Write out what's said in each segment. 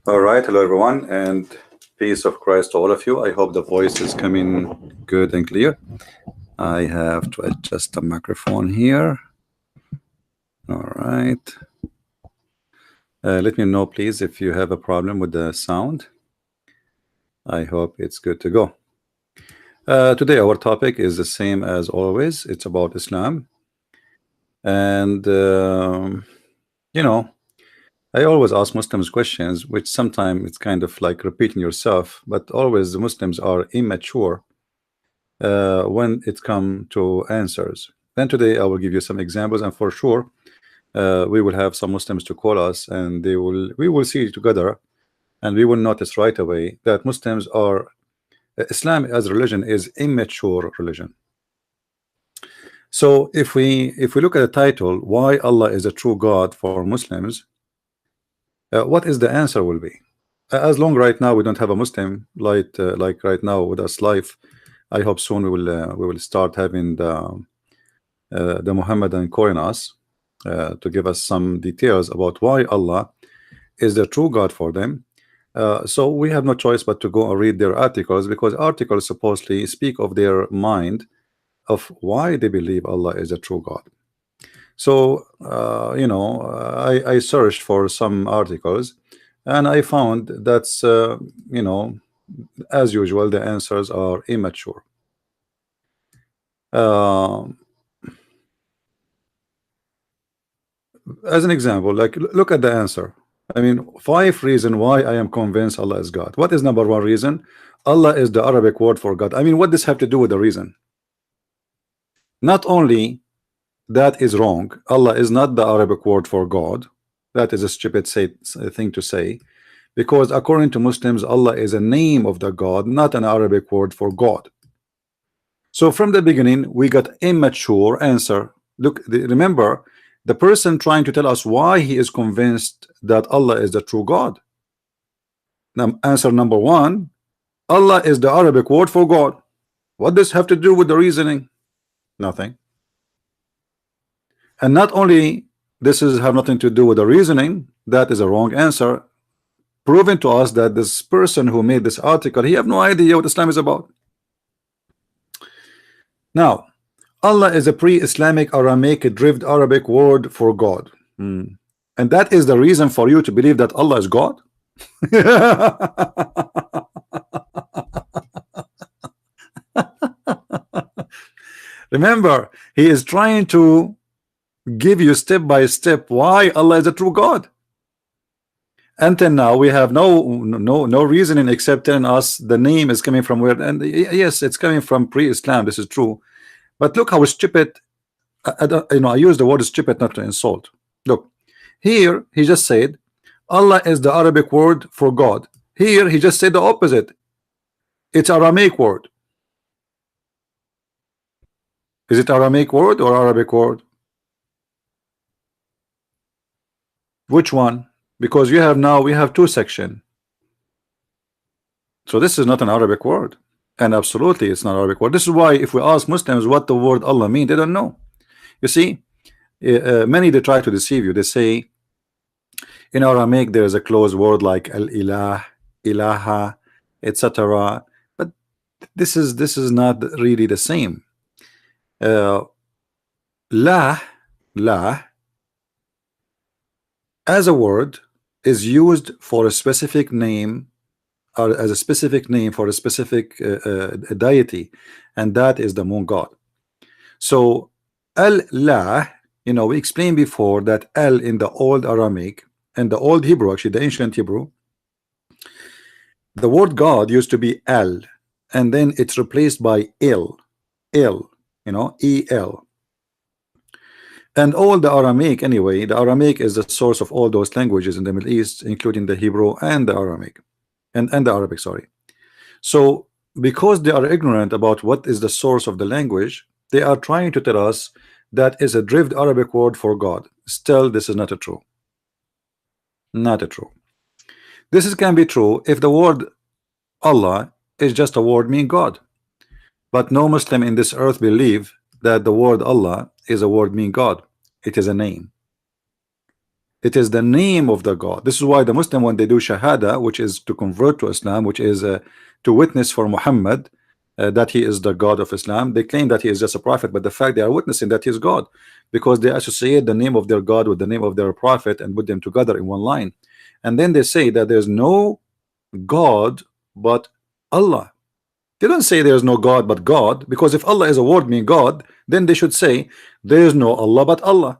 All right, hello everyone, and peace of Christ to all of you. I hope the voice is coming good and clear. I have to adjust the microphone here. All right. Let me know, please, if you have a problem with the sound. I hope it's good to go. Today, our topic is the same as always. It's about Islam. And, you know, I always ask Muslims questions, which sometimes it's kind of like repeating yourself, but always the Muslims are immature when it comes to answers. Then today I will give you some examples, and for sure we will have some Muslims to call us, and we will see together, and we will notice right away that Muslims are Islam as a religion is immature religion. So if we look at the title, why Allah is a true God for Muslims, what is the answer will be? As long right now we don't have a Muslim like right now with us live. I hope soon we will start having the Muhammadan calling us to give us some details about why Allah is the true God for them. So we have no choice but to go and read their articles, because articles supposedly speak of their mind of why they believe Allah is a true God. So you know, I searched for some articles, and I found that's you know, as usual, the answers are immature. As an example, like look at the answer. I mean, 5 reasons why I am convinced Allah is God. What is number 1 reason? Allah is the Arabic word for God. I mean, what does this have to do with the reason? Not only that is wrong. Allah is not the Arabic word for God. That is a stupid thing to say, because according to Muslims, Allah is a name of the God, not an Arabic word for God. So from the beginning we got immature answer. Look, remember the person trying to tell us why he is convinced that Allah is the true God. Now, answer number 1, Allah is the Arabic word for God. What does this have to do with the reasoning? Nothing. And not only this is have nothing to do with the reasoning, that is a wrong answer, proving to us that this person who made this article, he have no idea what Islam is about. Now, Allah is a pre-Islamic Aramaic derived Arabic word for God, and that is the reason for you to believe that Allah is God. Remember, he is trying to give you step by step why Allah is a true God. Until now we have no reasoning except telling us the name is coming from where, and yes, it's coming from pre-Islam, this is true. But look how stupid, you know, I use the word stupid not to insult. Look, here he just said Allah is the Arabic word for God. Here he just said the opposite. It's Aramaic word. Is it Aramaic word or Arabic word? Which one? Because we have 2 sections. So this is not an Arabic word, and absolutely it's not Arabic word. This is why if we ask Muslims what the word Allah means, they don't know. You see, many they try to deceive you. They say in Aramaic there is a closed word like al-ilah, ilaha, etc. But this is not really the same. La as a word is used for a specific name, or as a specific name for a specific deity, and that is the moon god. So al-la, you know, we explained before that al in the old Aramaic and the old Hebrew, actually the ancient Hebrew, the word God used to be al, and then it's replaced by il, you know, el. And all the Aramaic, anyway, the Aramaic is the source of all those languages in the Middle East, including the Hebrew and the Aramaic, and the Arabic, sorry. So because they are ignorant about what is the source of the language, they are trying to tell us that is a derived Arabic word for God. Still, this is not a true. Not a true. This can be true if the word Allah is just a word meaning God. But no Muslim in this earth believe that the word Allah is a word meaning God. It is a name. It is the name of the God. This is why the Muslim, when they do shahada, which is to convert to Islam, which is to witness for Muhammad that he is the God of Islam, they claim that he is just a prophet, but the fact they are witnessing that he is God, because they associate the name of their God with the name of their prophet and put them together in one line. And then they say that there's no God but Allah. They don't say there's no God but God, because if Allah is a word meaning God, then they should say there's no Allah but Allah.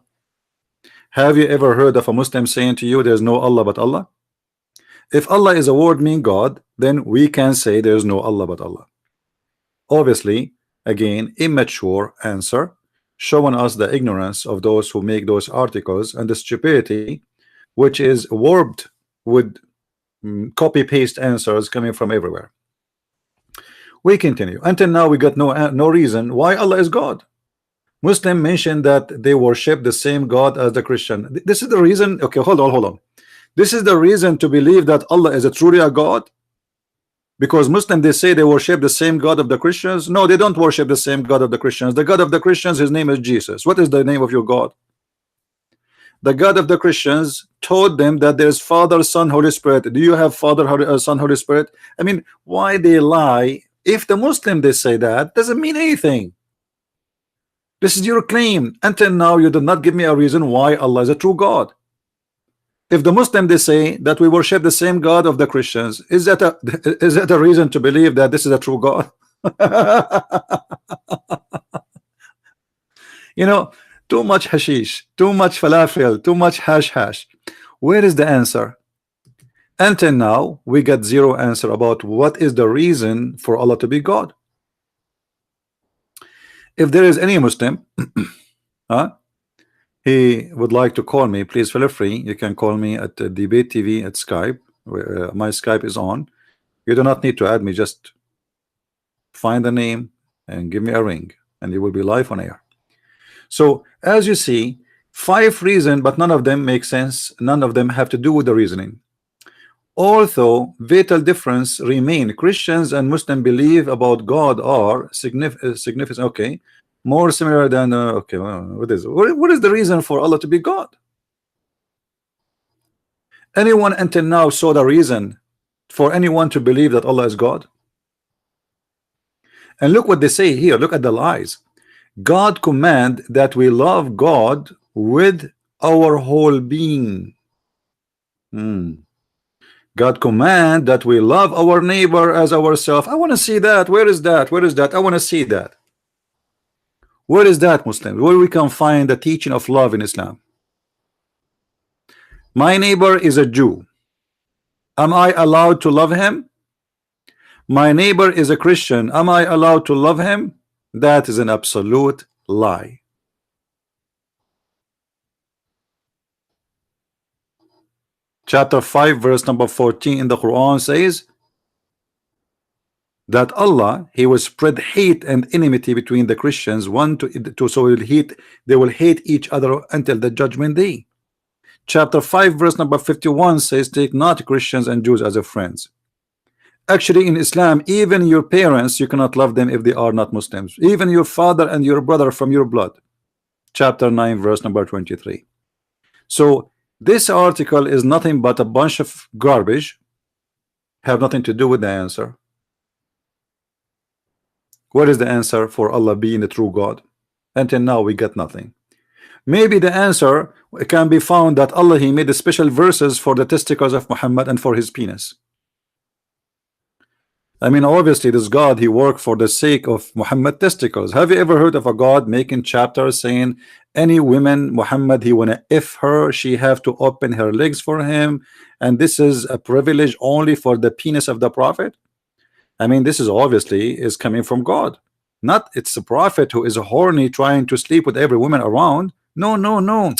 Have you ever heard of a Muslim saying to you there's no Allah but Allah? If Allah is a word meaning God, then we can say there's no Allah but Allah. Obviously, again, immature answer, showing us the ignorance of those who make those articles and the stupidity which is warped with copy-paste answers coming from everywhere. We continue. Until now we got no reason why Allah is God. Muslim mentioned that they worship the same God as the Christian. This is the reason. Okay, hold on. This is the reason to believe that Allah is a truly a God? Because Muslim, they say they worship the same God of the Christians. No, they don't worship the same God of the Christians. The God of the Christians, his name is Jesus. What is the name of your God? The God of the Christians told them that there's Father, Son, Holy Spirit. Do you have Father, Son, Holy Spirit? I mean, why they lie? If the Muslim they say that, doesn't mean anything. This is your claim. Until now you did not give me a reason why Allah is a true God. If the Muslim they say that we worship the same God of the Christians, is that a reason to believe that this is a true God? You know, too much hashish, too much falafel, too much hash. Where is the answer? Until now we got zero answer about what is the reason for Allah to be God. If there is any Muslim he would like to call me, please feel free. You can call me at Debate TV at Skype. My Skype is on. You do not need to add me, just find the name and give me a ring and you will be live on air. So as you see, 5 reasons, but none of them make sense. None of them have to do with the reasoning. Although vital difference remain, Christians and Muslim believe about God are significant. Okay, more similar than okay. Well, what is the reason for Allah to be God? Anyone until now saw the reason for anyone to believe that Allah is God? And look what they say here. Look at the lies. God command that we love God with our whole being. God command that we love our neighbor as ourselves. I want to see that. Where is that? Where is that? I want to see that. Where is that, Muslims? Where we can find the teaching of love in Islam? My neighbor is a Jew. Am I allowed to love him? My neighbor is a Christian. Am I allowed to love him? That is an absolute lie. Chapter 5 verse number 14 in the Quran says that Allah, he will spread hate and enmity between the Christians, so they will hate each other until the judgment day. Chapter 5 verse number 51 says, take not Christians and Jews as your friends. Actually in Islam, even your parents, you cannot love them if they are not Muslims. Even your father and your brother from your blood. Chapter 9 verse number 23. So this article is nothing but a bunch of garbage, have nothing to do with the answer. What is the answer for Allah being the true God? Until now we get nothing. Maybe the answer can be found that Allah, he made the special verses for the testicles of Muhammad and for his penis. I mean, obviously this God, he worked for the sake of Muhammad testicles. Have you ever heard of a God making chapters saying any woman Muhammad he wanna if her, she have to open her legs for him, and this is a privilege only for the penis of the prophet? I mean, this is obviously is coming from God. Not it's a prophet who is horny trying to sleep with every woman around. No.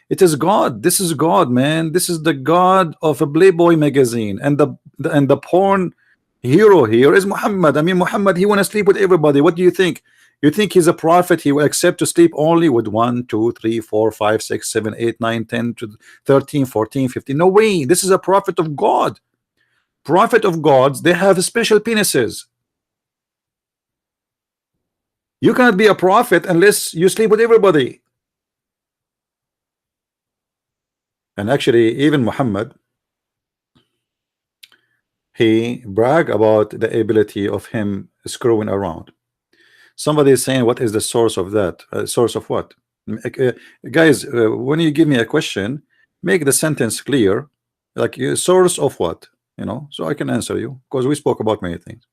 It is God. This is God, man. This is the God of a Playboy magazine, and the porn hero here is Muhammad. I mean, Muhammad, he want to sleep with everybody. What do you think? You think he's a prophet? He will accept to sleep only with 1, 2, 3, 4, 5, 6, 7, 8, 9, 10 to 13, 14, 15? No way. This is a prophet of God. Prophet of gods, they have special penises. You cannot be a prophet unless you sleep with everybody. And actually, even Muhammad, he brag about the ability of him screwing around. Somebody is saying, what is the source of that? Source of what? Guys, when you give me a question, make the sentence clear. Like, source of what? So I can answer you, because we spoke about many things.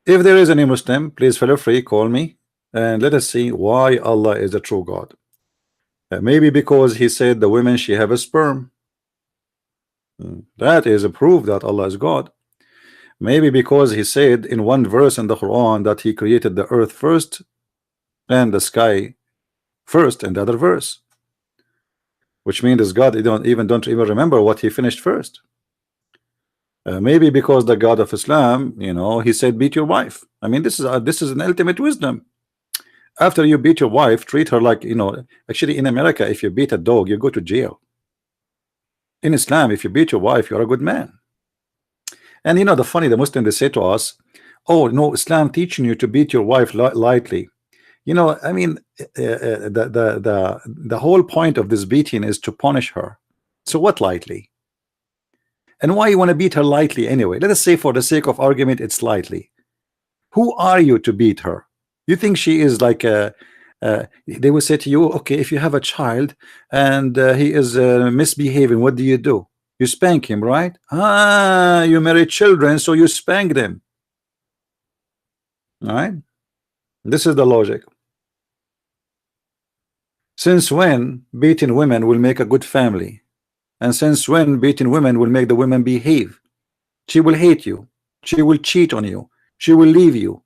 If there is any Muslim, please feel free, call me, and let us see why Allah is the true God. Maybe because he said the women, she have a sperm. That is a proof that Allah is God. Maybe because he said in one verse in the Quran that he created the earth first and the sky first in the other verse, which means God don't even remember what he finished first. Maybe because the God of Islam, he said beat your wife. I mean, this is an ultimate wisdom. After you beat your wife, treat her like, actually in America, if you beat a dog, you go to jail. In Islam, if you beat your wife, you're a good man. And the Muslim, they say to us, oh no, Islam teaching you to beat your wife lightly. I mean, the whole point of this beating is to punish her. So what lightly? And why you want to beat her lightly anyway? Let us say for the sake of argument, it's lightly. Who are you to beat her? You think she is like they will say to you, okay, if you have a child and he is misbehaving, what do? You spank him, right? You marry children, so you spank them. All right, this is the logic. Since when beating women will make a good family? And since when beating women will make the women behave? She will hate you, she will cheat on you, she will leave you.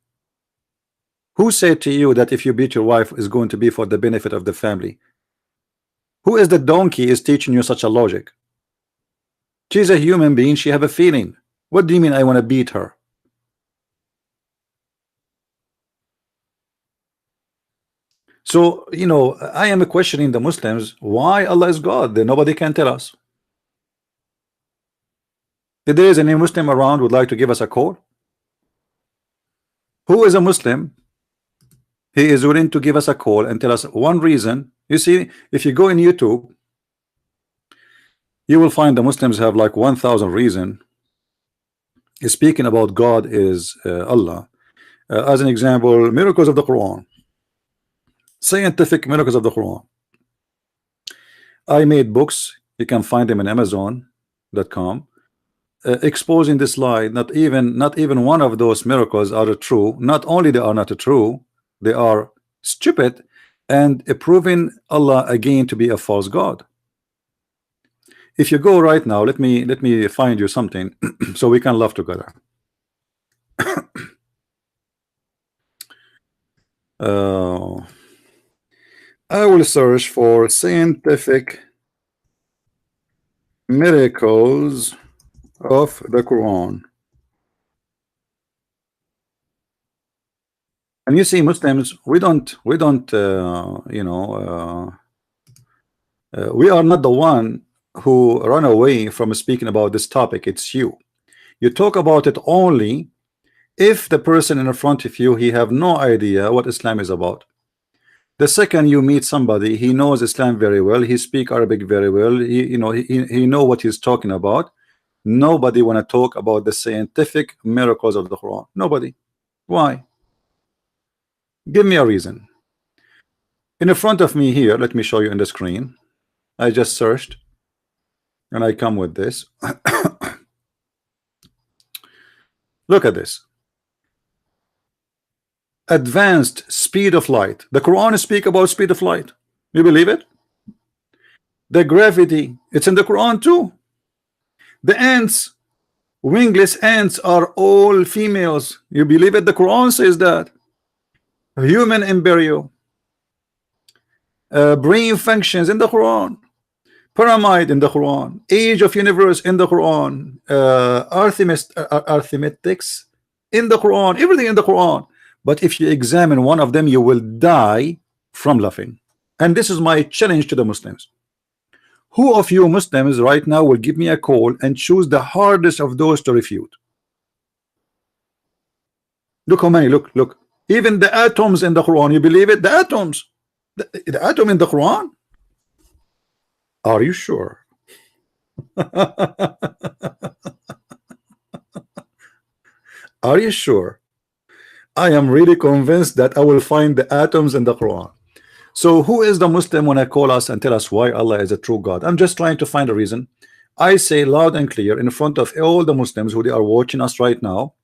Who said to you that if you beat your wife is going to be for the benefit of the family? Who is the donkey is teaching you such a logic? She's a human being, she have a feeling. What do you mean I want to beat her? So I am questioning the Muslims why Allah is God. Then nobody can tell us. If there is any Muslim around would like to give us a call, who is a Muslim, he is willing to give us a call and tell us one reason. You see, if you go in YouTube, you will find the Muslims have like 1,000 reasons speaking about God is Allah. As an example, miracles of the Quran, scientific miracles of the Quran. I made books, you can find them in Amazon.com, exposing this lie. Not even one of those miracles are true. Not only they are not true, they are stupid, and proving Allah again to be a false God. If you go right now, let me find you something so we can laugh together. I will search for scientific miracles of the Quran. And you see, Muslims, we are not the one who run away from speaking about this topic. It's you. You talk about it only if the person in front of you, he have no idea what Islam is about. The second you meet somebody, he knows Islam very well, he speak Arabic very well, he know what he's talking about. Nobody want to talk about the scientific miracles of the Quran. Nobody. Why? Give me a reason. In the front of me here, let me show you in the screen. I just searched and I come with this. Look at this. Advanced speed of light. The Quran speak about speed of light. You believe it? The gravity, it's in the Quran too. The ants, wingless ants are all females. You believe it? The Quran says that. Human embryo, brain functions in the Quran, pyramid in the Quran, age of universe in the Quran, arithmetics in the Quran, everything in the Quran. But if you examine one of them, you will die from laughing. And this is my challenge to the Muslims. Who of you Muslims right now will give me a call and choose the hardest of those to refute? Look how many, look. Even the atoms in the Quran, you believe it? The atoms, the atom in the Quran. Are you sure? Are you sure? I am really convinced that I will find the atoms in the Quran. So who is the Muslim when I call us and tell us why Allah is a true God? I'm just trying to find a reason. I say loud and clear in front of all the Muslims who they are watching us right now,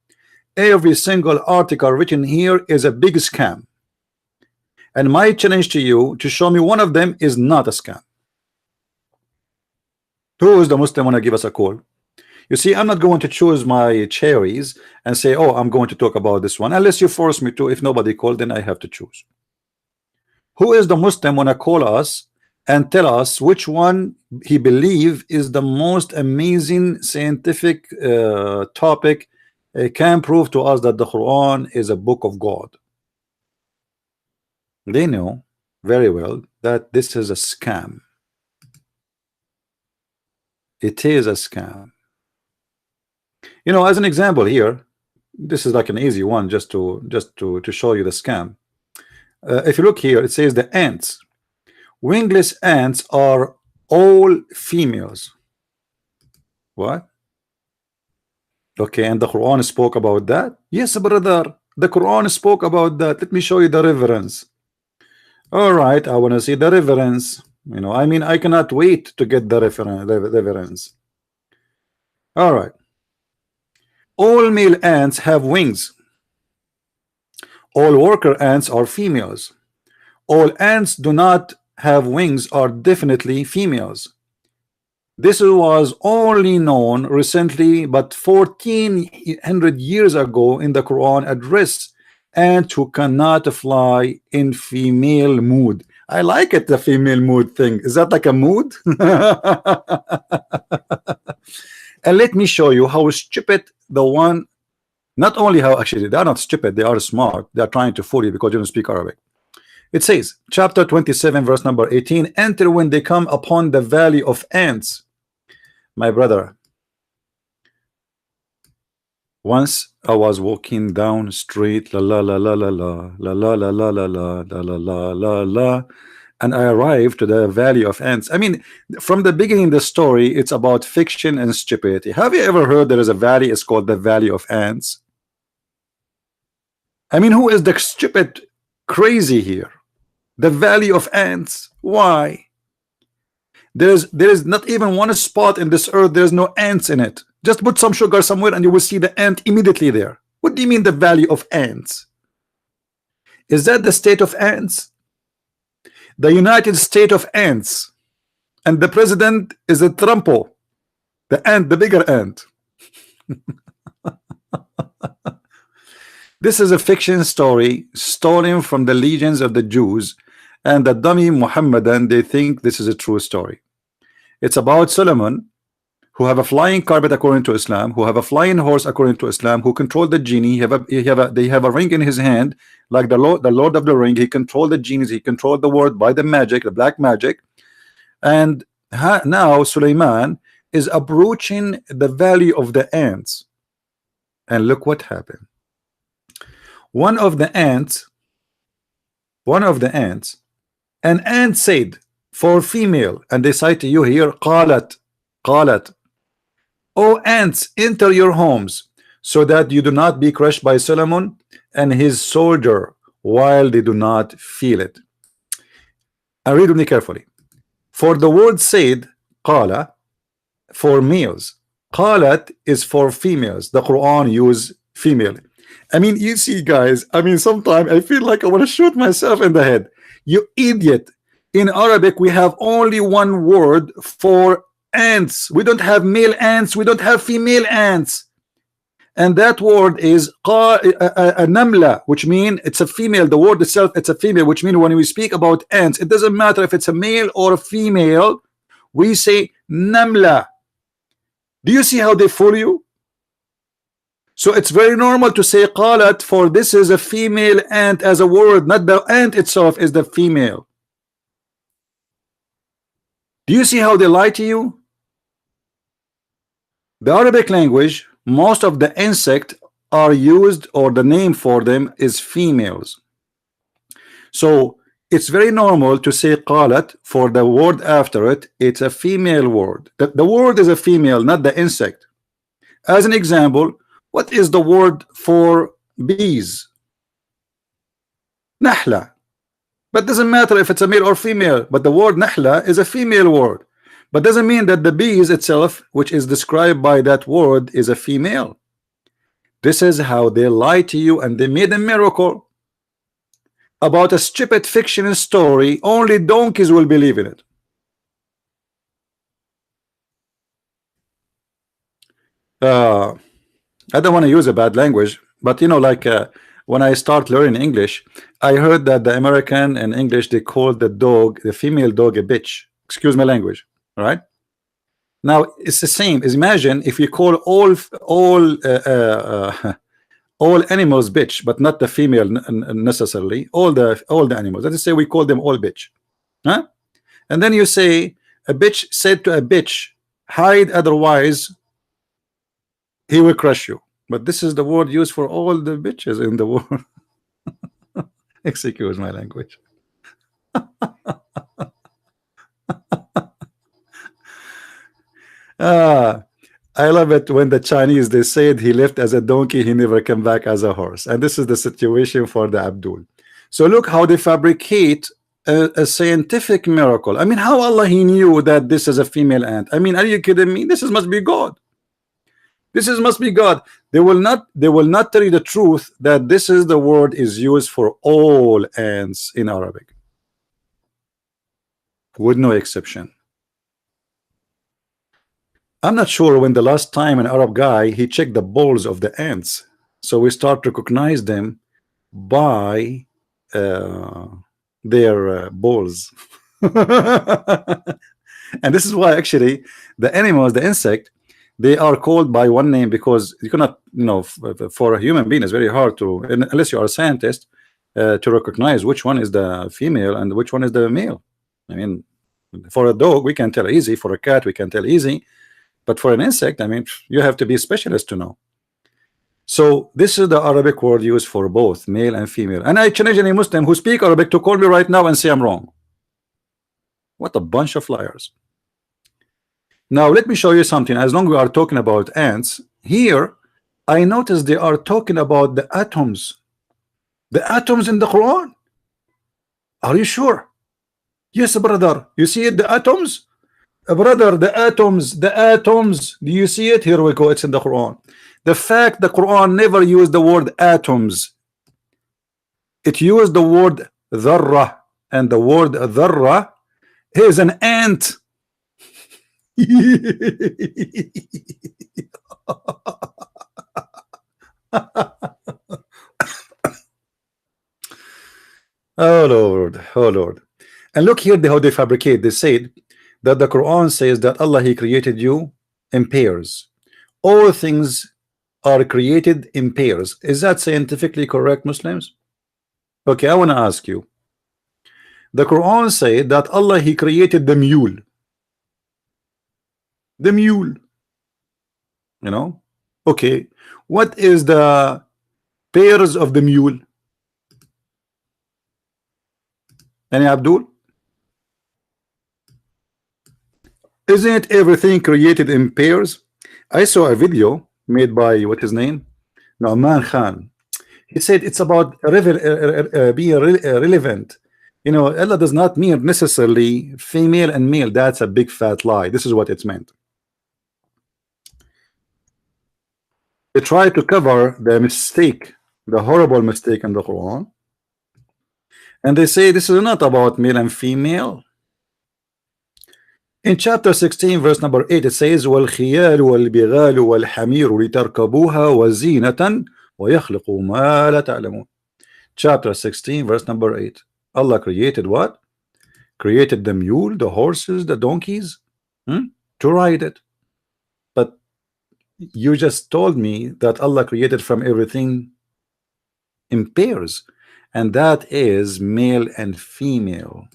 every single article written here is a big scam. And my challenge to you to show me one of them is not a scam. Who is the Muslim when I give us a call? You see, I'm not going to choose my cherries and say, oh, I'm going to talk about this one, unless you force me to. If nobody called, then I have to choose. Who is the Muslim when I call us and tell us which one he believes is the most amazing scientific topic can prove to us that the Quran is a book of God? They know very well that this is a scam. It is a scam. You know, as an example here, this is like an easy one just to show you the scam. If you look here, it says the ants, wingless ants are all females. What? Okay, and the Quran spoke about that? Yes, brother, the Quran spoke about that. Let me show you the reference. All right, I want to see the reference. You know, I mean, I cannot wait to get the reference. All right. All male ants have wings. All worker ants are females. All ants do not have wings are definitely females. This was only known recently, but 1400 years ago in the Quran address ants who cannot fly in female mood. I like it, the female mood thing. Is that like a mood? And let me show you how stupid the one, not only how, actually they are not stupid, they are smart. They are trying to fool you because you don't speak Arabic. It says, chapter 27 verse number 18, enter when they come upon the valley of ants. My brother, once I was walking down the street, la la la la la la la la la la la la la la la la, and I arrived to the valley of ants. I mean, from the beginning of the story, it's about fiction and stupidity. Have you ever heard there is a valley? It's called the Valley of Ants. I mean, who is the stupid crazy here? The Valley of Ants. Why? There is not even one spot in this earth. There's no ants in it. Just put some sugar somewhere and you will see the ant immediately there. What do you mean the Valley of Ants? Is that the state of ants? The United States of Ants, and the president is a Trumpo, the ant, the bigger ant. This is a fiction story stolen from the legions of the Jews, and the dummy Muhammadan, they think this is a true story. It's about Solomon, who have a flying carpet according to Islam, who have a flying horse according to Islam, who control the genie. They have a ring in his hand, like the Lord of the Ring. He controlled the genies, he controlled the world by the magic, the black magic. And now Suleiman is approaching the valley of the ants, and look what happened. One of the ants, an ant said, for female, and they cite to you here, qalat, O ants, enter your homes, so that you do not be crushed by Solomon and his soldier while they do not feel it. I read with me carefully. For the word said, qala, for males. Qalat is for females. The Quran use female. I mean, you see, guys, I mean, sometimes I feel like I want to shoot myself in the head. You idiot. In Arabic, we have only one word for ants. We don't have male ants, we don't have female ants, and that word is a namla, which means it's a female. The word itself, it's a female, which means when we speak about ants, it doesn't matter if it's a male or a female, we say namla. Do you see how they fool you? So it's very normal to say qalat, for this is a female ant as a word, not the ant itself is the female. Do you see how they lie to you? The Arabic language, most of the insect are used, or the name for them is females. So it's very normal to say qalat for the word after it. It's a female word. The word is a female, not the insect. As an example, what is the word for bees? Nahla. But doesn't matter if it's a male or female, but the word nahla is a female word, but doesn't mean that the bees itself, which is described by that word, is a female. This is how they lie to you, and they made a miracle about a stupid fiction story. Only donkeys will believe in it. I don't want to use a bad language, but you know, like when I start learning English, I heard that the American and English, they call the dog, the female dog, a bitch. Excuse my language. All right. Now it's the same. As imagine if you call all animals bitch, but not the female necessarily. All the animals. Let's say we call them all bitch, huh? And then you say a bitch said to a bitch, hide, otherwise he will crush you. But this is the word used for all the bitches in the world. Excuse my language. I love it when the Chinese, they said he left as a donkey, he never came back as a horse. And this is the situation for the Abdul. So look how they fabricate a scientific miracle. I mean, how Allah, he knew that this is a female ant? I mean, are you kidding me? This must be God. This must be God. They will not tell you the truth that this is the word is used for all ants in Arabic, with no exception. I'm not sure when the last time an Arab guy he checked the balls of the ants. So we start to recognize them by their balls. And this is why actually the animals, the insect, they are called by one name, because you cannot, you know, for a human being it's very hard to, unless you are a scientist, to recognize which one is the female and which one is the male. I mean, for a dog we can tell easy, for a cat we can tell easy, but for an insect, I mean, you have to be a specialist to know. So this is the Arabic word used for both male and female. And I challenge any Muslim who speak Arabic to call me right now and say I'm wrong. What a bunch of liars. Now let me show you something. As long as we are talking about ants, here I notice they are talking about the atoms. The atoms in the Quran. Are you sure? Yes, brother. You see it, the atoms? Brother, the atoms, the atoms. Do you see it? Here we go. It's in the Quran. The fact the Quran never used the word atoms. It used the word dharra, and the word dharra is an ant. Oh Lord, oh Lord. And look here how they fabricate. They said that the Quran says that Allah, he created you in pairs. All things are created in pairs. Is that scientifically correct, Muslims? Okay, I want to ask you. The Quran said that Allah, he created the mule. The mule, you know. Okay, what is the pairs of the mule? Any Abdul? Isn't everything created in pairs? I saw a video made by what his name, Nauman Khan. He said it's about being relevant. You know, Allah does not mean necessarily female and male. That's a big fat lie. This is what it's meant. They try to cover the mistake, the horrible mistake in the Quran, and they say this is not about male and female. In chapter 16 verse number 8 it says وَالْخِيَالُ وَالْبِغَالُ وَالْحَمِيرُ لِتَرْكَبُوهَا وَزِينَةً وَيَخْلِقُ مَا لَا تَعْلَمُونَ. Chapter 16 verse number 8. Allah created what? Created the mule, the horses, the donkeys, to ride it. But you just told me that Allah created from everything in pairs, and that is male and female.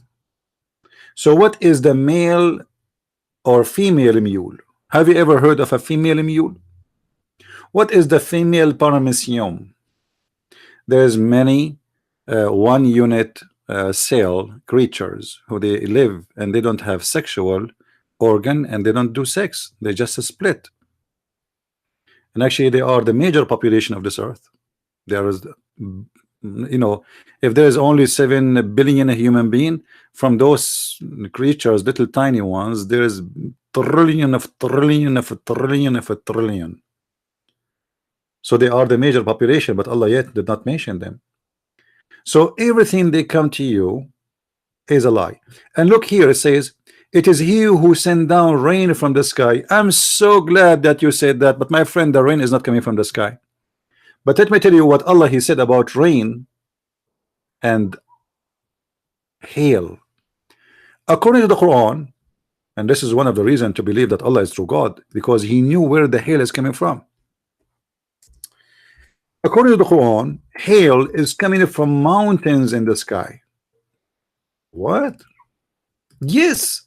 So what is the male or female mule? Have you ever heard of a female mule? What is the female paramecium? There's many 1 unit cell creatures who they live and they don't have sexual organ and they don't do sex, they just split. And actually they are the major population of this earth. There is, you know, if there is only 7 billion human being, from those creatures, little tiny ones, there is trillion of trillion of trillion of trillion. So they are the major population, but Allah yet did not mention them. So everything they come to you is a lie. And look here, it says, it is he who sent down rain from the sky. I'm so glad that you said that, but my friend, the rain is not coming from the sky. But let me tell you what Allah he said about rain and hail. According to the Quran, and this is one of the reasons to believe that Allah is true God, because he knew where the hail is coming from. According to the Quran, hail is coming from mountains in the sky. What? Yes.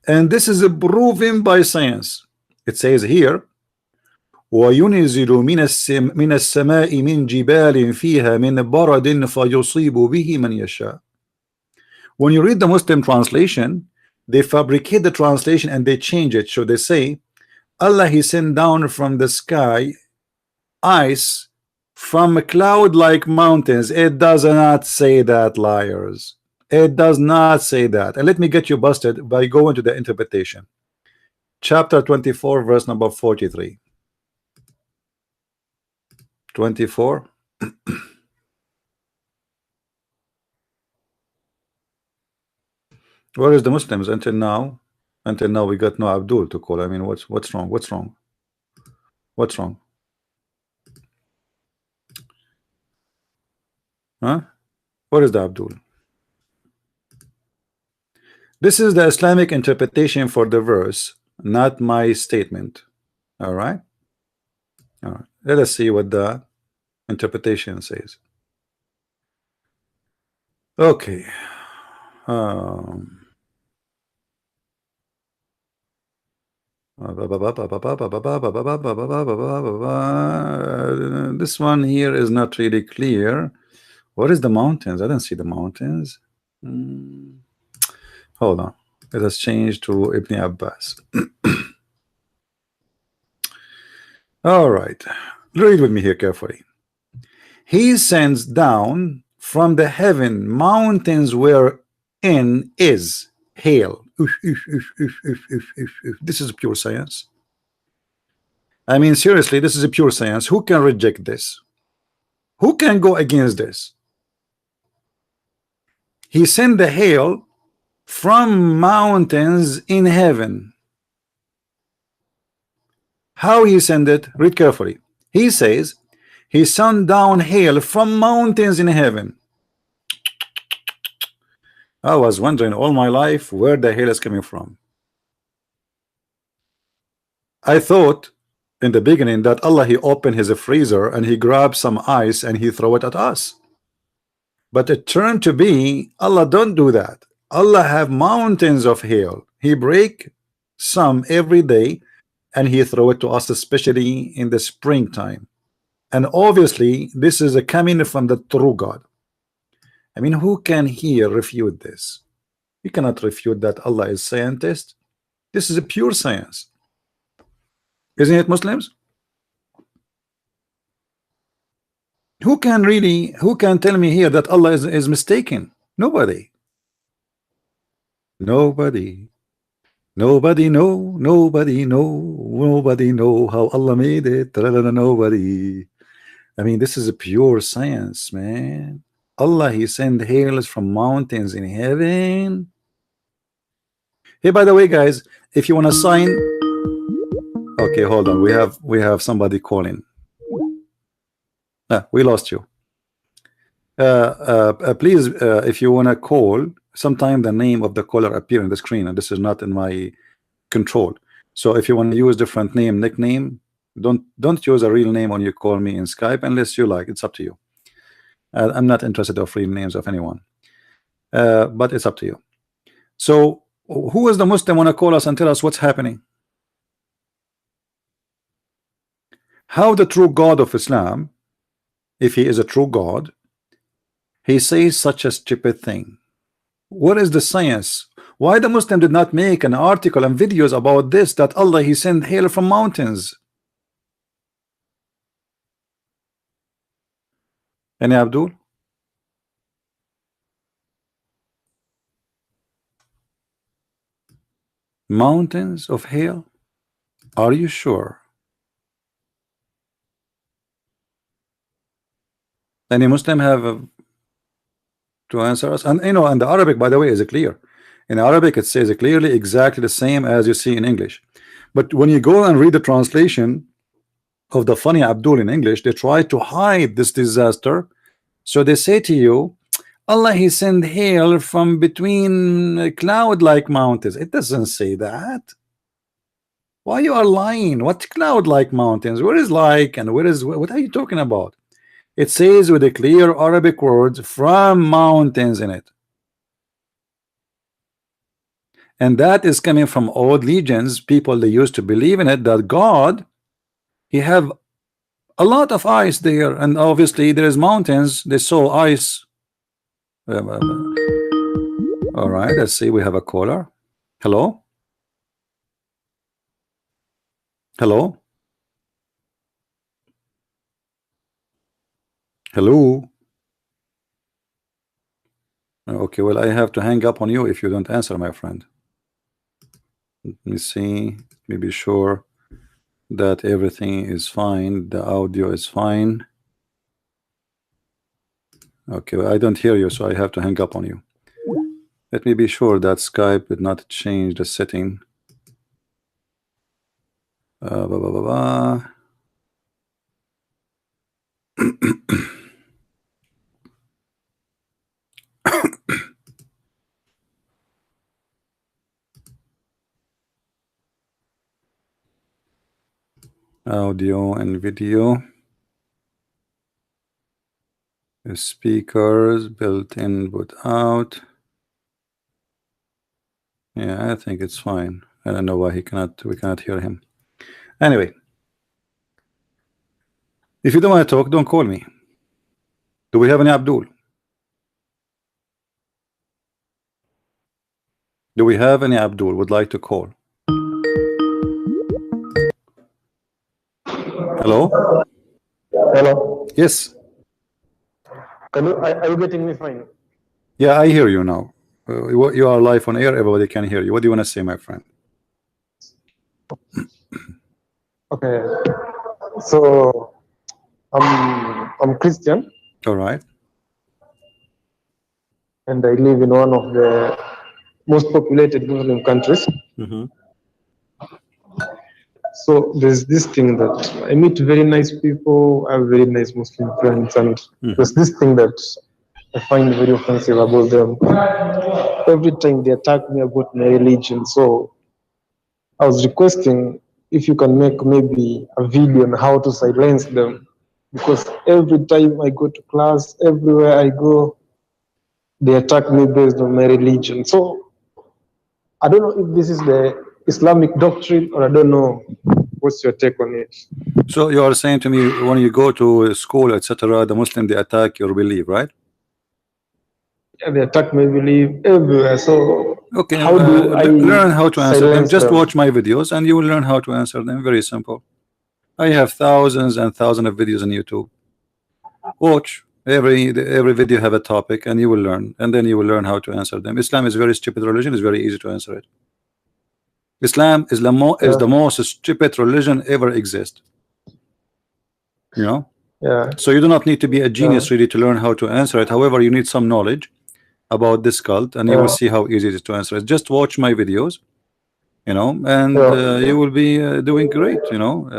And this is proven by science. It says here, وَيُنِزِلُ مِنَ السَّمَاءِ مِنْ جِبَالٍ فِيهَا مِنْ بَرَدٍ فَيُصِيبُ بِهِ مَنْ يَشَاءُ. When you read the Muslim translation, they fabricate the translation and they change it. So they say, Allah he sent down from the sky ice from a cloud like mountains. It does not say that, liars. It does not say that. And let me get you busted by going to the interpretation. Chapter 24, verse number 43. 24. Where is the Muslims until now? Until now we got no Abdul to call. I mean, what's wrong? What's wrong? What's wrong? Huh? What is the Abdul? This is the Islamic interpretation for the verse, not my statement. All right. All right. Let us see what the interpretation says. Okay. This one here is not really clear. What is the mountains? I don't see the mountains. Hold on. Let us change to Ibn Abbas. All right. Read with me here carefully. He sends down from the heaven mountains wherein is hail. This is pure science. I mean, seriously, this is a pure science. Who can reject this? Who can go against this? He sent the hail from mountains in heaven. How he sent it? Read carefully. He says he sent down hail from mountains in heaven. I was wondering all my life where the hail is coming from. I thought in the beginning that Allah he opened his freezer and he grabbed some ice and he throw it at us. But it turned to be Allah don't do that. Allah have mountains of hail. He break some every day and he throw it to us, especially in the springtime. And obviously this is a coming from the true God. I mean, who can here refute this? You cannot refute that Allah is scientist. This is a pure science, isn't it, Muslims? Who can tell me here that Allah is mistaken? Nobody. Nobody know how Allah made it. Nobody. I mean, this is a pure science, man. Allah he sent hails from mountains in heaven. Hey, by the way, guys, if you want to sign, okay, hold on, we have somebody calling. We lost you. Please, if you want to call, sometime the name of the caller appear on the screen, and this is not in my control. So if you want to use different name, nickname, don't use a real name when you call me in Skype unless you like. It's up to you. I'm not interested of real names of anyone, but it's up to you. So who is the Muslim want to call us and tell us what's happening? How the true God of Islam, if he is a true God, he says such a stupid thing. What is the science? Why the Muslim did not make an article and videos about this, that Allah he sent hail from mountains? Any Abdul? Mountains of hail? Are you sure? Any Muslim have to answer us? And you know, and the Arabic, by the way, is clear. In Arabic, it says clearly exactly the same as you see in English. But when you go and read the translation of the funny Abdul in English, they try to hide this disaster. So they say to you, Allah he sent hail from between cloud-like mountains. It doesn't say that. Why you are lying? What cloud-like mountains? Where is like and where is, what are you talking about? It says with a clear Arabic words from mountains in it. And that is coming from old legends. People, they used to believe in it, that God, he have a lot of ice there, and obviously there is mountains. They saw ice. All right, let's see. We have a caller. Hello. Hello. Hello. Okay, well, I have to hang up on you if you don't answer, my friend. Let me see. Let me be sure that everything is fine. The audio is fine. Okay, well, I don't hear you, so I have to hang up on you. Let me be sure that Skype did not change the setting. Audio and video. Speakers built-in, but out. Yeah, I think it's fine. I don't know why we cannot hear him. Anyway, if you don't want to talk, don't call me. Do we have any Abdul? Do we have any Abdul would like to call? Hello? Hello. Yes. Are you getting me fine? Yeah, I hear you now. You are live on air. Everybody can hear you. What do you want to say, my friend? Okay. So I'm Christian. All right. And I live in one of the most populated Muslim countries. Mm-hmm. So there's this thing that I meet very nice people, I have very nice Muslim friends, and there's this thing that I find very offensive about them. Every time they attack me about my religion. So I was requesting if you can make maybe a video on how to silence them, because every time I go to class, everywhere I go, they attack me based on my religion. So I don't know if this is the Islamic doctrine, or I don't know. What's your take on it? So you are saying to me, when you go to school, etc., the Muslim, they attack your belief, right? Yeah, they attack my belief everywhere. So okay, how do I learn how to answer them? Just them? watch my videos and you will learn how to answer them. Very simple. I have thousands and thousands of videos on YouTube. Watch every video have a topic and you will learn, and then you will learn how to answer them. Islam is a very stupid religion. It's very easy to answer it. Islam is the most stupid religion ever exist. You know? Yeah. So you do not need to be a genius really to learn how to answer it. However, you need some knowledge about this cult, and you will see how easy it is to answer it. Just watch my videos, you know, and you will be doing great, you know,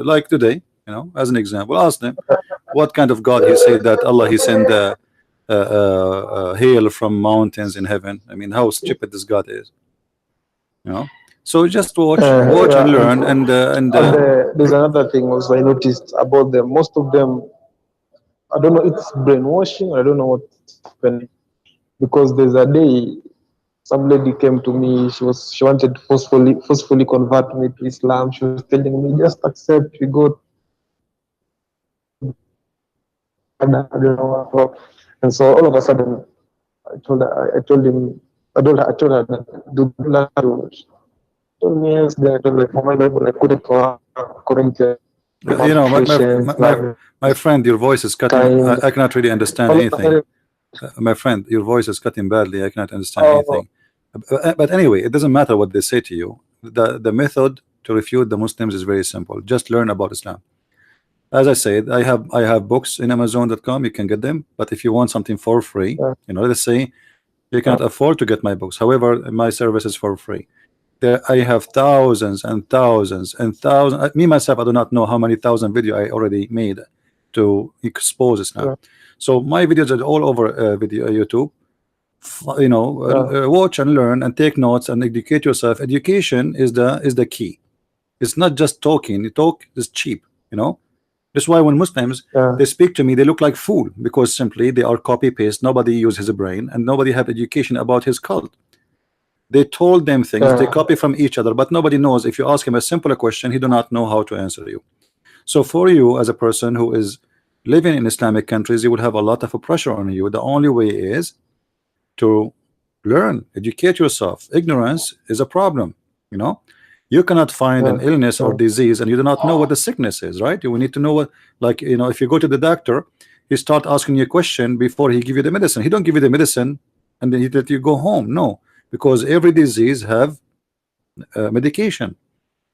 like today, you know, as an example. Ask them what kind of God he said that Allah he sent hail from mountains in heaven. I mean, how stupid this God is, you know. So just watch and learn, and there's another thing also I noticed about them. Most of them, I don't know, it's brainwashing. I don't know what's happening, because there's a day some lady came to me. She wanted to forcefully convert me to Islam. She was telling me, just accept. We go. I don't know what. And so all of a sudden, I told him, I told her that do not do. Told me yes, then I told her for my Bible, I put it for Corinthians. You know, my friend, your voice is cutting. I cannot really understand anything. My friend, your voice is cutting badly. I cannot understand anything. But anyway, it doesn't matter what they say to you. The method to refute the Muslims is very simple. Just learn about Islam. As I said, I have books in Amazon.com. You can get them. But if you want something for free, you know, let's say you cannot afford to get my books. However, my service is for free. There, I have thousands and thousands and thousands. Me myself, I do not know how many thousand video I already made to expose Islam. So my videos are all over video YouTube. You know, watch and learn and take notes and educate yourself. Education is the key. It's not just talking. Talk is cheap. You know, that's why when Muslims they speak to me, they look like fool because simply they are copy paste. Nobody uses his brain and nobody have education about his cult. They told them things, they copy from each other, but nobody knows. If you ask him a simple question, he do not know how to answer you. So for you as a person who is living in Islamic countries, you will have a lot of pressure on you. The only way is to learn, educate yourself. Ignorance is a problem. You know, you cannot find an illness or disease and you do not know what the sickness is, right? You will need to know what, like, you know, if you go to the doctor, he start asking you a question before he give you the medicine. He don't give you the medicine and then he let you go home. No, because every disease have medication.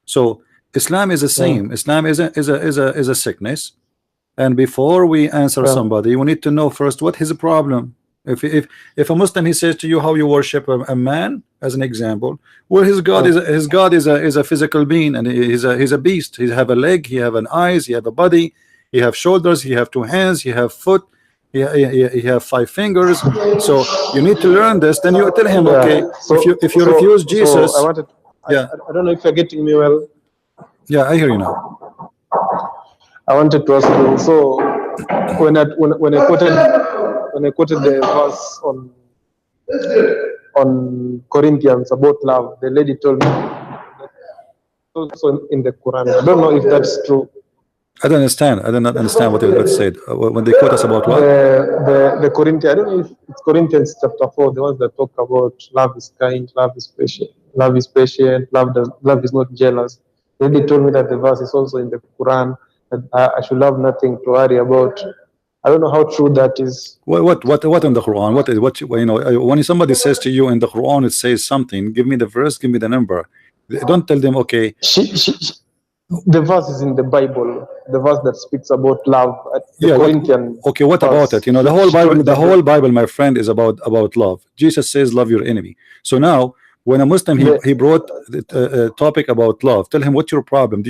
So Islam is the same. Islam is a sickness, and before we answer somebody, we need to know first what his problem. If a Muslim, he says to you how you worship a man as an example, well, his God is a physical being and he's a beast. He have a leg, he have an eyes, he have a body, he have shoulders, he have two hands, he have foot. He have 5 fingers. So you need to learn this. Then you tell him, okay, if you refuse Jesus, I don't know if you're getting me well. Yeah, I hear you now. I wanted to ask you. So when I quoted the verse on Corinthians about love, the lady told me also in the Quran. I don't know if that's true. I don't understand. I do not understand what they said when they quote us about what the Corinthians. I don't know if it's Corinthians chapter 4, the ones that talk about love is kind, love is patient, love is not jealous. They told me that the verse is also in the Quran that I should have nothing to worry about. I don't know how true that is. What in the Quran? What you know? When somebody says to you in the Quran, it says something. Give me the verse. Give me the number. Don't tell them. Okay. The verse is in the Bible, the verse that speaks about love. Corinthian. Okay, what about it? You know, the whole Bible, my friend, is about love. Jesus says, "Love your enemy." So now, when a Muslim he brought a topic about love, tell him what's your problem.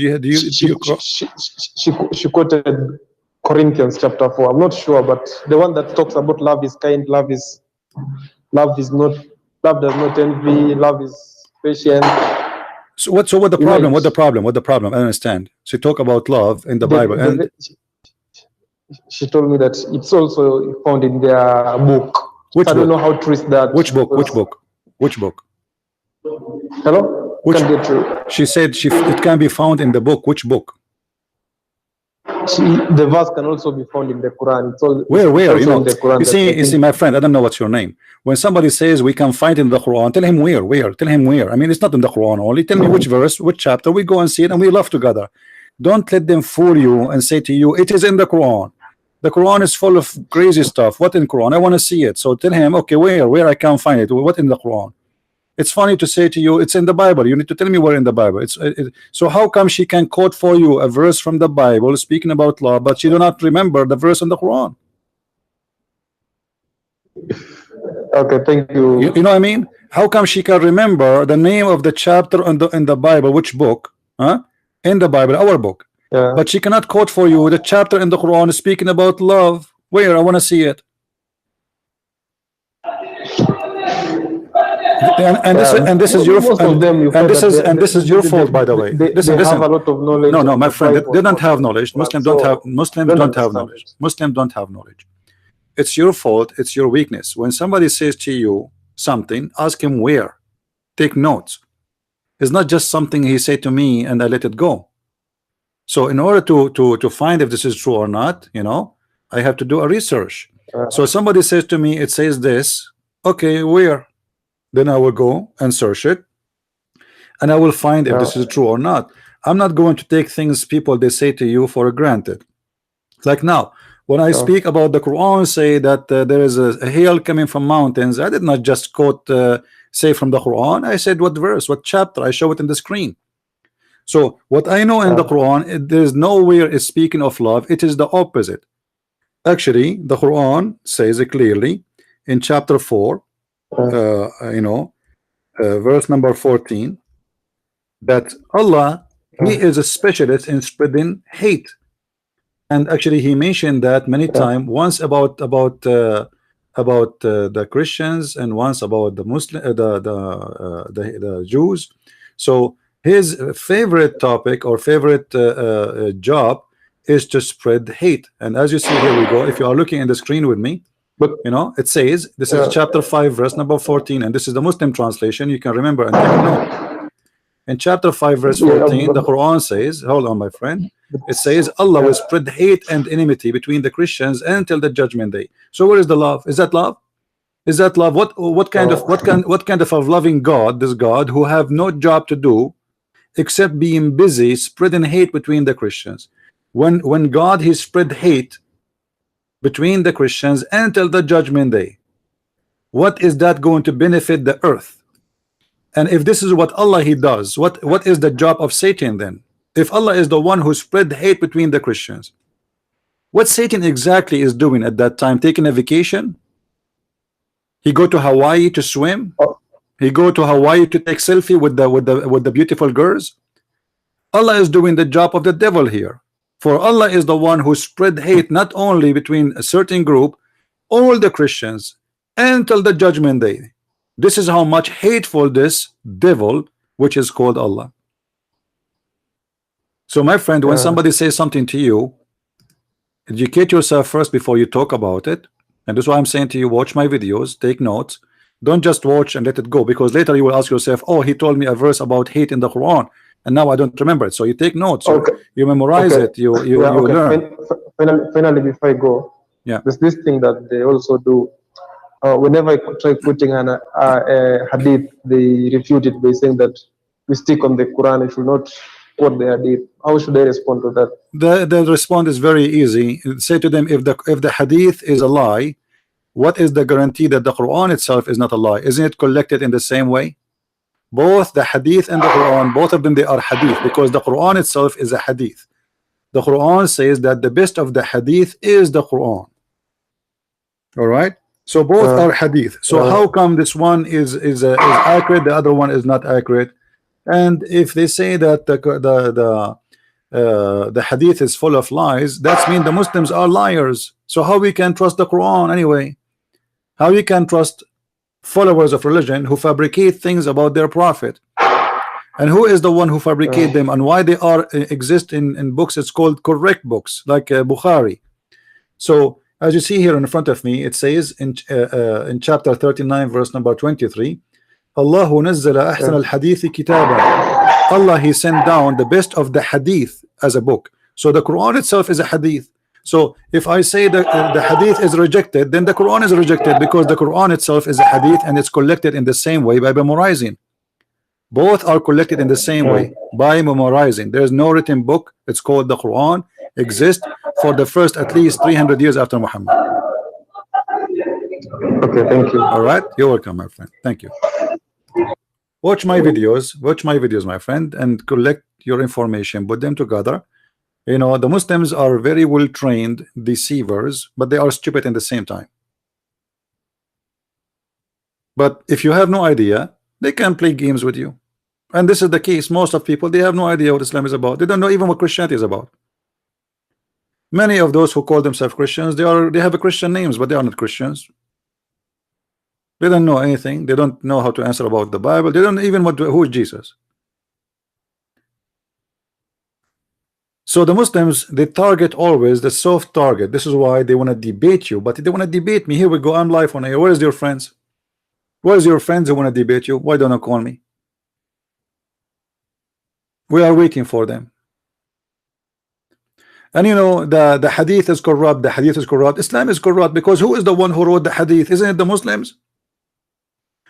She quoted Corinthians chapter 4. I'm not sure, but the one that talks about love is kind, love does not envy, love is patient. So what the problem? What the problem? I understand. She talk about love in the Bible, and she told me that it's also found in their book. I don't know how to read that. Which book? Hello? She said it can be found in the book. Which book? The verse can also be found in the Quran. Where? You know, you see, my friend, I don't know what's your name. When somebody says we can find it in the Quran, tell him where. Tell him where. I mean, it's not in the Quran only. Tell me which verse, which chapter. We go and see it, and we laugh together. Don't let them fool you and say to you, it is in the Quran. The Quran is full of crazy stuff. What in Quran? I want to see it. So tell him, okay, where I can find it. What in the Quran? It's funny to say to you, it's in the Bible. You need to tell me where in the Bible. So how come she can quote for you a verse from the Bible speaking about law, but she do not remember the verse in the Quran? Okay, thank you. You know what I mean? How come she can remember the name of the chapter in the Bible? Which book? In the Bible, our book. Yeah. But she cannot quote for you the chapter in the Quran speaking about love. Where? I want to see it. And this is your fault. This is your fault, by the way. Listen. Have a lot of knowledge. No, my friend, they don't have knowledge. Muslims don't have knowledge. Muslims don't have knowledge. It's your fault. It's your weakness. When somebody says to you something, ask him where. Take notes. It's not just something he said to me and I let it go. So in order to find if this is true or not, you know, I have to do a research. So somebody says to me, it says this. Okay, where? Then I will go and search it, and I will find if this is true or not. I'm not going to take things people they say to you for granted. Like now, when I speak about the Quran, say that there is a hail coming from mountains, I did not just quote say from the Quran. I said what verse, what chapter. I show it in the screen. So what I know in the Quran, there is nowhere is speaking of love. It is the opposite. Actually, the Quran says it clearly in chapter 4, verse number 14, that Allah, He is a specialist in spreading hate. And actually, He mentioned that many times. Once about the Christians, and once about the Muslim, the Jews. So His favorite topic or favorite job is to spread hate. And as you see, here we go. If you are looking in the screen with me, it says this is chapter 5, verse number 14, and this is the Muslim translation. You can remember and take a note. In chapter 5, verse 14, the Quran says, hold on, my friend. It says Allah will spread hate and enmity between the Christians until the judgment day. So where is the love? Is that love? Is that love? What kind of a loving God, this God who have no job to do except being busy spreading hate between the Christians? When God He spread hate between the Christians until the judgment day, what is that going to benefit the earth? And if this is what Allah He does, what is the job of Satan then? If Allah is the one who spread hate between the Christians, what Satan exactly is doing at that time? Taking a vacation? He go to Hawaii to swim? He go to Hawaii to take selfie with the beautiful girls? Allah is doing the job of the devil here. For Allah is the one who spread hate not only between a certain group, all the Christians until the judgment day. This is how much hateful this devil, which is called Allah. So my friend, when somebody says something to you, educate yourself first before you talk about it. And that's why I'm saying to you, watch my videos, take notes. Don't just watch and let it go, because later you will ask yourself, oh, he told me a verse about hate in the Quran, and now I don't remember it. So you take notes, you memorize it, you learn. Finally, before I go, there's this thing that they also do. Whenever I try quoting a hadith, they refute it by saying that we stick on the Quran, it should not quote the hadith. How should I respond to that? The response is very easy. Say to them, if the hadith is a lie, what is the guarantee that the Quran itself is not a lie? Isn't it collected in the same way? Both the hadith and the Quran, both of them, they are hadith, because the Quran itself is a hadith. The Quran says that the best of the hadith is the Quran. All right, so both are hadith. So how come this one is accurate, the other one is not accurate? And if they say that the hadith is full of lies, that means the Muslims are liars. So how we can trust the Quran anyway? How we can trust followers of religion who fabricate things about their prophet? And who is the one who fabricate them, and why they are exist in books? It's called correct books, like Bukhari. So as you see here in front of me, it says in chapter 39, verse number 23, Allahu nazzala ahsan al-hadith kitaba. Allah, He sent down the best of the hadith as a book. So the Quran itself is a hadith. So if I say that the hadith is rejected, then the Quran is rejected, because the Quran itself is a hadith, and it's collected in the same way by memorizing. Both are collected in the same way by memorizing. There is no written book. It's called the Quran, exists for the first at least 300 years after Muhammad. Okay, thank you. All right, you're welcome, my friend. Thank you. Watch my videos, my friend, and collect your information, put them together. You know, the Muslims are very well trained deceivers, but they are stupid at the same time. But if you have no idea, they can play games with you. And this is the case. Most of people, they have no idea what Islam is about. They don't know even what Christianity is about. Many of those who call themselves Christians, they have a Christian names, but they are not Christians. They don't know anything. They don't know how to answer about the Bible. They don't even know who is Jesus. So the Muslims, they target always the soft target. This is why they want to debate you. But they want to debate me. Here we go. I'm live on air. Where's your friends? Where's your friends who want to debate you? Why don't you call me? We are waiting for them. And you know, the hadith is corrupt, the hadith is corrupt, Islam is corrupt, because who is the one who wrote the hadith? Isn't it the Muslims?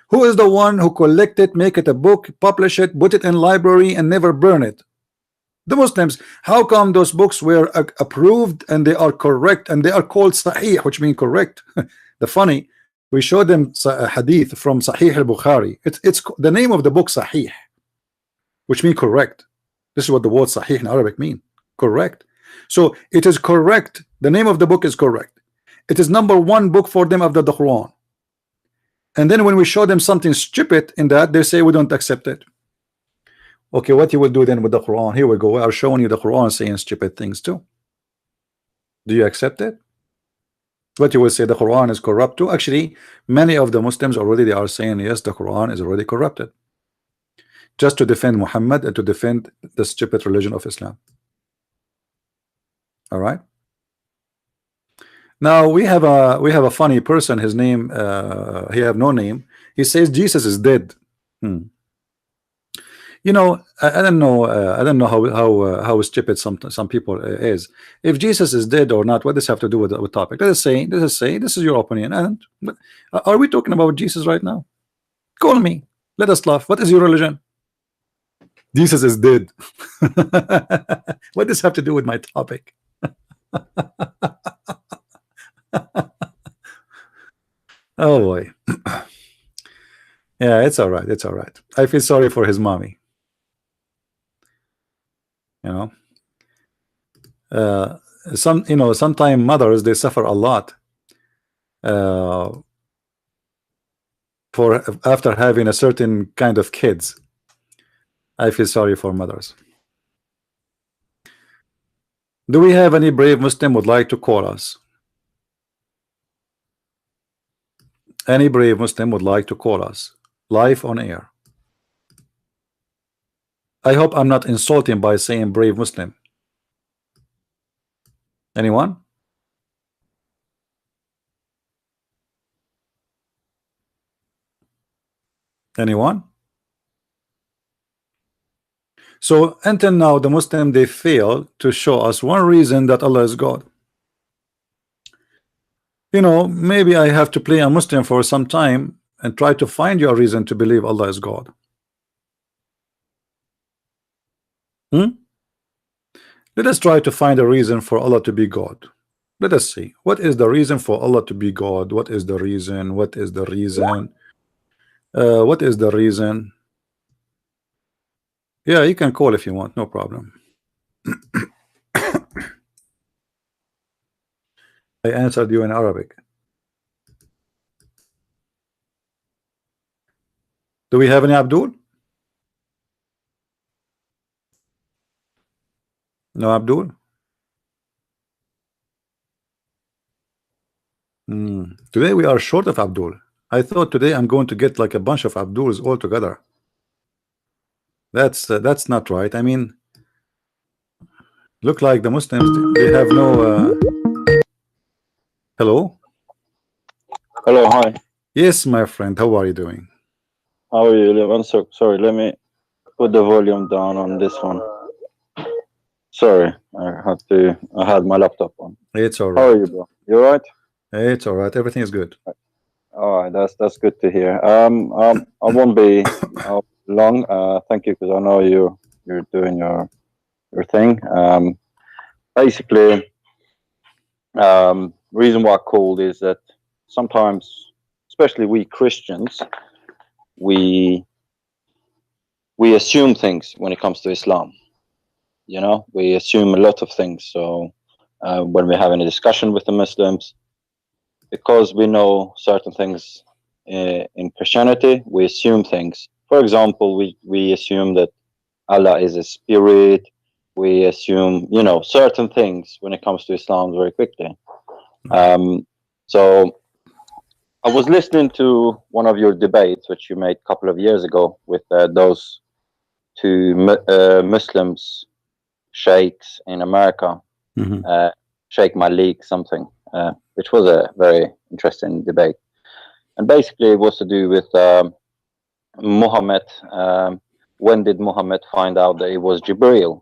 Who is the one who collect it, make it a book, publish it, put it in library, and never burn it? The Muslims. How come those books were approved and they are correct and they are called Sahih, which means correct? The funny, we showed them a hadith from Sahih al-Bukhari. It's the name of the book Sahih, which means correct. This is what the word Sahih in Arabic mean, correct. So it is correct. The name of the book is correct. It is #1 book for them after the Quran. And then when we show them something stupid in that, they say we don't accept it. Okay, what you will do then with the Quran? Here we go. We are showing you the Quran saying stupid things too. Do you accept it? What you will say, the Quran is corrupt too? Actually, many of the Muslims already, they are saying yes, the Quran is already corrupted, just to defend Muhammad and to defend the stupid religion of Islam. All right. Now we have a funny person. His name, he have no name. He says Jesus is dead. You know, I don't know. I don't know how stupid some people is. If Jesus is dead or not, what does have to do with the topic? Let us say this is your opinion. And are we talking about Jesus right now? Call me. Let us laugh. What is your religion? Jesus is dead. What does have to do with my topic? Oh boy. Yeah, it's all right. It's all right. I feel sorry for his mommy. You know, sometimes mothers, they suffer a lot for after having a certain kind of kids. I feel sorry for mothers. Do we have any brave Muslim would like to call us? Any brave Muslim would like to call us live on air? I hope I'm not insulting by saying brave Muslim. Anyone? Anyone? So until now, the Muslim, they fail to show us one reason that Allah is God. You know, maybe I have to play a Muslim for some time and try to find you a reason to believe Allah is God. Let us try to find a reason for Allah to be God. Let us see. What is the reason for Allah to be God? What is the reason? What is the reason? What is the reason? Yeah, you can call if you want, no problem. I answered you in Arabic. Do we have any Abdul? No Abdul? Today we are short of Abdul. I thought today I'm going to get like a bunch of Abduls all together. That's not right. I mean, look like the Muslims, they have no hello? Hello, hi. Yes, my friend, how are you doing? How are you? One sec. Sorry, let me put the volume down on this one. Sorry, I had my laptop on. It's all right. How are you, bro? You all right? It's all right. Everything is good. All right, that's good to hear. I won't be long. Thank you, because I know you're doing your thing. Basically, reason why I called is that sometimes, especially we Christians, we assume things when it comes to Islam. You know, we assume a lot of things. So when we're having a discussion with the Muslims, because we know certain things in Christianity, we assume things. For example, we assume that Allah is a spirit. We assume, you know, certain things when it comes to Islam very quickly. So I was listening to one of your debates, which you made a couple of years ago with those two Muslims, sheikhs in America, Sheikh Malik something, which was a very interesting debate. And basically it was to do with Muhammad. When did Muhammad find out that it was Jibreel?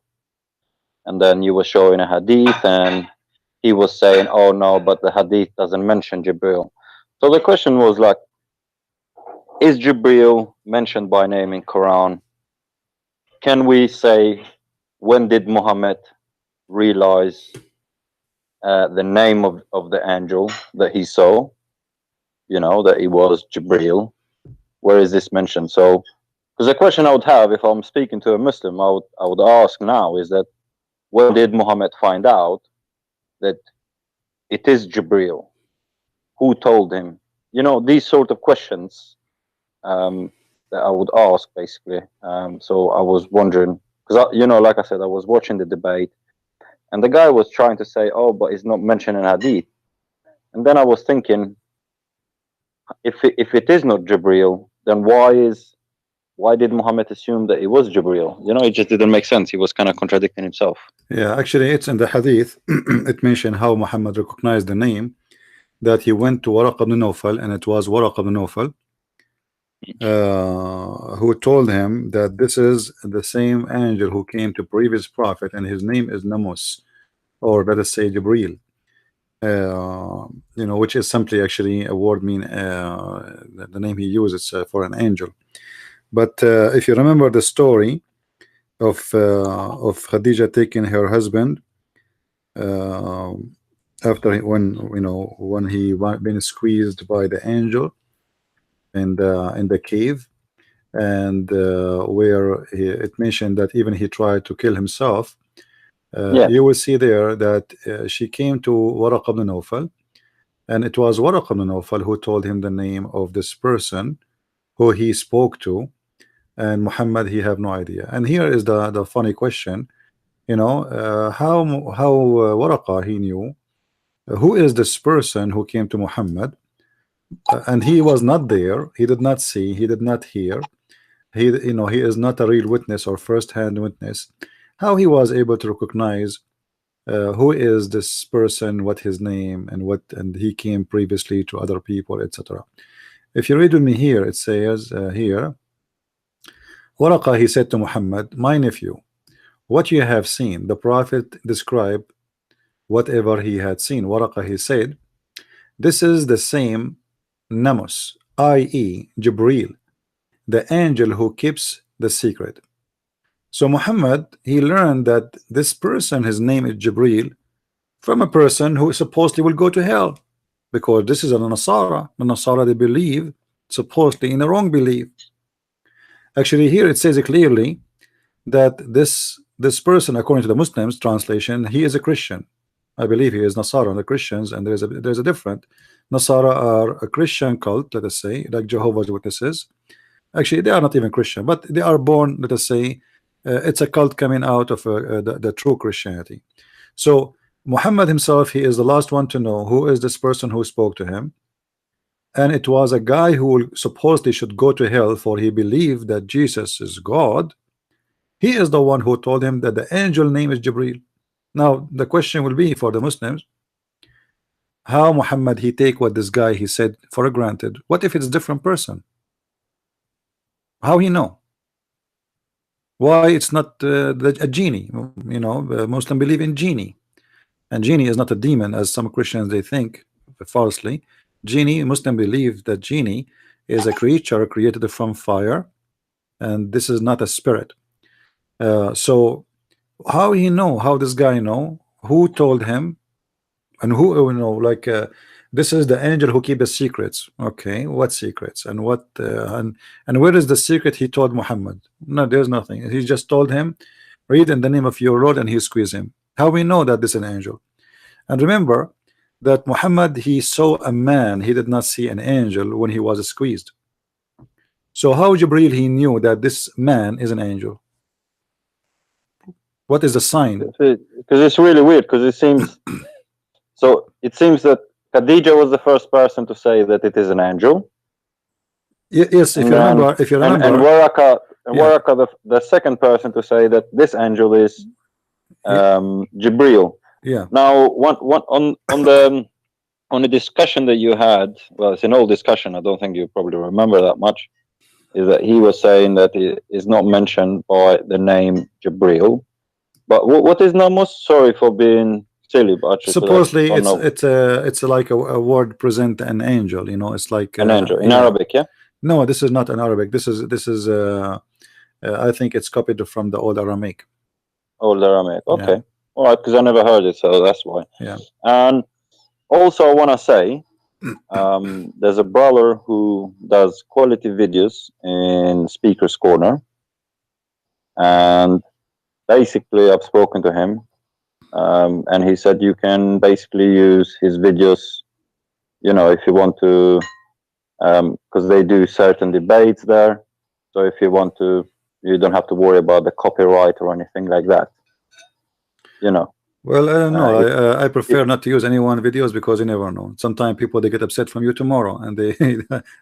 and then you were showing a hadith, and he was saying, oh no, but the hadith doesn't mention Jibreel. So the question was like, is Jibreel mentioned by name in Quran? Can we say, when did Muhammad realize the name of the angel that he saw, you know, that he was Jibreel? Where is this mentioned? So, because the question I would have if I'm speaking to a Muslim, I would ask now is that, when did Muhammad find out that it is Jibreel? Who told him? You know, these sort of questions that I would ask, basically. So I was wondering, because, you know, like I said, I was watching the debate, and the guy was trying to say, oh, but it's not mentioned in hadith. And then I was thinking, if it is not Jibreel, then why did Muhammad assume that it was Jibreel? You know, it just didn't make sense. He was kind of contradicting himself. Yeah, actually, it's in the hadith. It mentioned how Muhammad recognized the name, that he went to Waraq ibn Nawfal, and it was Waraq ibn Nawfal who told him that this is the same angel who came to previous prophet, and his name is Namus, or let us say Jibreel. You know, which is simply actually a word mean the name he uses for an angel. But if you remember the story of Khadija taking her husband after when he been squeezed by the angel in the cave, and where it mentioned that even he tried to kill himself. Yeah. You will see there that she came to Waraq ibn Nawfal, and it was Waraq ibn Nawfal who told him the name of this person who he spoke to, and Muhammad, he have no idea. And here is the funny question, you know, how Waraqah, he knew who is this person who came to Muhammad, and he was not there, he did not see, he did not hear, he, you know, he is not a real witness or first-hand witness. How he was able to recognize who is this person, what his name, and he came previously to other people, etc. If you read with me here, it says here, Waraqah, he said to Muhammad, my nephew, what you have seen, the prophet described whatever he had seen. Waraqah, he said, this is the same Namus, i.e. Jibreel, the angel who keeps the secret. So Muhammad, he learned that this person, his name is Jibreel, from a person who supposedly will go to hell, because this is a Nasara. The Nasara, they believe supposedly in a wrong belief. Actually, here it says clearly that this person, according to the Muslims translation, he is a Christian. I believe he is Nasara and the Christians, and there's a different. Nasara are a Christian cult, let us say, like Jehovah's Witnesses. Actually, they are not even Christian, but they are born, let us say, it's a cult coming out of the true Christianity. So Muhammad himself, he is the last one to know who is this person who spoke to him, and it was a guy who supposedly should go to hell, for he believed that Jesus is God. He is the one who told him that the angel name is Jibreel. Now the question will be for the Muslims, how Muhammad he take what this guy he said for granted? What if it's a different person? How he know? Why it's not a genie? You know, Muslim believe in genie, and genie is not a demon as some Christians they think falsely. Genie, Muslim believe that genie is a creature created from fire, and this is not a spirit. So how he know? How this guy know? Who told him? And who, you know, like this is the angel who keep the secrets. Okay, what secrets? And what and where is the secret he told Muhammad? No, there's nothing. He just told him, read in the name of your Lord, and he squeezed him. How we know that this is an angel? And remember that Muhammad, he saw a man, he did not see an angel when he was squeezed. So how Jibreel he knew that this man is an angel? What is the sign? Because it's really weird, because it seems so it seems that Khadija was the first person to say that it is an angel. Yes, if you remember, and Waraqah, the second person to say that this angel is Jibreel. Yeah. Now, on the discussion that you had, well, it's an old discussion. I don't think you probably remember that much. Is that he was saying that it is not mentioned by the name Jibreel, But what is namus? Sorry for being silly, but actually, Supposedly, I don't know. it's like a word present an angel. You know, it's like An angel in yeah. Arabic, yeah. No, this is not in Arabic. This is I think it's copied from the old Aramaic. Old Aramaic. Yeah. Okay, all right, because I never heard it, so that's why. Yeah. And also, I want to say, there's a brother who does quality videos in Speaker's Corner, and basically, I've spoken to him, and he said you can basically use his videos, you know, if you want to, because they do certain debates there. So if you want to, you don't have to worry about the copyright or anything like that. You know. Well, no, I prefer not to use anyone videos because you never know. Sometimes people they get upset from you tomorrow, and they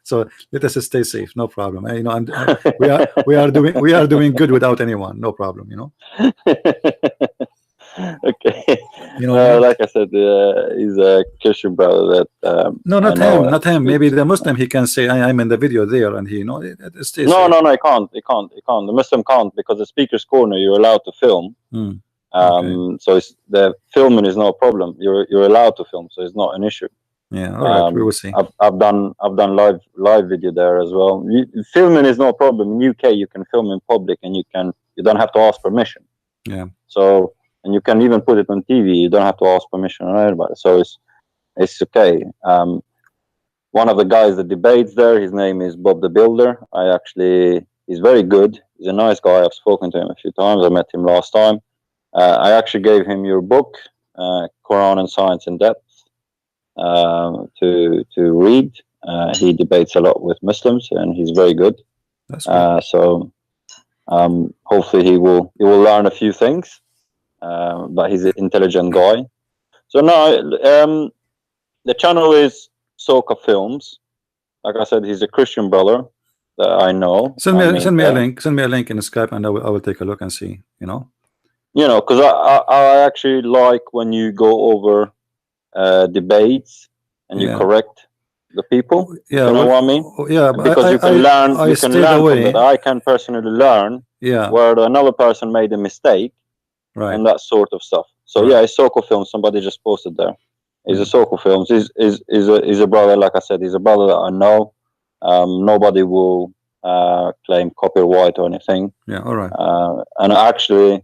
so let us stay safe. No problem. You know, and we are doing good without anyone. No problem. You know. Okay. You know what I mean? Like I said, he's a Christian brother that. No, not I know him. Not him. Maybe the Muslim. He can say I'm in the video there, and he you know it stays no, safe. no, he can't. He can't. The Muslim can't because the Speaker's Corner you're allowed to film. Okay. So the filming is no problem. You're allowed to film, so it's not an issue. Yeah, all right, we will see. I've done live video there as well. Filming is no problem. In UK, you can film in public, and you don't have to ask permission. Yeah. So and you can even put it on TV. You don't have to ask permission on anybody. So it's okay. One of the guys that debates there, his name is Bob the Builder. He's very good. He's a nice guy. I've spoken to him a few times. I met him last time. I actually gave him your book, Quran and Science in Depth, to read. He debates a lot with Muslims, and he's very good. That's good. So hopefully he will learn a few things. But he's an intelligent guy. So now the channel is Soka Films. Like I said, he's a Christian brother that I know. Send me a link. Send me a link in Skype, and I will take a look and see. You know. You know, because I actually like when you go over debates and you correct the people. Yeah, you know what I mean? Yeah, because you can learn. You can learn from that. I can personally learn. Yeah. Where another person made a mistake. Right. And that sort of stuff. So yeah, it's Soko Films. Somebody just posted there. He's a Soko Films. He's a brother. Like I said, he's a brother that I know. Nobody will claim copyright or anything. Yeah, all right. And actually,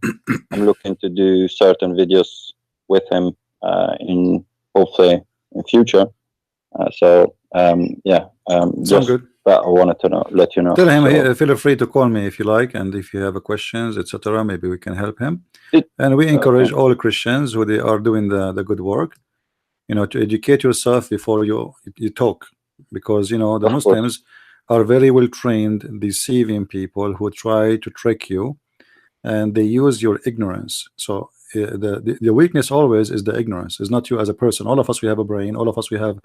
I'm looking to do certain videos with him in hopefully in future. Just good. That I wanted to let you know. Tell him feel free to call me if you like, and if you have questions, etc. Maybe we can help him. And we encourage all Christians who they are doing the good work, you know, to educate yourself before you talk, because you know the Muslims are very well trained deceiving people who try to trick you, and they use your ignorance. So the weakness always is the ignorance. It's not you as a person. All of us, we have a brain. All of us, we have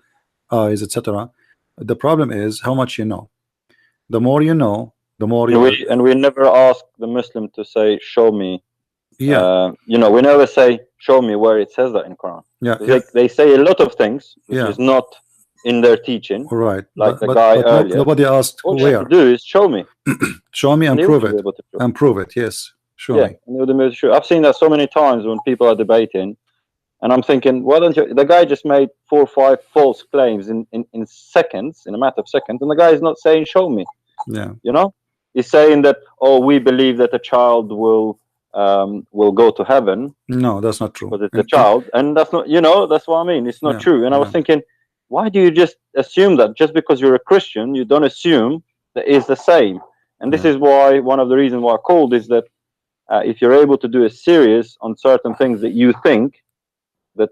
eyes, etc. The problem is how much you know. The more you know, the more you. And we never ask the Muslim to say, "Show me." Yeah. You know, we never say, "Show me where it says that in Quran." Yeah. They say a lot of things which is not in their teaching. Right. Like the guy earlier. Nobody asked all where. you have to do is show me. Show me and prove it. And prove it. Yes. Show me. I've seen that so many times when people are debating. And I'm thinking, why don't you? The guy just made 4 or 5 false claims in seconds, in a matter of seconds, and the guy is not saying, "Show me." Yeah. You know, he's saying that, "Oh, we believe that a child will go to heaven." No, that's not true. But it's a child, and that's not. You know, that's what I mean. It's not true. And I was thinking, why do you just assume that just because you're a Christian, you don't assume that it's the same? And this is why one of the reasons why I called is that if you're able to do a series on certain things that you think that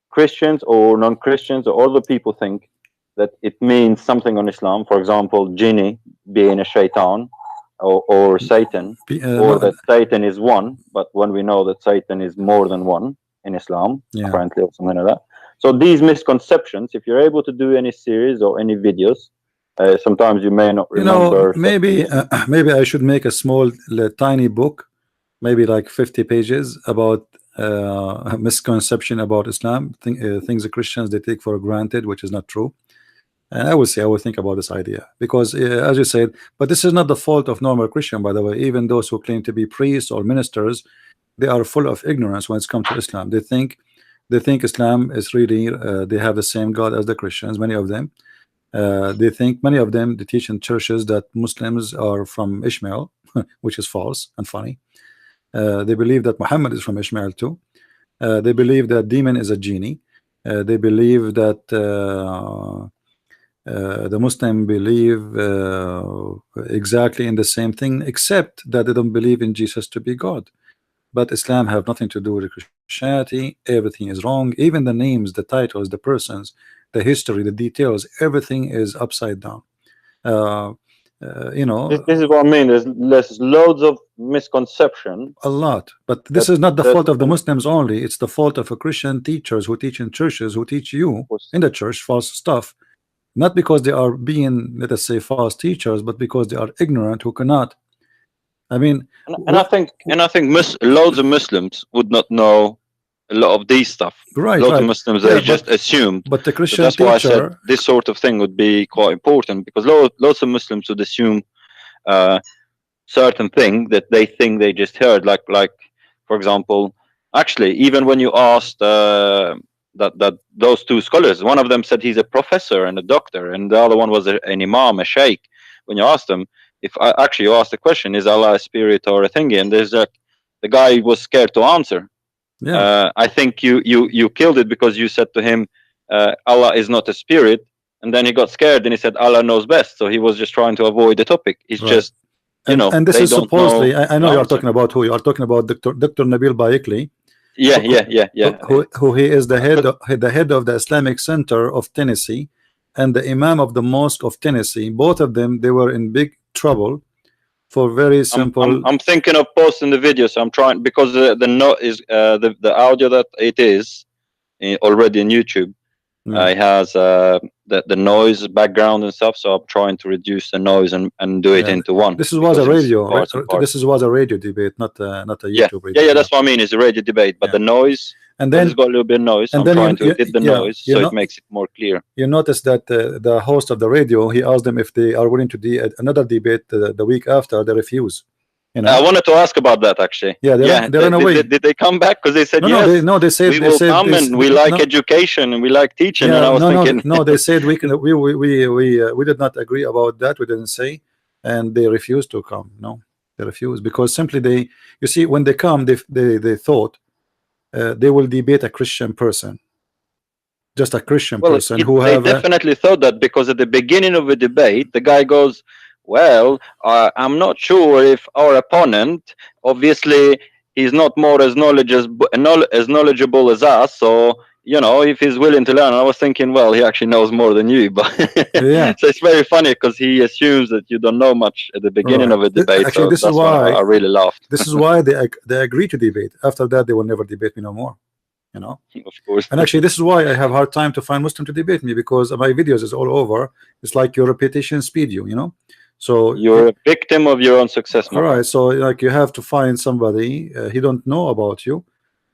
Christians or non-Christians or other people think that it means something on Islam, for example, jinni being a shaitan or Satan, or that Satan is one, but when we know that Satan is more than one in Islam, apparently, or something like that. So these misconceptions, if you're able to do any series or any videos, sometimes you may not remember. You know, maybe I should make a small, tiny book, maybe like 50 pages about misconception about Islam, things the Christians they take for granted, which is not true. And I would think about this idea, because as you said, but this is not the fault of normal Christian, by the way. Even those who claim to be priests or ministers, they are full of ignorance when it's come to Islam. They think Islam is really they have the same God as the Christians, many of them. They think, many of them, they teach in churches that Muslims are from Ishmael, which is false and funny. They believe that Muhammad is from Ishmael too. They believe that demon is a genie. They believe that the Muslim believe exactly in the same thing, except that they don't believe in Jesus to be God. But Islam have nothing to do with Christianity. Everything is wrong. Even the names, the titles, the persons, the history, the details, everything is upside down. You know, this is what I mean. There's loads of misconception. A lot. But this is not the fault of the Muslims only. It's the fault of a Christian teachers who teach in churches, who teach you in the church false stuff. Not because they are being, let us say, false teachers, but because they are ignorant, who cannot. I mean, and I think loads of Muslims would not know a lot of these stuff. Right, loads of Muslims, they just assumed. But the Christian so that's teacher, why I said this sort of thing would be quite important, because loads of Muslims would assume certain thing that they think they just heard. Like for example, actually, even when you asked that those two scholars, one of them said he's a professor and a doctor, and the other one was an imam, a sheikh. When you asked them, if actually you asked the question, is Allah a spirit or a thingy, and there's like, the guy was scared to answer. Yeah. I think you killed it because you said to him, Allah is not a spirit, and then he got scared and he said Allah knows best. So he was just trying to avoid the topic. He's just, you know, and this is supposedly, I know you are talking about who you are talking about, Dr. Nabil Baikli. Yeah. Who he is the head of the Islamic Center of Tennessee and the Imam of the Mosque of Tennessee. Both of them, they were in big trouble for very simple. I'm thinking of posting the video, so I'm trying, because the note is the audio that it is already on YouTube. It has the noise background and stuff, so I'm trying to reduce the noise and do it into one. This was a radio, right? This was a radio debate, not a YouTube radio. Yeah, that's what I mean. It's a radio debate, but the noise, and then it's got a little bit of noise. So I'm trying to edit the noise so it makes it more clear. You notice that the host of the radio, he asked them if they are willing to do another debate the week after. They refuse. You know? I wanted to ask about that actually. Yeah, they ran away. Did they come back? Because they said yes. They said we will come, and we like education and we like teaching. Yeah, and I was thinking, no, they said we did not agree about that. We didn't say, and they refused to come. No, they refused because simply you see, when they come, they thought they will debate a Christian person, just a Christian person they definitely thought that, because at the beginning of the debate, the guy goes, well, I'm not sure if our opponent, obviously, he's not more as knowledgeable as us. So, you know, if he's willing to learn, I was thinking, well, he actually knows more than you. But yeah. So it's very funny because he assumes that you don't know much at the beginning of a debate. Actually, so that's why I really laughed. This is why they agree to debate. After that, they will never debate me no more. You know, of course. And actually, this is why I have a hard time to find Muslim to debate me, because my videos is all over. It's like your repetition speed you know. So you're a victim of your own success. All right, so like you have to find somebody he don't know about you,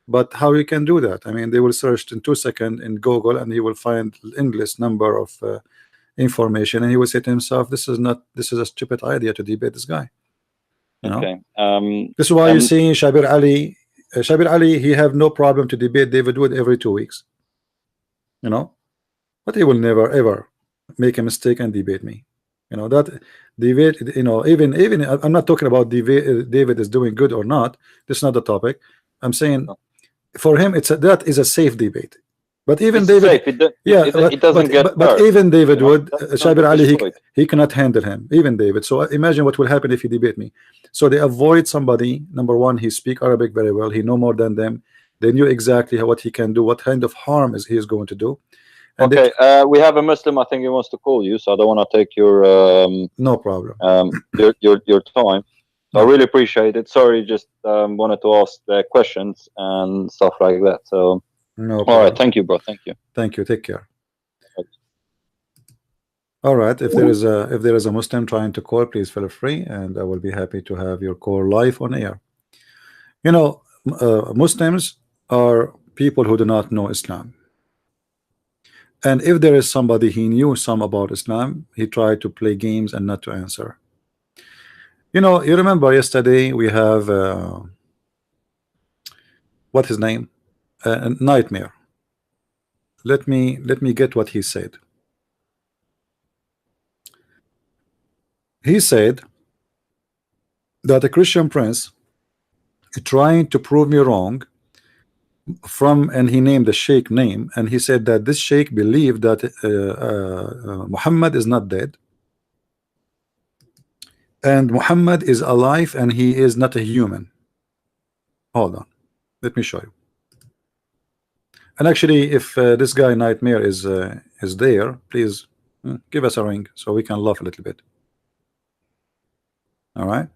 but how you can do that? I mean, they will search in 2 seconds in Google and he will find endless number of information, and he will say to himself, this is a stupid idea to debate this guy. You know? Okay. This is why you see Shabir Ali, he have no problem to debate David Wood every 2 weeks. You know, but he will never ever make a mistake and debate me. You know that debate. You know, even I'm not talking about David is doing good or not. This is not the topic. I'm saying for him that is a safe debate. But even it's David, safe. It doesn't get. But even David Wood, Shabir Ali, he cannot handle him. Even David. So imagine what will happen if he debate me. So they avoid somebody. Number one, he speak Arabic very well. He know more than them. They knew exactly what he can do, what kind of harm he is going to do. And okay, we have a Muslim. I think he wants to call you, so I don't want to take your no problem. Your time. So I really appreciate it. Sorry, just wanted to ask questions and stuff like that. So no problem. All right, thank you, bro. Thank you. Thank you. Take care. All right. If there is a Muslim trying to call, please feel free, and I will be happy to have your call live on air. You know, Muslims are people who do not know Islam. And if there is somebody he knew some about Islam, he tried to play games and not to answer. You know, you remember yesterday we have what his name? Nightmare. Let me get what he said. He said that a Christian prince trying to prove me wrong from, and he named the sheikh name, and he said that this sheikh believed that Muhammad is not dead, and Muhammad is alive, and he is not a human. Hold on, let me show you. And actually, if this guy Nightmare is there, please give us a ring so we can laugh a little bit. All right.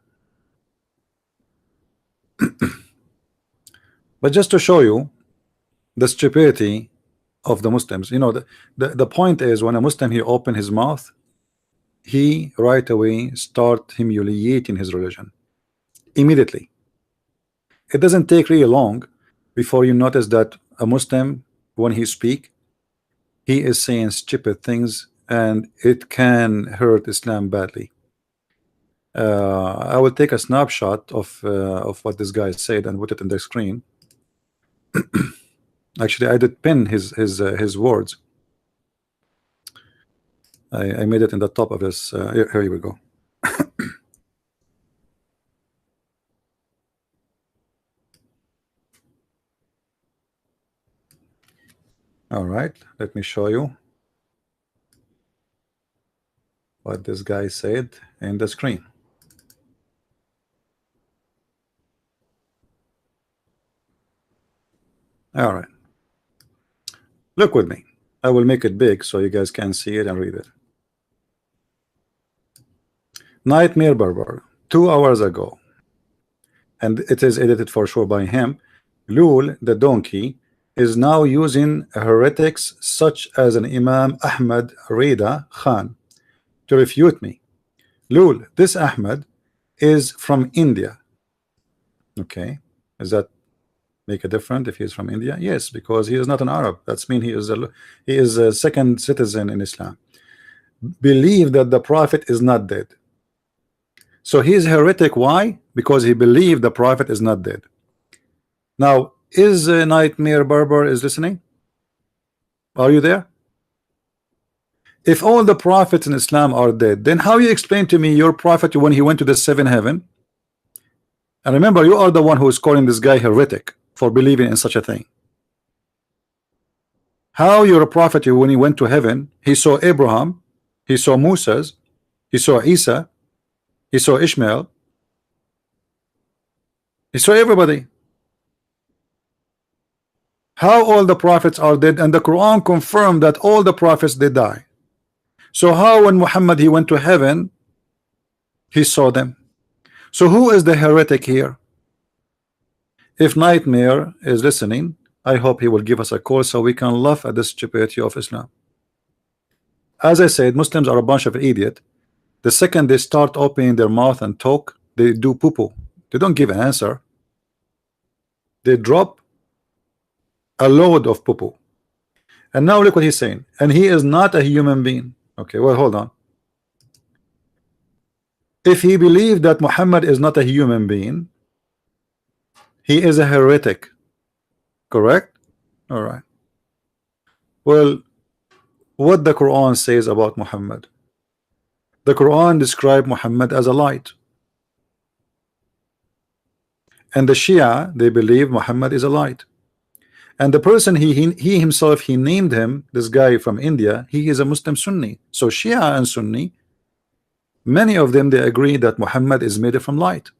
But just to show you the stupidity of the Muslims, you know, the point is, when a Muslim he open his mouth, he right away start humiliating his religion immediately. It doesn't take really long before you notice that a Muslim, when he speak, he is saying stupid things, and it can hurt Islam badly. I will take a snapshot of what this guy said and put it in the screen. Actually, I did pin his words. I made it in the top of his. Here we go. All right, let me show you what this guy said in the screen. All right, look with me. I will make it big so you guys can see it and read it. Nightmare Berber, 2 hours ago, and it is edited for sure by him. Lul the donkey is now using heretics such as an Imam Ahmad Rida Khan to refute me. Lul, this Ahmad is from India. Okay, does that make a difference if he is from India? Yes, because he is not an Arab. That's mean he is a second citizen in Islam. Believe that the Prophet is not dead. So he is heretic. Why? Because he believed the Prophet is not dead. Now, is Nightmare Berber is listening? Are you there? If all the prophets in Islam are dead, then how you explain to me your prophet when he went to the 7th heaven? And remember, you are the one who is calling this guy heretic for believing in such a thing. How your prophet, when he went to heaven, he saw Abraham, he saw Moses, he saw Isa, he saw Ishmael, he saw everybody. How all the prophets are dead, and the Quran confirmed that all the prophets did die. So how when Muhammad he went to heaven, he saw them? So who is the heretic here? If Nightmare is listening, I hope he will give us a call so we can laugh at the stupidity of Islam. As I said, Muslims are a bunch of idiots. The second they start opening their mouth and talk, they do poo-poo. They don't give an answer. They drop a load of poo-poo. And now look what he's saying. And he is not a human being. Okay, well, hold on. If he believed that Muhammad is not a human being, he is a heretic. Correct? All right. Well, what the Quran says about Muhammad? The Quran describes Muhammad as a light. And the Shia, they believe Muhammad is a light. And the person he himself, he named him, this guy from India, he is a Muslim Sunni. So Shia and Sunni, many of them, they agree that Muhammad is made from light.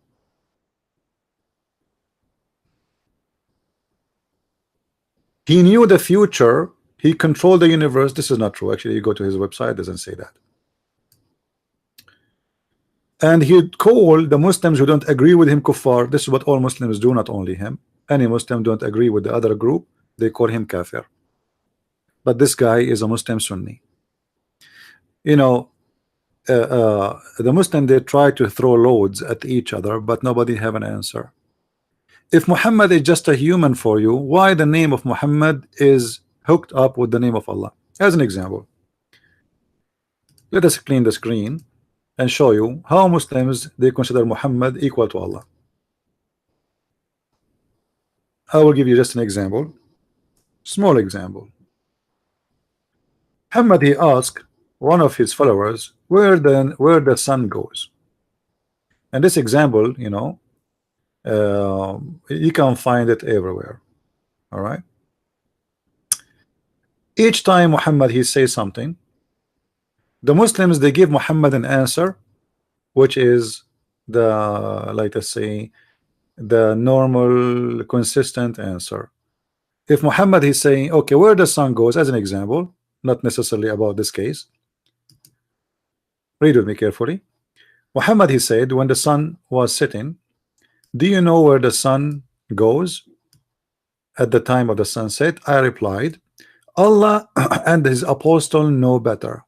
He knew the future. He controlled the universe. This is not true. Actually, you go to his website, it doesn't say that. And he called the Muslims who don't agree with him kuffar. This is what all Muslims do, not only him. Any Muslim don't agree with the other group, they call him kafir. But this guy is a Muslim Sunni. You know, the Muslim, they try to throw loads at each other, but nobody have an answer. If Muhammad is just a human for you, why the name of Muhammad is hooked up with the name of Allah? As an example, let us clean the screen and show you how Muslims, they consider Muhammad equal to Allah. I will give you just an example, small example. Muhammad, he asked one of his followers where the sun goes. And this example, you know, you can find it everywhere. All right. Each time Muhammad he says something, the Muslims they give Muhammad an answer, which is the, like to say, the normal consistent answer. If Muhammad is saying, okay, where the sun goes, as an example, not necessarily about this case, read with me carefully. Muhammad he said, when the sun was setting, do you know where the sun goes at the time of the sunset? I replied, Allah and his apostle know better,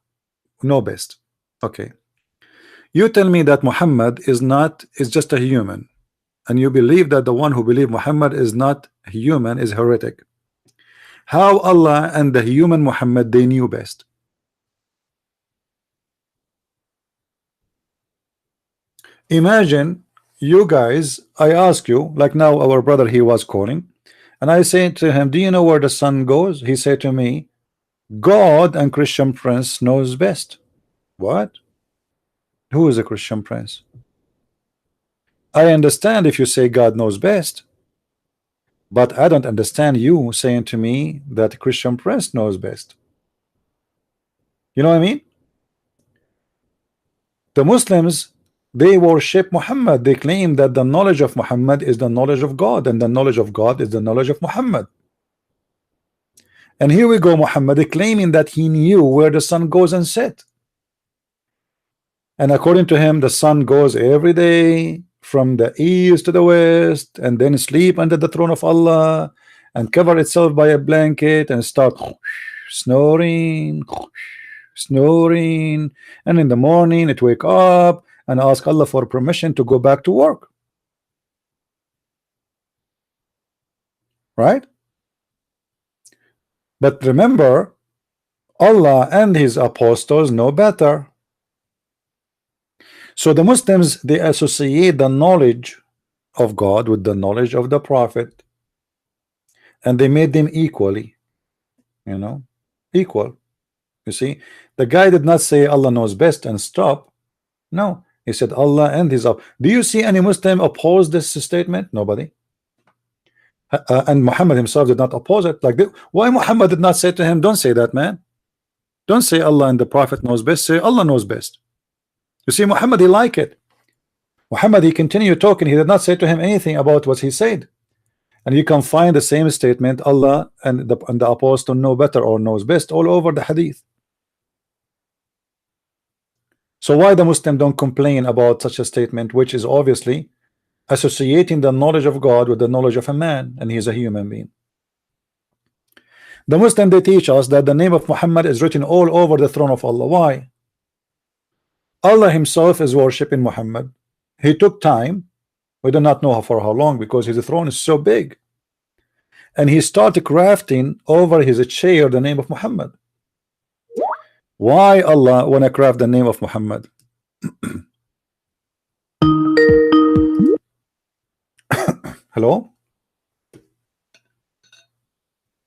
know best. Okay, you tell me that Muhammad is just a human, and you believe that the one who believe Muhammad is not human is heretic. How Allah and the human Muhammad they knew best? Imagine you guys, I ask you, like now our brother he was calling, and I say to him, do you know where the sun goes? He said to me, God and Christian Prince knows best. What? Who is a Christian Prince? I understand if you say God knows best, but I don't understand you saying to me that Christian Prince knows best. You know what I mean? The Muslims, they worship Muhammad. They claim that the knowledge of Muhammad is the knowledge of God, and the knowledge of God is the knowledge of Muhammad. And here we go, Muhammad claiming that he knew where the sun goes and set. And according to him, the sun goes every day from the east to the west, and then sleep under the throne of Allah, and cover itself by a blanket and start snoring, and in the morning it wake up and ask Allah for permission to go back to work. Right? But remember, Allah and his apostles know better. So the Muslims they associate the knowledge of God with the knowledge of the Prophet, and they made them equally, you know, equal. You see, the guy did not say Allah knows best and stop. No, he said Allah and his up. Do you see any Muslim oppose this statement? Nobody. And Muhammad himself did not oppose it. Like, why Muhammad did not say to him, don't say that, man. Don't say Allah and the Prophet knows best. Say Allah knows best. You see, Muhammad he like it. Muhammad he continued talking. He did not say to him anything about what he said. And you can find the same statement, Allah and the apostle know better or knows best, all over the hadith. So why the Muslim don't complain about such a statement, which is obviously associating the knowledge of God with the knowledge of a man, and he is a human being. The Muslim they teach us that the name of Muhammad is written all over the throne of Allah. Why? Allah himself is worshipping Muhammad. He took time, we do not know for how long, because his throne is so big, and he started crafting over his chair the name of Muhammad. Why Allah wanna craft the name of Muhammad? Hello?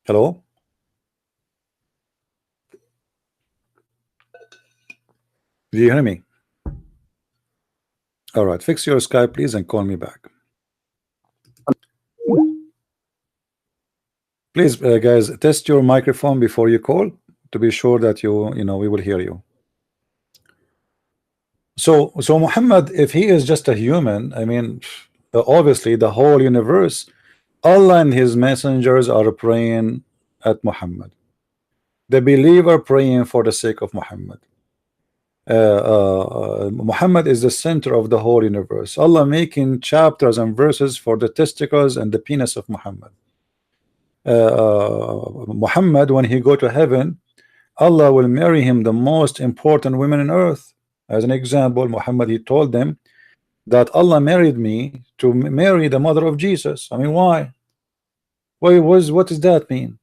Hello? Do you hear me? All right, fix your Skype please and call me back. Please guys, test your microphone before you call to be sure that you know we will hear you. So Muhammad, if he is just a human, I mean, obviously the whole universe, Allah and his messengers are praying at Muhammad. The believer praying for the sake of Muhammad. Muhammad is the center of the whole universe. Allah making chapters and verses for the testicles and the penis of Muhammad. Muhammad, when he go to heaven, Allah will marry him the most important women on earth. As an example, Muhammad he told them that Allah married me to marry the mother of Jesus. I mean, why? What does that mean?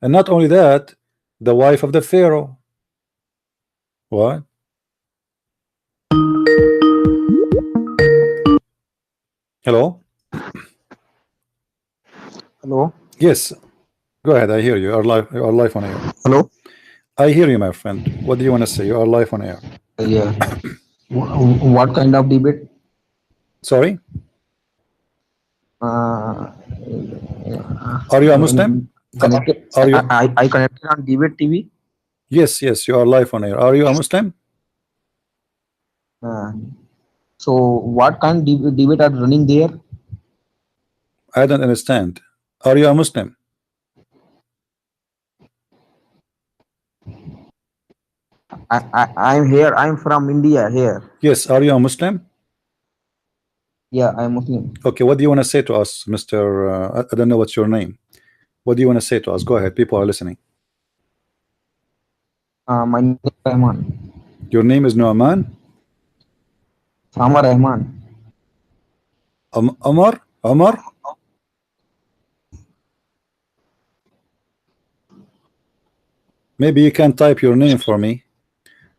And not only that, the wife of the Pharaoh. What? Hello? Hello. Yes, go ahead. I hear you. You are live on air. Hello. I hear you, my friend. What do you want to say? You are live on air. Yeah. What kind of debate? Sorry, Uh, are you a Muslim? Connected. Are you? I connected on debate TV. Yes, yes, you are live on air. Are you a Muslim? Uh, so what kind of debate are running there? I don't understand. Are you a Muslim? I'm here. I'm from India. Here. Yes, are you a Muslim? Yeah, I'm Muslim. Okay, what do you want to say to us, Mr. I don't know what's your name. What do you want to say to us? Go ahead. People are listening. My name is Rahman. Your name is Nu'man? Sama Rahman. Omar? Omar? Maybe you can type your name for me.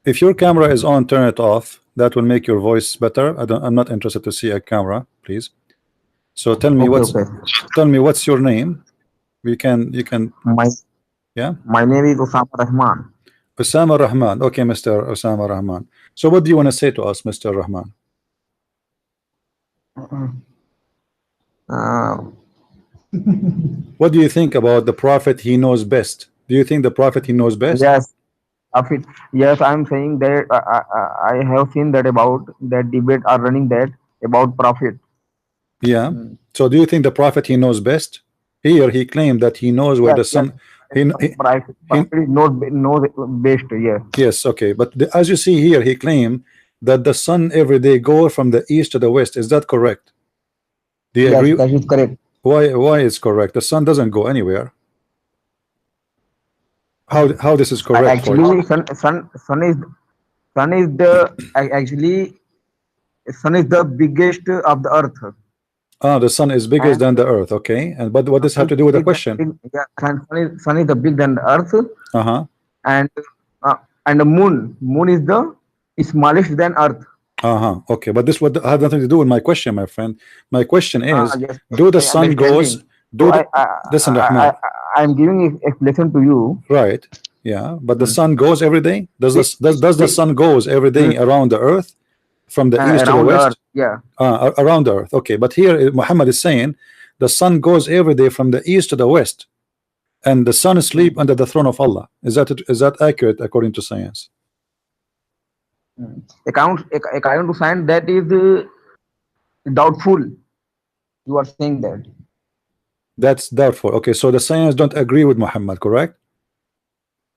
If your camera is on, turn it off. That will make your voice better. I'm not interested to see a camera, please. So tell me what's your name. You can yeah. My name is Osama Rahman. Osama Rahman. Okay, Mr. Osama Rahman. So what do you want to say to us, Mr. Rahman? What do you think about the Prophet? He knows best. Do you think the Prophet he knows best? Yes. Yes, I'm saying that I have seen that about that debate are running that about Prophet. Yeah. So do you think the Prophet he knows best? Here he claimed that he knows where the sun. Prophet knows best. Yes. Yes. Okay. But as you see here, he claimed that the sun every day goes from the east to the west. Is that correct? Do you agree? That is correct. Why is correct? The sun doesn't go anywhere. How this is correct? Actually, sun is the biggest of the earth. The sun is bigger than the earth. Okay. And but what does have to do with the question? Yeah, sun is the bigger than the earth. And the moon is the smallest than earth. Okay, but this would have nothing to do with my question, my friend. My question is, do the sun goes? Listen, Rahman. I'm giving explanation to you. Right. Yeah, but the sun goes every day. Does the sun goes every day around the earth, from the east to the west? Yeah. Around the earth. Okay, but here Muhammad is saying the sun goes every day from the east to the west, and the sun sleep under the throne of Allah. Is that accurate according to science? According to science, that is doubtful. You are saying that. That's doubtful. Okay, so the science don't agree with Muhammad, correct?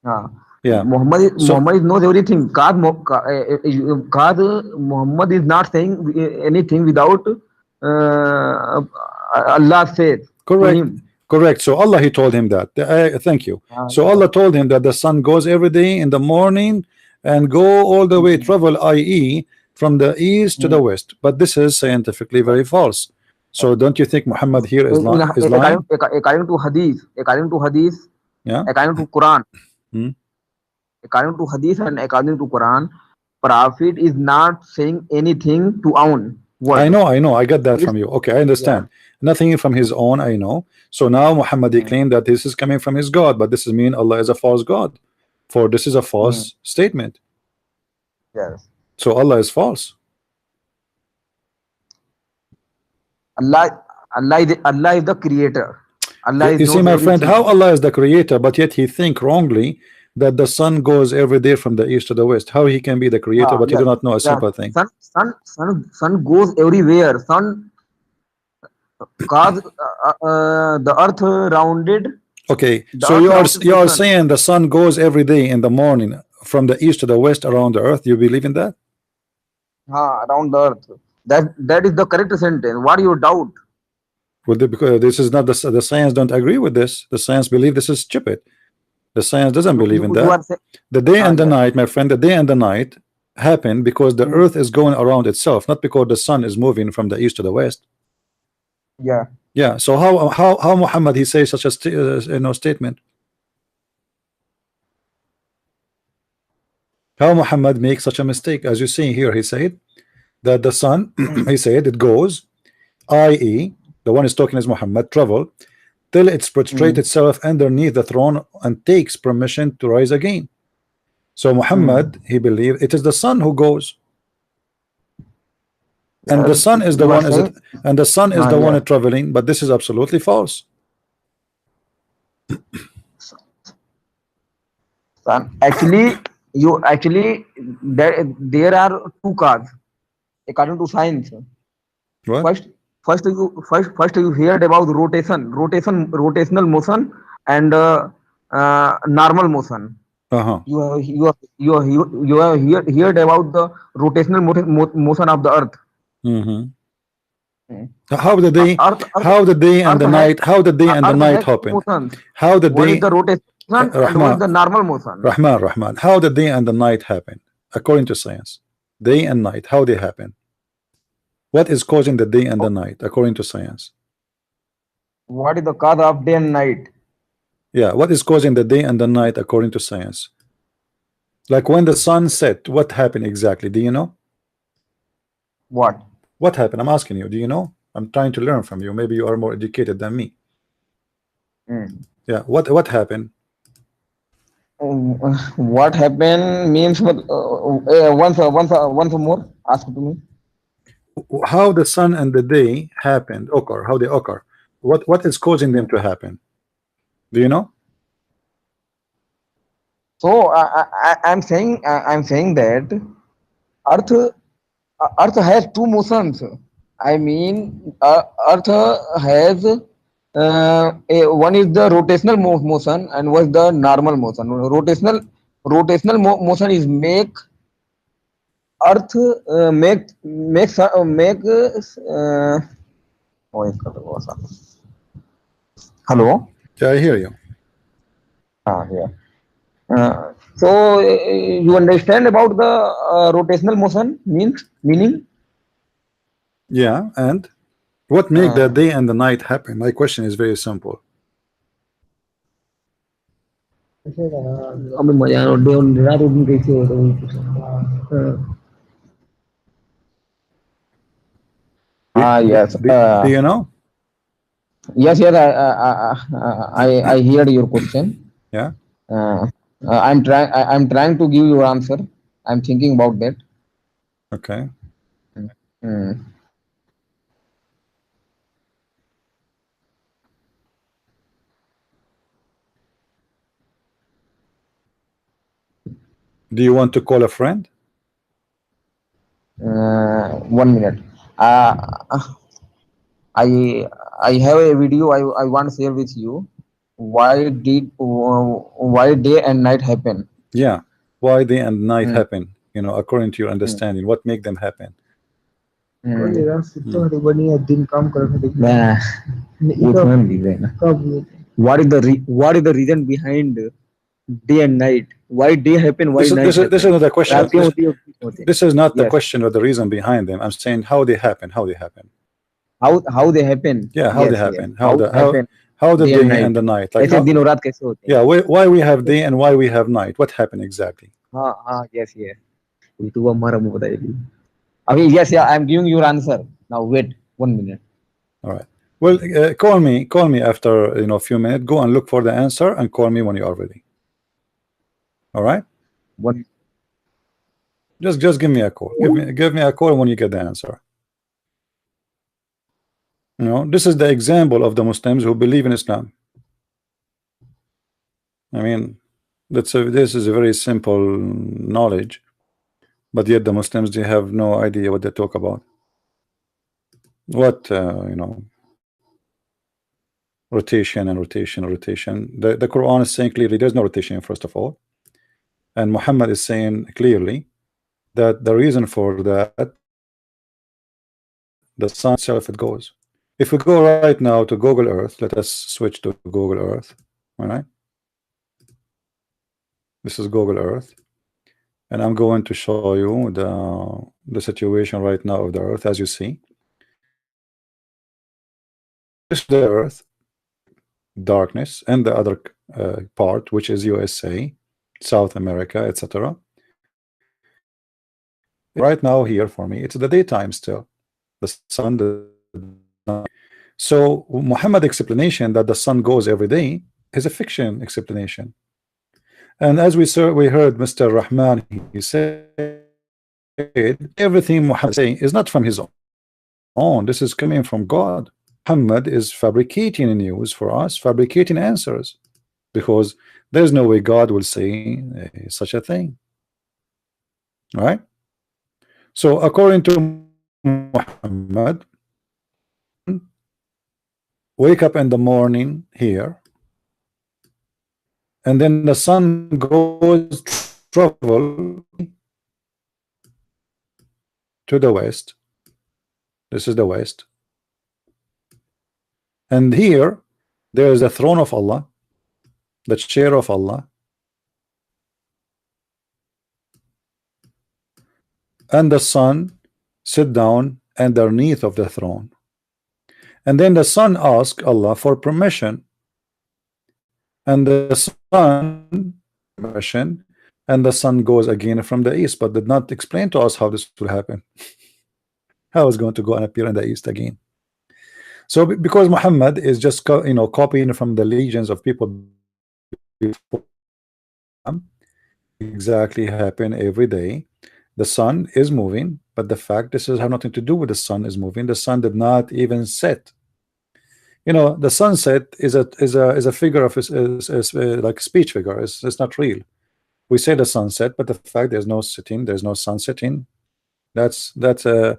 Yeah. Muhammad knows everything. God Muhammad is not saying anything without Allah said. Correct. So Allah he told him that. Thank you. So Allah told him that the sun goes every day in the morning and go all the way, travel, i.e. from the east to the west. But this is scientifically very false. So don't you think Muhammad here is lying? According to hadith, yeah, according to Quran, according to hadith and according to Quran, Prophet is not saying anything to own. What? I know. I got that from you. Okay, I understand. Yeah. Nothing from his own. I know. So now Muhammad he claimed that this is coming from his God, but this is mean Allah is a false God. For this is a false statement. Yes. So Allah is false. Allah is the creator. You see, my friend, how Allah is the creator, but yet he think wrongly that the sun goes every day from the east to the west. How he can be the creator, but you do not know a simple thing. Sun goes everywhere. Sun, cause the earth rounded. Okay, so you are saying the sun goes every day in the morning from the east to the west around the earth. You believe in that? Around the earth. That is the correct sentence. What you doubt? Well, because this is not the science don't agree with this. The science believe this is stupid. The science doesn't believe in that. The day and the night, my friend, the day and the night happen because the earth is going around itself, not because the sun is moving from the east to the west. Yeah. So how Muhammad he says such a statement? How Muhammad makes such a mistake? As you see here, he said that the sun, he said it goes, i.e. the one is talking is Muhammad, travel till it's prostrate itself underneath the throne and takes permission to rise again. So Muhammad, he believed it is the sun who goes, and the sun is the You are one is it, saying, and the sun is the yeah. one traveling. But this is absolutely false. Actually, there are two cars according to science. What? First you heard about rotational motion and normal motion. You have heard about the rotational motion of the earth. How the day, Earth how the day and the night, how the day and the Earth night has two happen? motions. How the One is day, the rotation and one is Rahman, the normal motion. Rahman, how the day and the night happen according to science? Day and night, how they happen? What is causing the day and the night according to science? What is the cause of day and night? Yeah, what is causing the day and the night according to science? Like when the sun set, what happened exactly? Do you know? What? What happened? I'm asking you. Do you know? I'm trying to learn from you. Maybe you are more educated than me. Yeah. What happened? What happened means once more. Ask to me. How the sun and the day happened, occur? How they occur? What is causing them to happen? Do you know? So I'm saying that Earth has two motions. I mean, Earth has one is the rotational motion and was the normal motion. Rotational motion is make Earth hello. Yeah, I hear you. Yeah. So you understand about the rotational motion meaning? Yeah, and what make the day and the night happen? My question is very simple. Yes. Do you know? Yes. I heard your question. Yeah. I'm trying to give you answer. I'm thinking about that. Okay. Do you want to call a friend? 1 minute. I have a video I want to share with you. Why day and night happen? Yeah. Why day and night happen? You know, according to your understanding, what make them happen? What is the reason behind day and night? Why day happen? Why night happen? This is not a question. This is not the Yes. question or the reason behind them. I'm saying how they happen. How they happen. How they happen? Yeah, how Yes, they yes. happen. Happen? How the Day day and and the night. Like ऐसे दिन और रात कैसे होते हैं? yeah, why we have day and why we have night? What happened exactly? Yes. YouTube हमारा मुंह बताइए. Okay, yes, I'm giving your answer. Now wait 1 minute. All right. Well, call me after a few minutes. Go and look for the answer and call me when you are ready. All right. What? Just give me a call. Give me a call when you get the answer. You know, this is the example of the Muslims who believe in Islam. I mean, this is a very simple knowledge, but yet the Muslims, they have no idea what they talk about. What rotation and rotation. The Quran is saying clearly there's no rotation, first of all, and Muhammad is saying clearly that the reason for that, the sun itself, it goes. If we go right now to Google Earth, let us switch to Google Earth. All right, this is Google Earth, and I'm going to show you the situation right now of the Earth. As you see, this is the Earth, darkness, and the other part, which is USA, South America, etc. Right now here for me, it's the daytime still. The sun, So Muhammad's explanation that the sun goes every day is a fiction explanation. And as we heard Mr. Rahman, he said everything Muhammad is saying is not from his own. This is coming from God. Muhammad is fabricating news for us, fabricating answers, because there's no way God will say such a thing. Right? So according to Muhammad, wake up in the morning here, and then the sun goes travel to the west. This is the west, and here there is the throne of Allah, the chair of Allah, and the sun sit down underneath of the throne, and then the sun asks Allah for permission, and the sun permission, and the sun goes again from the east, but did not explain to us how this will happen. How is going to go and appear in the east again? So because Muhammad is just copying from the legions of people before, exactly happen every day. The sun is moving, but the fact this has nothing to do with the sun is moving. The sun did not even set. The sunset is a figure of like speech figure. It's not real. We say the sunset, but the fact there's no setting, there's no sun setting. That's the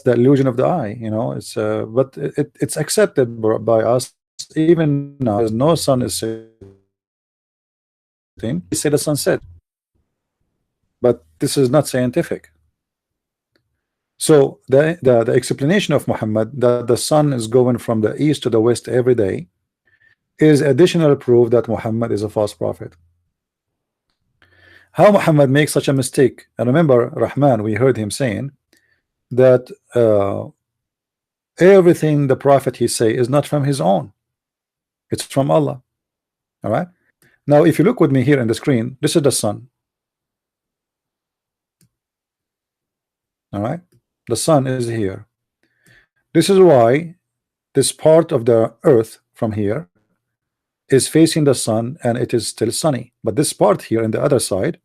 illusion of the eye. It's but it's accepted by us even now. There's no sun is setting. We say the sunset, but this is not scientific. So the explanation of Muhammad that the sun is going from the east to the west every day is additional proof that Muhammad is a false prophet. How Muhammad makes such a mistake? And remember, Rahman, we heard him saying that everything the prophet he say is not from his own, it's from Allah. All right, now if you look with me here in the screen, this is the sun. All right, the sun is here. This is why this part of the earth from here is facing the sun and it is still sunny, but this part here on the other side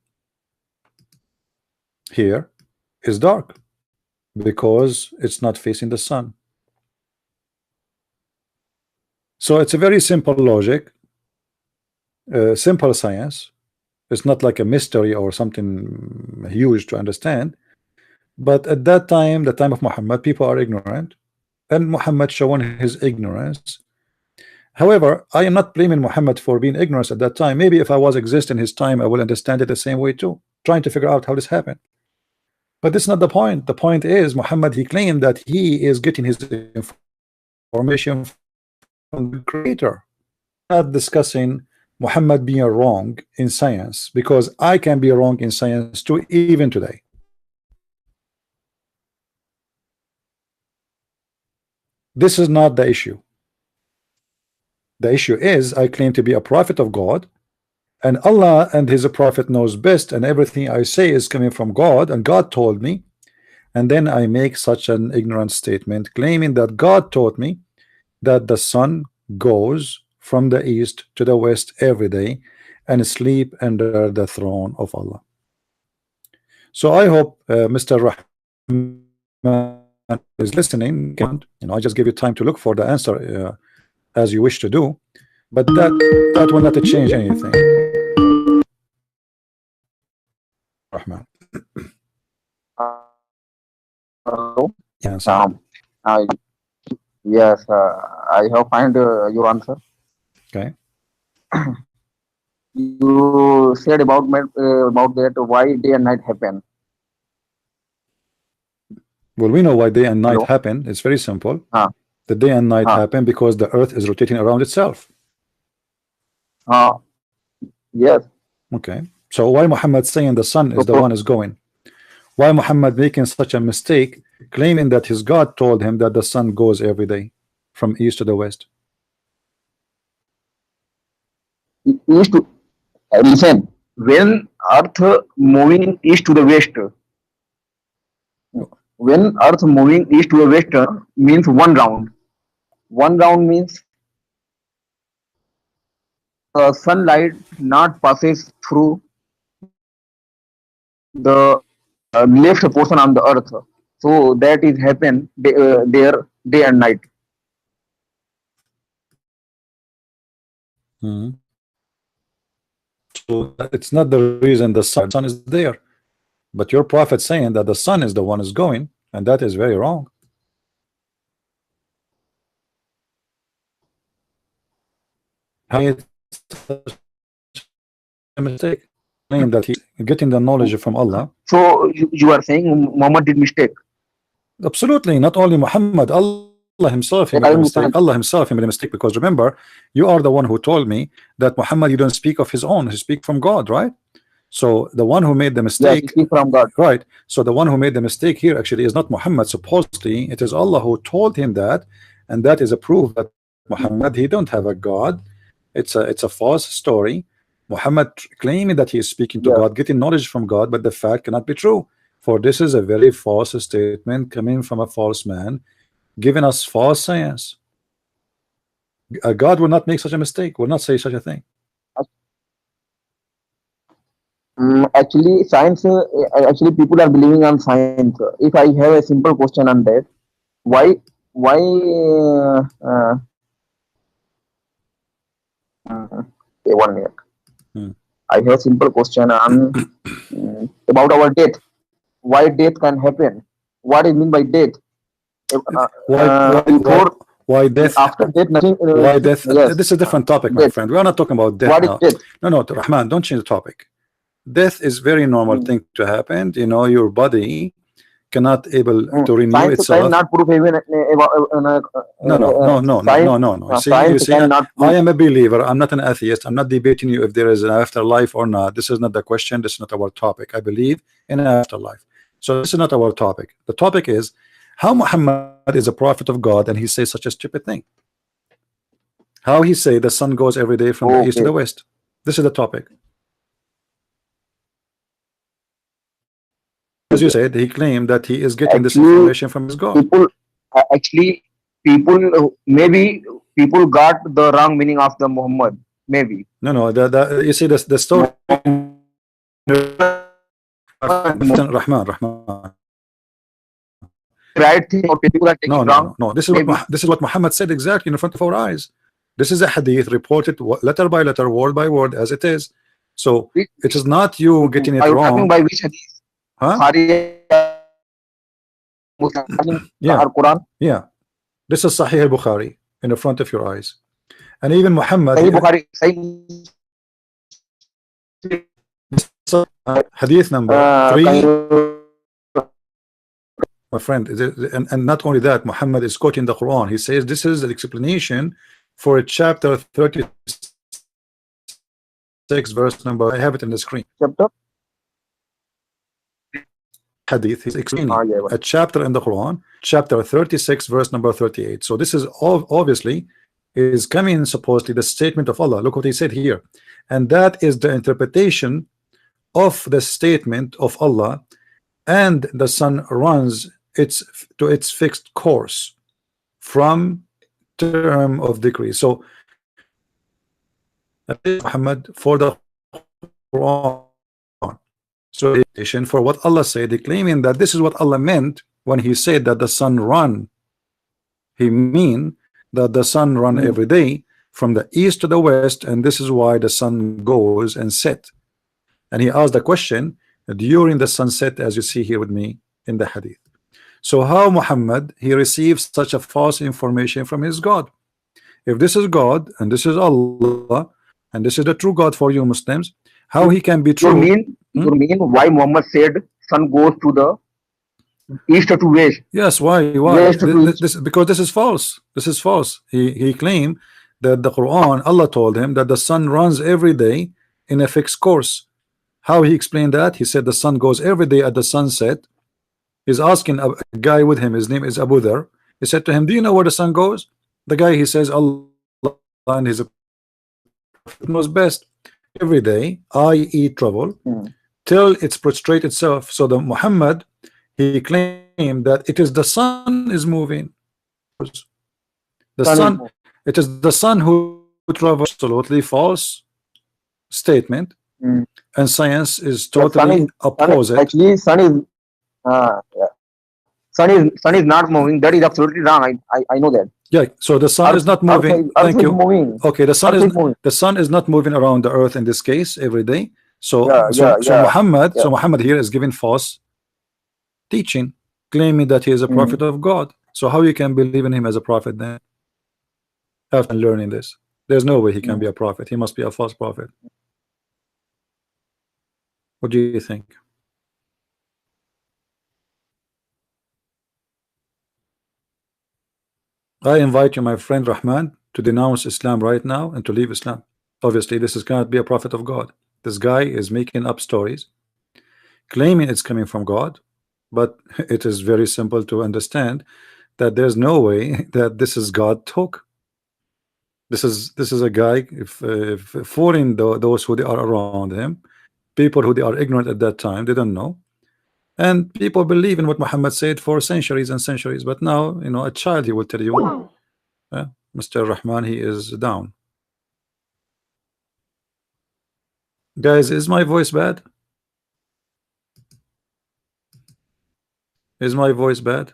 here is dark because it's not facing the sun. So it's a very simple logic, simple science. It's not like a mystery or something huge to understand. But at that time, the time of Muhammad, people are ignorant, and Muhammad showing his ignorance. However, I am not blaming Muhammad for being ignorant at that time. Maybe if I was exist in his time, I will understand it the same way too, trying to figure out how this happened. But this is not the point. The point is Muhammad, he claimed that he is getting his information from the Creator. Not discussing Muhammad being wrong in science, because I can be wrong in science too, even today. This is not the issue. The issue is I claim to be a prophet of God, and Allah and his prophet knows best, and everything I say is coming from God, and God told me, and then I make such an ignorant statement claiming that God taught me that the sun goes from the east to the west every day and sleep under the throne of Allah. So I hope Mr. Rahman is listening. I just give you time to look for the answer as you wish to do, but that will not change anything. Rahman. Hello. Yes. Yes, I have find your answer. Okay. You said about that why day and night happen. Well, we know why day and night Hello? happen. It's very simple. The day and night happen because the earth is rotating around itself. Yes. Okay. So why Muhammad saying the sun is the one is going? Why Muhammad making such a mistake, claiming that his God told him that the sun goes every day from east to the west? East to listen. When Earth moving east to the west, when Earth moving east to the west means one round. One round means sunlight not passes through the left portion on the earth. So that is happen there day and night. Mhm. So it's not the reason the sun is there, but your prophet saying that the sun is the one is going, and that is very wrong. How it's a mistake. Claim that he getting the knowledge from Allah. So you are saying Muhammad did mistake. Absolutely, not only Muhammad, Allah himself he made a mistake. Allah himself he made a mistake, because remember, you are the one who told me that Muhammad, you don't speak of his own, he speak from God, right? So the one who made the mistake, yes, speak from God, right? So the one who made the mistake here actually is not Muhammad. Supposedly, it is Allah who told him that, and that is a proof that Muhammad he don't have a God. It's a false story. Muhammad claiming that he is speaking to God, getting knowledge from God, but the fact cannot be true. For this is a very false statement coming from a false man, giving us false science. God will not make such a mistake, will not say such a thing. Actually, science. Actually, people are believing on science. If I have a simple question on that, why? Okay, 1 minute. I have a simple question on about our death. Why death can happen? What is mean by death? Why death? After death, nothing. Why death? Yes. This is a different topic, my friend. We are not talking about death what now. Is death? No, Rahman, don't change the topic. Death is very normal thing to happen. You know, your body cannot able to renew science itself. Cannot prove even, no. You see, I am a believer. I'm not an atheist. I'm not debating you if there is an afterlife or not. This is not the question. This is not our topic. I believe in an afterlife. So this is not our topic. The topic is how Muhammad is a prophet of God and he says such a stupid thing. How he say the sun goes every day from the east to the west. This is the topic. As you said, he claimed that he is getting this information from his God. Maybe people got the wrong meaning of the Muhammad. Maybe. No. You see the story. Rahman. Right thing or people are taking wrong. No. This is what Muhammad said exactly in front of our eyes. This is a hadith reported letter by letter, word by word, as it is. So it is not you getting it wrong. Talking by which hadith? Huh? Yeah. Quran. Yeah. This is Sahih al-Bukhari in the front of your eyes. And even Muhammad hadith number 3. My friend, and not only that, Muhammad is quoting the Quran. He says this is the explanation for chapter 36 verse number. I have it in the screen. Chapter? Hadith is explaining a chapter in the Quran, chapter 36 verse number 38. So this is obviously is coming supposedly the statement of Allah. Look what he said here, and that is the interpretation of the statement of Allah, and the sun runs to its fixed course from term of decree. So Muhammad for the Quran. So for what Allah said, they claiming that this is what Allah meant when he said that the sun run. He mean that the sun run every day from the east to the west, and this is why the sun goes and set. And he asked the question during the sunset, as you see here with me in the hadith. So how Muhammad he receives such a false information from his God? If this is God and this is Allah and this is the true God for you Muslims, how he can be true? You mean why Muhammad said sun goes to the east to west? Yes, why? Because this is false. This is false. He claimed that the Quran, Allah told him that the sun runs every day in a fixed course. How he explained that? He said the sun goes every day at the sunset. He's asking a guy with him, his name is Abu Dhar. He said to him, do you know where the sun goes? The guy, he says, Allah and his knows best. Every day I eat trouble till it's prostrate itself. So the Muhammad he claimed that it is the sun is moving. The sun is sun, moving. it is the sun who travels absolutely false statement, Mm. and science is Yeah, totally opposite. actually sun is yeah. Sun is not moving. That is absolutely wrong. I know that. Yeah, so the sun is not moving. Earth Thank is you. moving. Okay, Earth is moving. the sun is not moving around the earth in this case every day. So Yeah, yeah, yeah, yeah. Muhammad here is giving false teaching, claiming that he is a Mm. prophet of God. So how you can believe in him as a prophet then? After learning this, there's no way he can Mm. be a prophet. He must be a false prophet. What do you think? I invite you, my friend Rahman, to denounce Islam right now and to leave Islam. Obviously, this is cannot be a prophet of God. This guy is making up stories, claiming it's coming from God, but it is very simple to understand that there's no way that this is God talk. This is a guy if fooling those who they are around him, people who they are ignorant at that time, they don't know, and people believe in what Muhammad said for centuries and centuries. But now, you know, a child, he will tell you, Mr. Rahman, he is down. Guys, is my voice bad? Is my voice bad?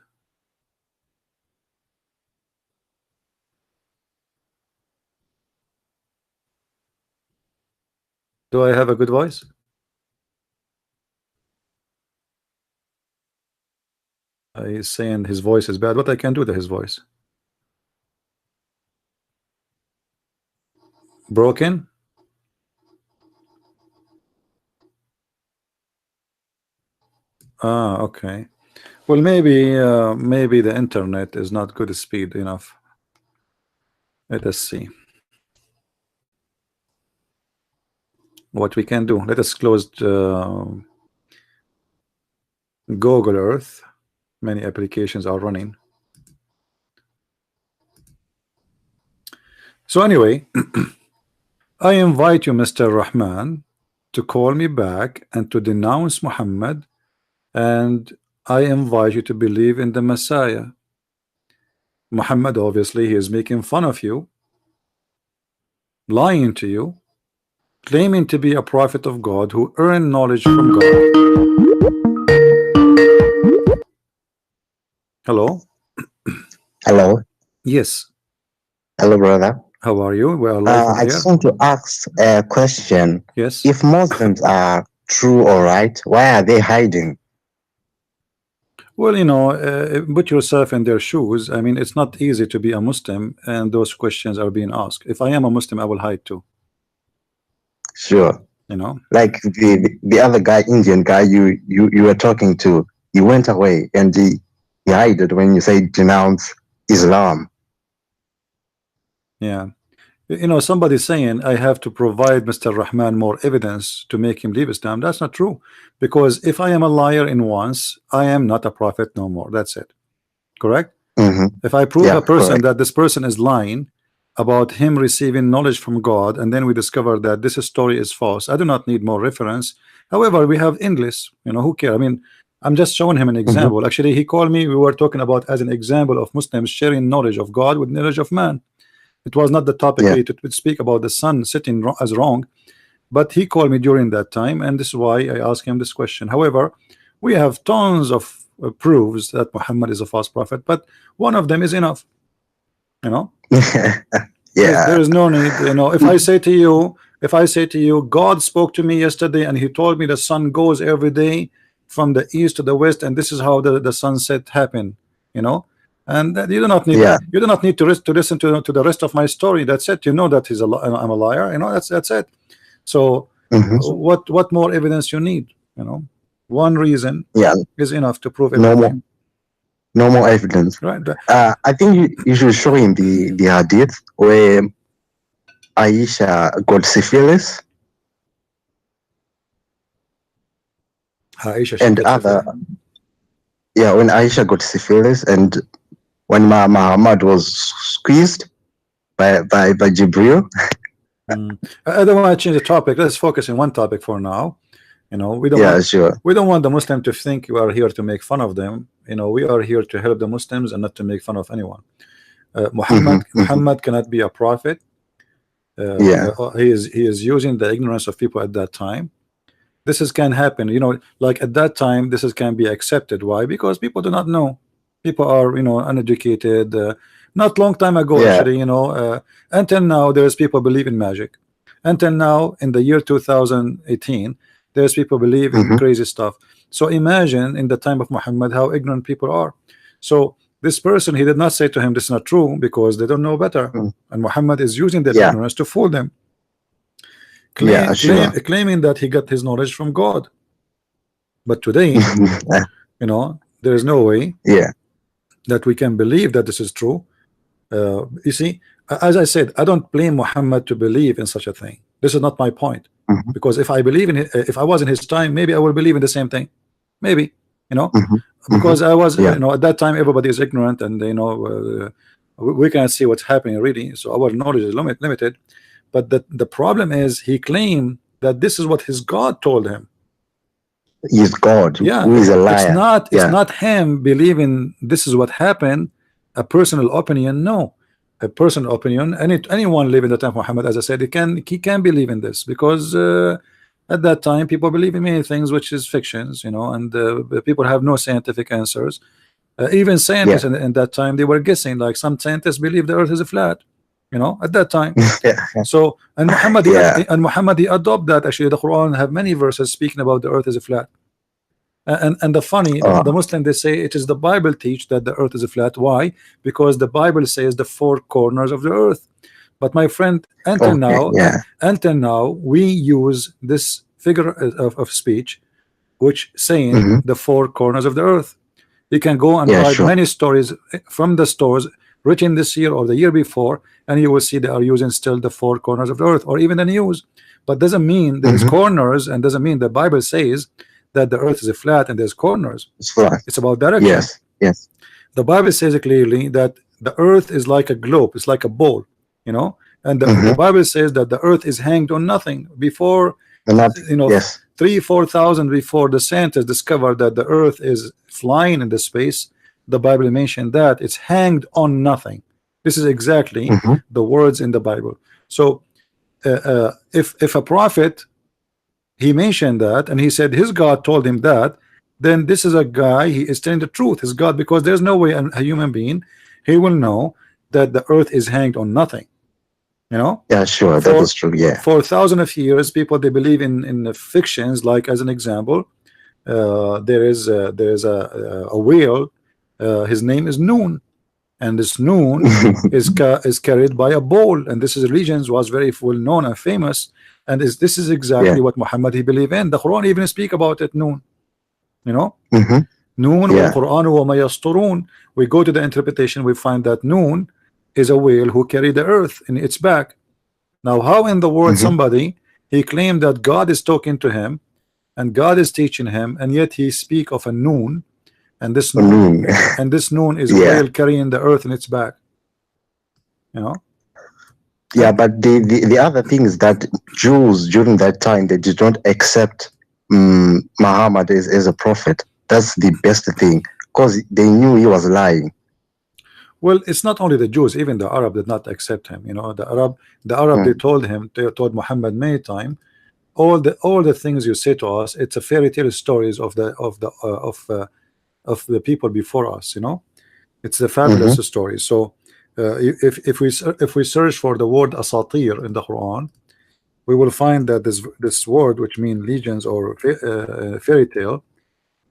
Do I have a good voice? He's saying his voice is bad. What I can do to his voice? Broken? Ah, okay. Well, maybe the internet is not good speed enough. Let us see what we can do. Let us close Google Earth. Many applications are running. So anyway, I invite you, Mr. Rahman, to call me back and to denounce Muhammad, and I invite you to believe in the Messiah. Muhammad, obviously, he is making fun of you, lying to you, claiming to be a prophet of God who earned knowledge from God. Hello? Hello. Yes. Hello, brother. How are you? We are live on I air. just want to ask a question. Yes. If Muslims are true or right, why are they hiding? Well, you know, put yourself in their shoes. I mean, it's not easy to be a Muslim, and those questions are being asked. If I am a Muslim, I will hide too. Sure. You know, Like the other guy, Indian guy you were talking to, he went away and he hid when you say denounce Islam. yeah. You know, somebody saying I have to provide Mr. Rahman more evidence to make him leave Islam. That's not true, because if I am a liar in once, I am not a prophet no more. That's it. Correct? If I prove Yeah, a person correct. that this person is lying about him receiving knowledge from God, and then we discover that this story is false, I do not need more reference. However, we have English, you know, who care? I mean, I'm just showing him an example. Actually, he called me, we were talking about as an example of Muslims sharing knowledge of God with knowledge of man. It was not the topic Yeah. really to speak about the sun sitting as wrong, but he called me during that time, and this is why I asked him this question. However, we have tons of proofs that Muhammad is a false prophet, but one of them is enough. You know, Yeah. there is no need. You know, if I say to you, God spoke to me yesterday, and He told me the sun goes every day from the east to the west, and this is how the sunset happened. You know, and that you do not need. Yeah. You do not need to listen to the rest of my story. That's it. You know that I'm a liar. You know, that's it. So what more evidence you need? You know, one reason Yeah. is enough to prove No everything. more. No more evidence. Right. I think you should show him the hadith where Aisha got syphilis Aisha, she and got other. syphilis. Yeah, when Aisha got syphilis and when Muhammad was squeezed by Jibreel. I don't want to change the topic. Let's focus on one topic for now. You know, we don't want the Muslim to think we are here to make fun of them. You know, we are here to help the Muslims and not to make fun of anyone. Muhammad cannot be a prophet. He is using the ignorance of people at that time. This can happen, you know, like at that time this can be accepted. Why? Because people do not know. People are, you know, uneducated. Not long time ago, actually, you know, until now there's people believe in magic. Until now, in the year 2018, there's people believe in crazy stuff. So imagine in the time of Muhammad how ignorant people are. So this person, he did not say to him this is not true, because they don't know better, and Muhammad is using that ignorance to fool them, claiming that he got his knowledge from God. But today, you know, there is no way that we can believe that this is true. You see, as I said, I don't blame Muhammad to believe in such a thing. This is not my point, because if I believe in it, if I was in his time, maybe I will believe in the same thing, maybe, you know, because I was, you know, at that time everybody is ignorant, and you know, we can't see what's happening really, so our knowledge is limited. But the problem is he claimed that this is what his God told him. His God, who is a liar. It's not him believing this is what happened, a personal opinion. No, a personal opinion. Anyone living in the time of Muhammad, as I said, he can believe in this, because at that time people believe in many things which is fictions, you know, and people have no scientific answers. Even scientists in that time, they were guessing. Like some scientists believe the earth is flat, you know, at that time. So and Muhammad he adopt that. Actually, the Quran have many verses speaking about the earth is flat. And the funny, the Muslim, they say it is the Bible teach that the earth is flat. Why? Because the Bible says the four corners of the earth. But my friend, until now, we use this figure of speech, which saying the four corners of the earth. You can go and write many stories from the stores written this year or the year before, and you will see they are using still the four corners of the earth, or even the news. But doesn't mean there's corners, and doesn't mean the Bible says that the earth is flat and there's corners. It's about direction. The Bible says clearly that the earth is like a globe, it's like a bowl, you know, and the Bible says that the earth is hanged on nothing. Before, you know, 3,000-4,000 before the scientists discovered that the earth is flying in the space, the Bible mentioned that it's hanged on nothing. This is exactly the words in the Bible. So if a prophet, he mentioned that, and he said his God told him that, then this is a guy, he is telling the truth, his God, because there's no way a human being, he will know that the earth is hanged on nothing, you know. That is true. For thousands of years, people, they believe in fictions. Like, as an example, there is a whale, his name is Noon, and this Noon is carried by a bull, and this is religions was very well known and famous, and this is exactly what Muhammad he believed in. The Quran even speak about it, Noon, you know. Noon wal Quran wa ma yasturun. We go to the interpretation, we find that Noon is a whale who carried the earth in its back. Now, how in the world somebody, he claimed that God is talking to him and God is teaching him, and yet he speak of a Noon, and this Noon is a whale carrying the earth in its back, you know. But the other thing is that Jews during that time, they did not accept Muhammad as a prophet. That's the best thing, because they knew he was lying. Well, it's not only the Jews, even the Arab did not accept him. You know, the Arab they told Muhammad many times, all the things you say to us, it's a fairy tale stories of the people before us. You know, it's the fabulous stories. So if we search for the word asatir in the Quran, we will find that this word, which means legions or fairy tale,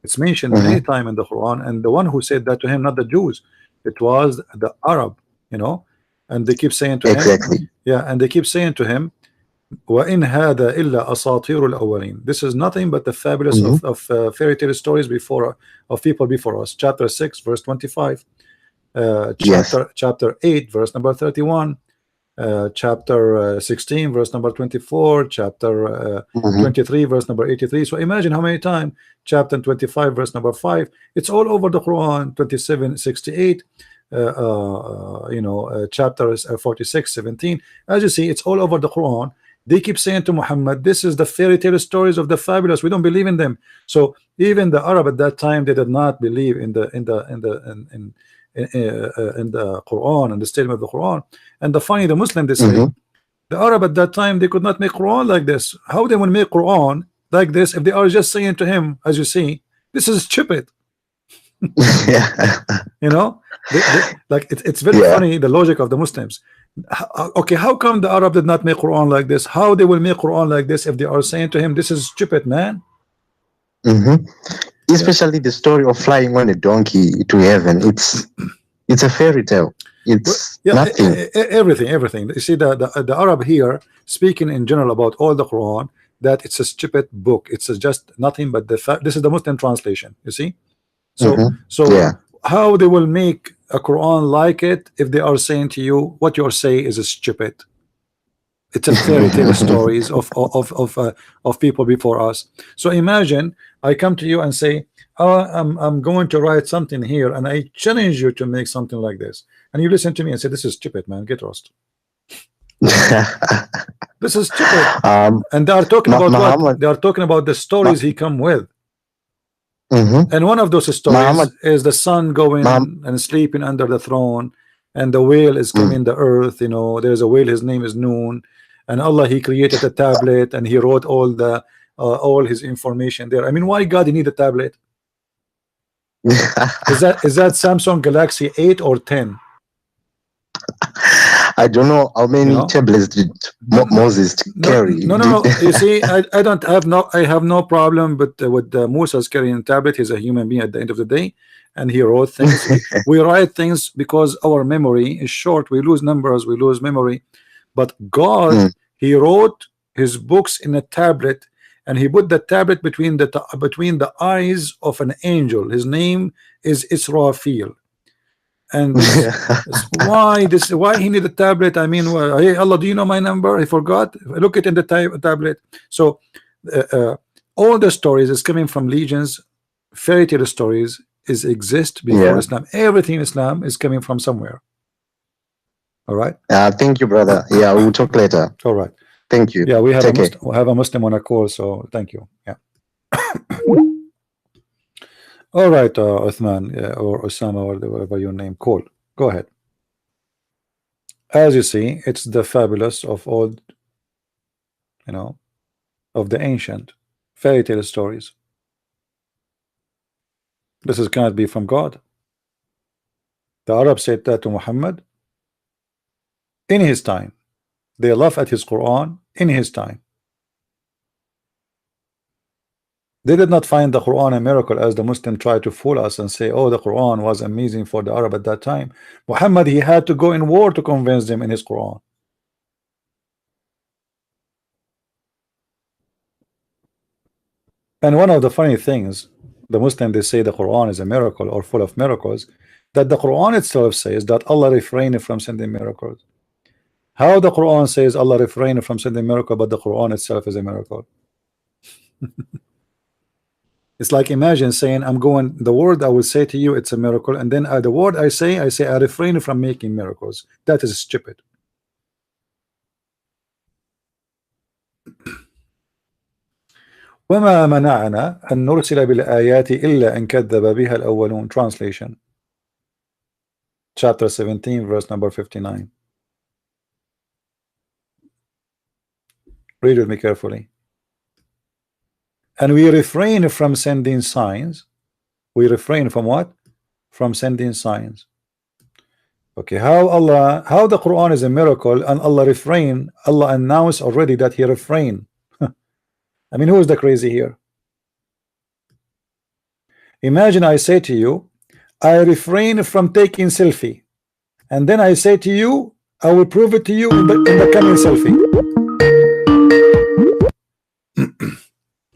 it's mentioned many times in the Quran. And the one who said that to him, not the Jews, it was the Arab, you know. And they keep saying to him, and they keep saying to him, وَإِنْ هَذَا إِلَّا أَسَاطِيرُ الْأَوَّلِينَ. This is nothing but the fabulous of fairy tale stories of people before us. Chapter 6 verse 25, chapter 8 verse number 31, chapter 16 verse number 24, chapter 23 verse number 83. So imagine how many times. Chapter 25 verse number 5, it's all over the Quran. 27, 68, you know, chapters 46, 17. As you see, it's all over the Quran. They keep saying to Muhammad, this is the fairy tale stories of the fabulous, we don't believe in them. So even the Arab at that time, they did not believe in in the Quran and the statement of the Quran. And the Muslim, they say the Arab at that time, they could not make Quran like this. How they will make Quran like this if they are just saying to him, as you see, this is stupid. You know, like it's very funny, the logic of the Muslims. Okay, how come the Arab did not make Quran like this? How they will make Quran like this if they are saying to him, this is stupid, man? Especially the story of flying on a donkey to heaven. It's a fairy tale. It's nothing. Everything. You see, the Arab here speaking in general about all the Quran, that it's a stupid book. It's just nothing but the fact. This is the Muslim translation. You see, so how they will make a Quran like it if they are saying to you what you say is stupid? It's a fairy tale stories of people before us. So imagine I come to you and say, oh, I'm going to write something here, and I challenge you to make something like this, and you listen to me and say, this is stupid, man, get lost. This is stupid. And they are talking about what? They are talking about the stories he come with. And one of those stories is the sun going and sleeping under the throne, and the whale is coming the earth. You know, there's a whale, his name is Noon, and Allah, he created a tablet and he wrote all his information there. I mean, why God need a tablet? Is that Samsung Galaxy 8 or 10? I don't know how many tablets did Moses carry. No. You see, I have no problem with Moses carrying a tablet. He's a human being at the end of the day, and he wrote things. We write things because our memory is short. We lose numbers, we lose memory. But God, he wrote his books in a tablet, and he put the tablet between the eyes of an angel. His name is Israfil. And why he need a tablet? I mean, hey Allah, do you know my number? I forgot. Look it in the tablet. So all the stories is coming from legends, fairy tale stories exist before Islam. Everything in Islam is coming from somewhere. All right. Thank you, brother. Yeah, we'll talk later. All right. Thank you. Yeah, we have a Muslim on a call, so thank you. Yeah. All right, Uthman, or Osama, or whatever your name, call. Go ahead. As you see, it's the fabulous of old, of the ancient fairy tale stories. This cannot be from God. The Arabs said that to Muhammad in his time. They laugh at his Quran in his time. They did not find the Quran a miracle, as the Muslim tried to fool us and say, oh, the Quran was amazing for the Arab at that time. Muhammad, he had to go in war to convince them in his Quran. And one of the funny things, the Muslim, they say the Quran is a miracle or full of miracles, that the Quran itself says that Allah refrained from sending miracles. How the Quran says Allah refrained from sending miracle, but the Quran itself is a miracle? It's like, imagine saying, the word I will say to you, it's a miracle, and then the word I say I refrain from making miracles. That is stupid. وما منعنا أن نرسل بالآيات إلا أن كذب بها الأولون. Translation, chapter 17, verse number 59. Read with me carefully. And we refrain from sending signs. We refrain from what? From sending signs. Okay, how the Quran is a miracle and Allah announced already that he refrained. I mean, who is the crazy here? Imagine I say to you, I refrain from taking selfie, and then I say to you, I will prove it to you in the coming selfie.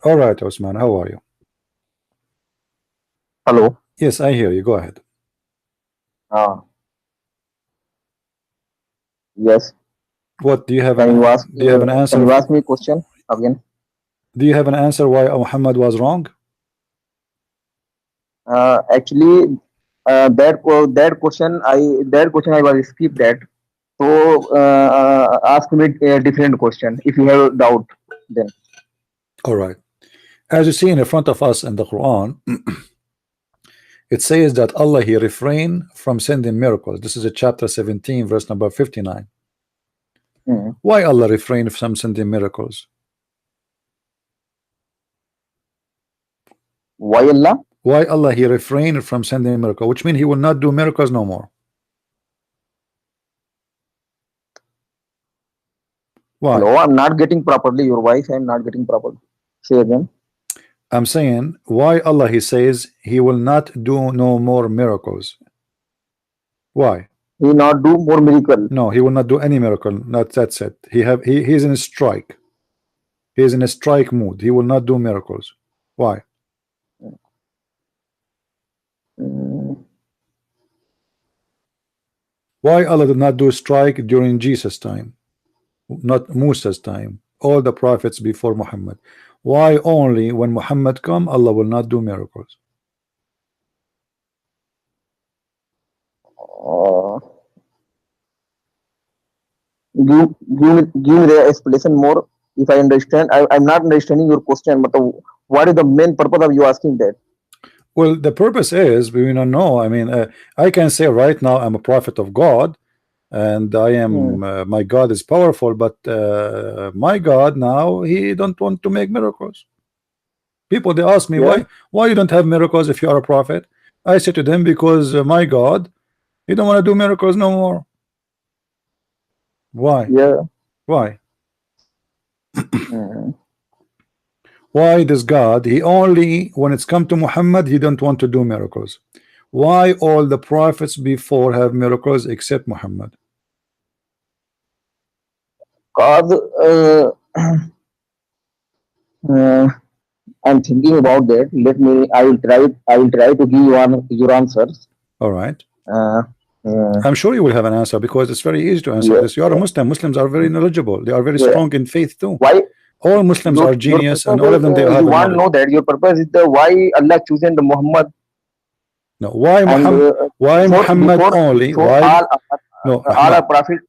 All right, Osman, how are you? Hello. Yes, I hear you. Go ahead. Yes. What do you have? Do you have an answer? Can you ask me a question again? Do you have an answer why Muhammad was wrong? Actually, that question I was skip that. So ask me a different question if you have doubt then. All right. As you see in front of us in the Quran, It says that Allah he refrained from sending miracles. This is a chapter 17 verse number 59. Why Allah refrained from sending miracles? Why Allah? Why Allah he refrained from sending miracles, which means he will not do miracles no more. Why? No, I'm not getting properly your voice. I'm not getting properly. Say again. I'm saying why Allah he says he will not do no more miracles. Why? He not do more miracle. No, he will not do any miracle. Not that's it. He's in a strike. He is in a strike mood. He will not do miracles. Why? Why Allah did not do a strike during Jesus' time, not Musa's time, all the prophets before Muhammad? Why only when Muhammad come Allah will not do miracles? Give me the explanation more. If I understand, I'm not understanding your question. But what is the main purpose of you asking that? Well, the purpose is we don't know. I mean, I can say right now I'm a prophet of God, and I am my God is powerful, but my God now he don't want to make miracles. People they ask me why you don't have miracles if you are a prophet. I say to them because my God he don't want to do miracles no more. Why? Why? Why does God he only when it's come to Muhammad he don't want to do miracles? Why all the prophets before have miracles except Muhammad? Because I'm thinking about that. Let me. I will try to give you your answers. All right. I'm sure you will have an answer because it's very easy to answer this. You are a Muslim. Muslims are very knowledgeable. They are very strong in faith too. Why? All Muslims are genius, and all of them they have. You want to know that your purpose is the why Allah chosen the Muhammad. No, why Muhammad? Why Muhammad only? Why? No, Allah Prophet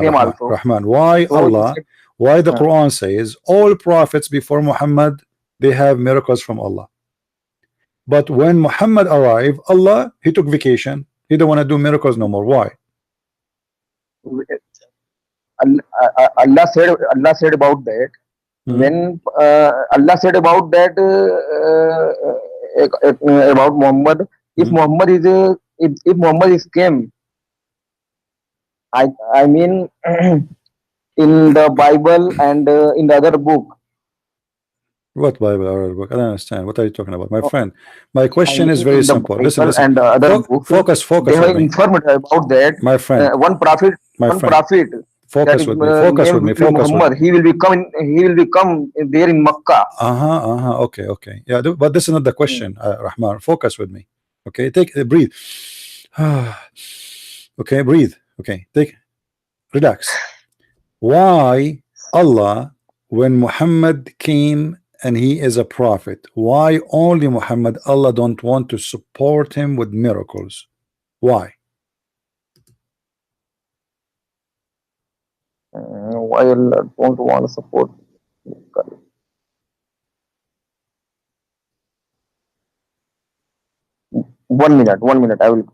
came also. Rahman. Why Allah? Why the Quran says all prophets before Muhammad they have miracles from Allah, but when Muhammad arrived, Allah he took vacation. He don't want to do miracles no more. Why? Allah said about that. When Allah said about that about Muhammad, if Muhammad is if Muhammad is came, I mean in the Bible and in the other book. What Bible or book? I don't understand. What are you talking about, my friend? My question is very simple. Listen. And other book, focus. They have informed about that. My friend. One prophet. Focus with me. Focus with me. Focus Muhammad. He will become there in Makkah. Okay. Yeah, but this is not the question, Rahman. Focus with me. Okay, breathe. Okay, breathe. Okay, relax. Why Allah, when Muhammad came and he is a prophet, why only Muhammad Allah don't want to support him with miracles? Why? Why Allah don't want to support? 1 minute. I will.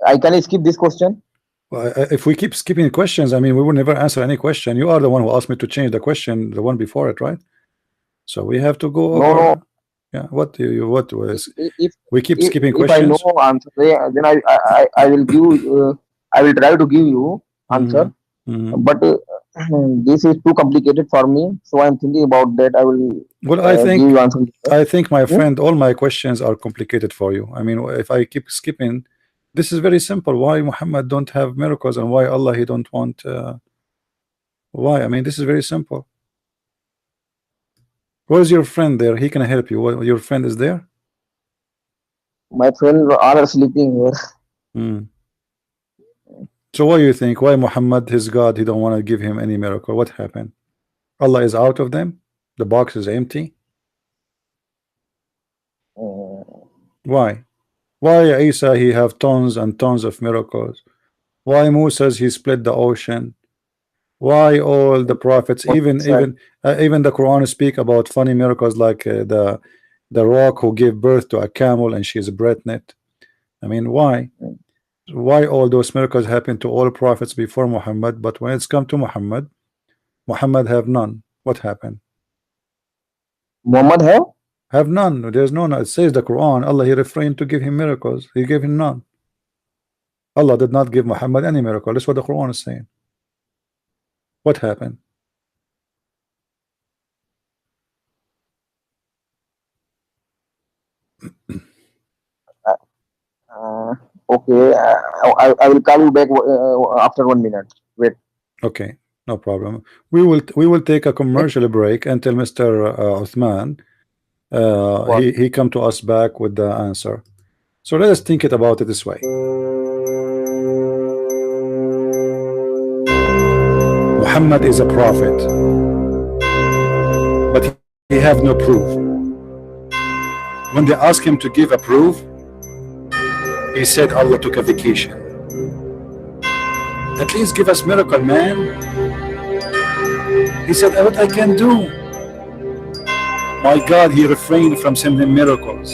I can skip this question. Well, if we keep skipping questions, I mean, we will never answer any question. You are the one who asked me to change the question, the one before it, right? So we have to go. No. Yeah. What was? If we keep skipping if questions. If I know answer, then I will give. I will try to give you answer. But this is too complicated for me, so I'm thinking about that. I will. Well, I think my friend, all my questions are complicated for you. I mean, if I keep skipping, this is very simple. Why Muhammad don't have miracles and why Allah he don't want? Why? I mean, this is very simple. Where's your friend there? He can help you. Your friend is there? My friends are sleeping here. So what do you think? Why Muhammad, his God, he don't want to give him any miracle? What happened? Allah is out of them? The box is empty? Why? Why Isa he have tons and tons of miracles? Why Moses he split the ocean? Why all the prophets, even the Quran speak about funny miracles like the rock who gave birth to a camel and she is pregnant? I mean, why? Why all those miracles happen to all prophets before Muhammad, but when it's come to Muhammad, Muhammad have none? What happened? Muhammad Have none. There's none. It says the Quran, Allah, He refrained to give him miracles. He gave him none. Allah did not give Muhammad any miracle. That's what the Quran is saying. What happened? Okay, I will call you back after 1 minute. Wait. Okay, no problem. We will take a commercial break until Mr. Uthman he come to us back with the answer. So let us think about it this way. Muhammad is a prophet, but he have no proof. When they ask him to give a proof, he said Allah took a vacation. At least give us miracle, man. He said, what I can do? My God, he refrained from sending miracles.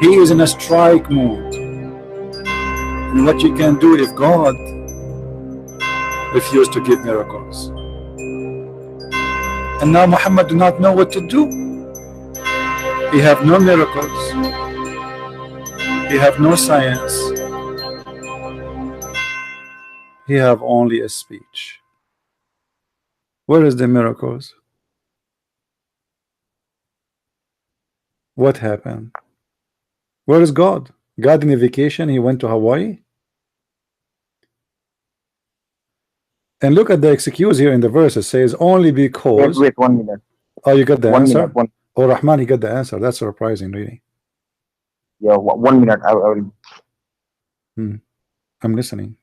He is in a strike mode. And what you can do if God refused to give miracles? And now Muhammad do not know what to do. He have no miracles. He have no science. He have only a speech. Where is the miracles? What happened? Where is God? God in a vacation, he went to Hawaii? And look at the excuse here in the verse. It says only because. Wait 1 minute. Oh, you got the 1 answer? minute. Oh, Rahman, he got the answer. That's surprising, really. Yeah, 1 minute. I will. I'm listening.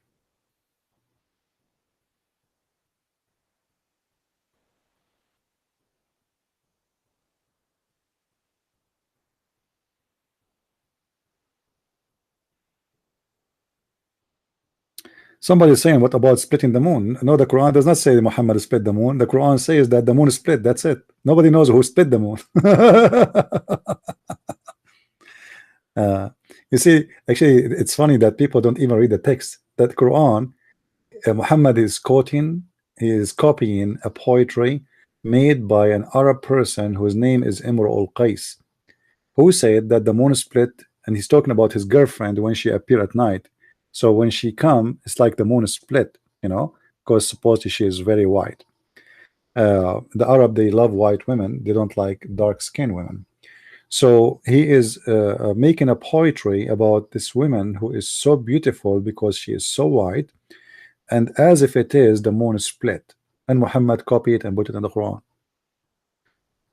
Somebody is saying, what about splitting the moon? No, the Quran does not say Muhammad split the moon. The Quran says that the moon is split. That's it. Nobody knows who split the moon. You see, actually, it's funny that people don't even read the text. That Quran, Muhammad is quoting, he is copying a poetry made by an Arab person whose name is Imr al-Qais, who said that the moon split, and he's talking about his girlfriend when she appeared at night. So when she come, it's like the moon is split, you know, because supposedly she is very white. The Arab, they love white women. They don't like dark-skinned women. So he is making a poetry about this woman who is so beautiful because she is so white, and as if it is the moon is split, and Muhammad copied it and put it in the Quran.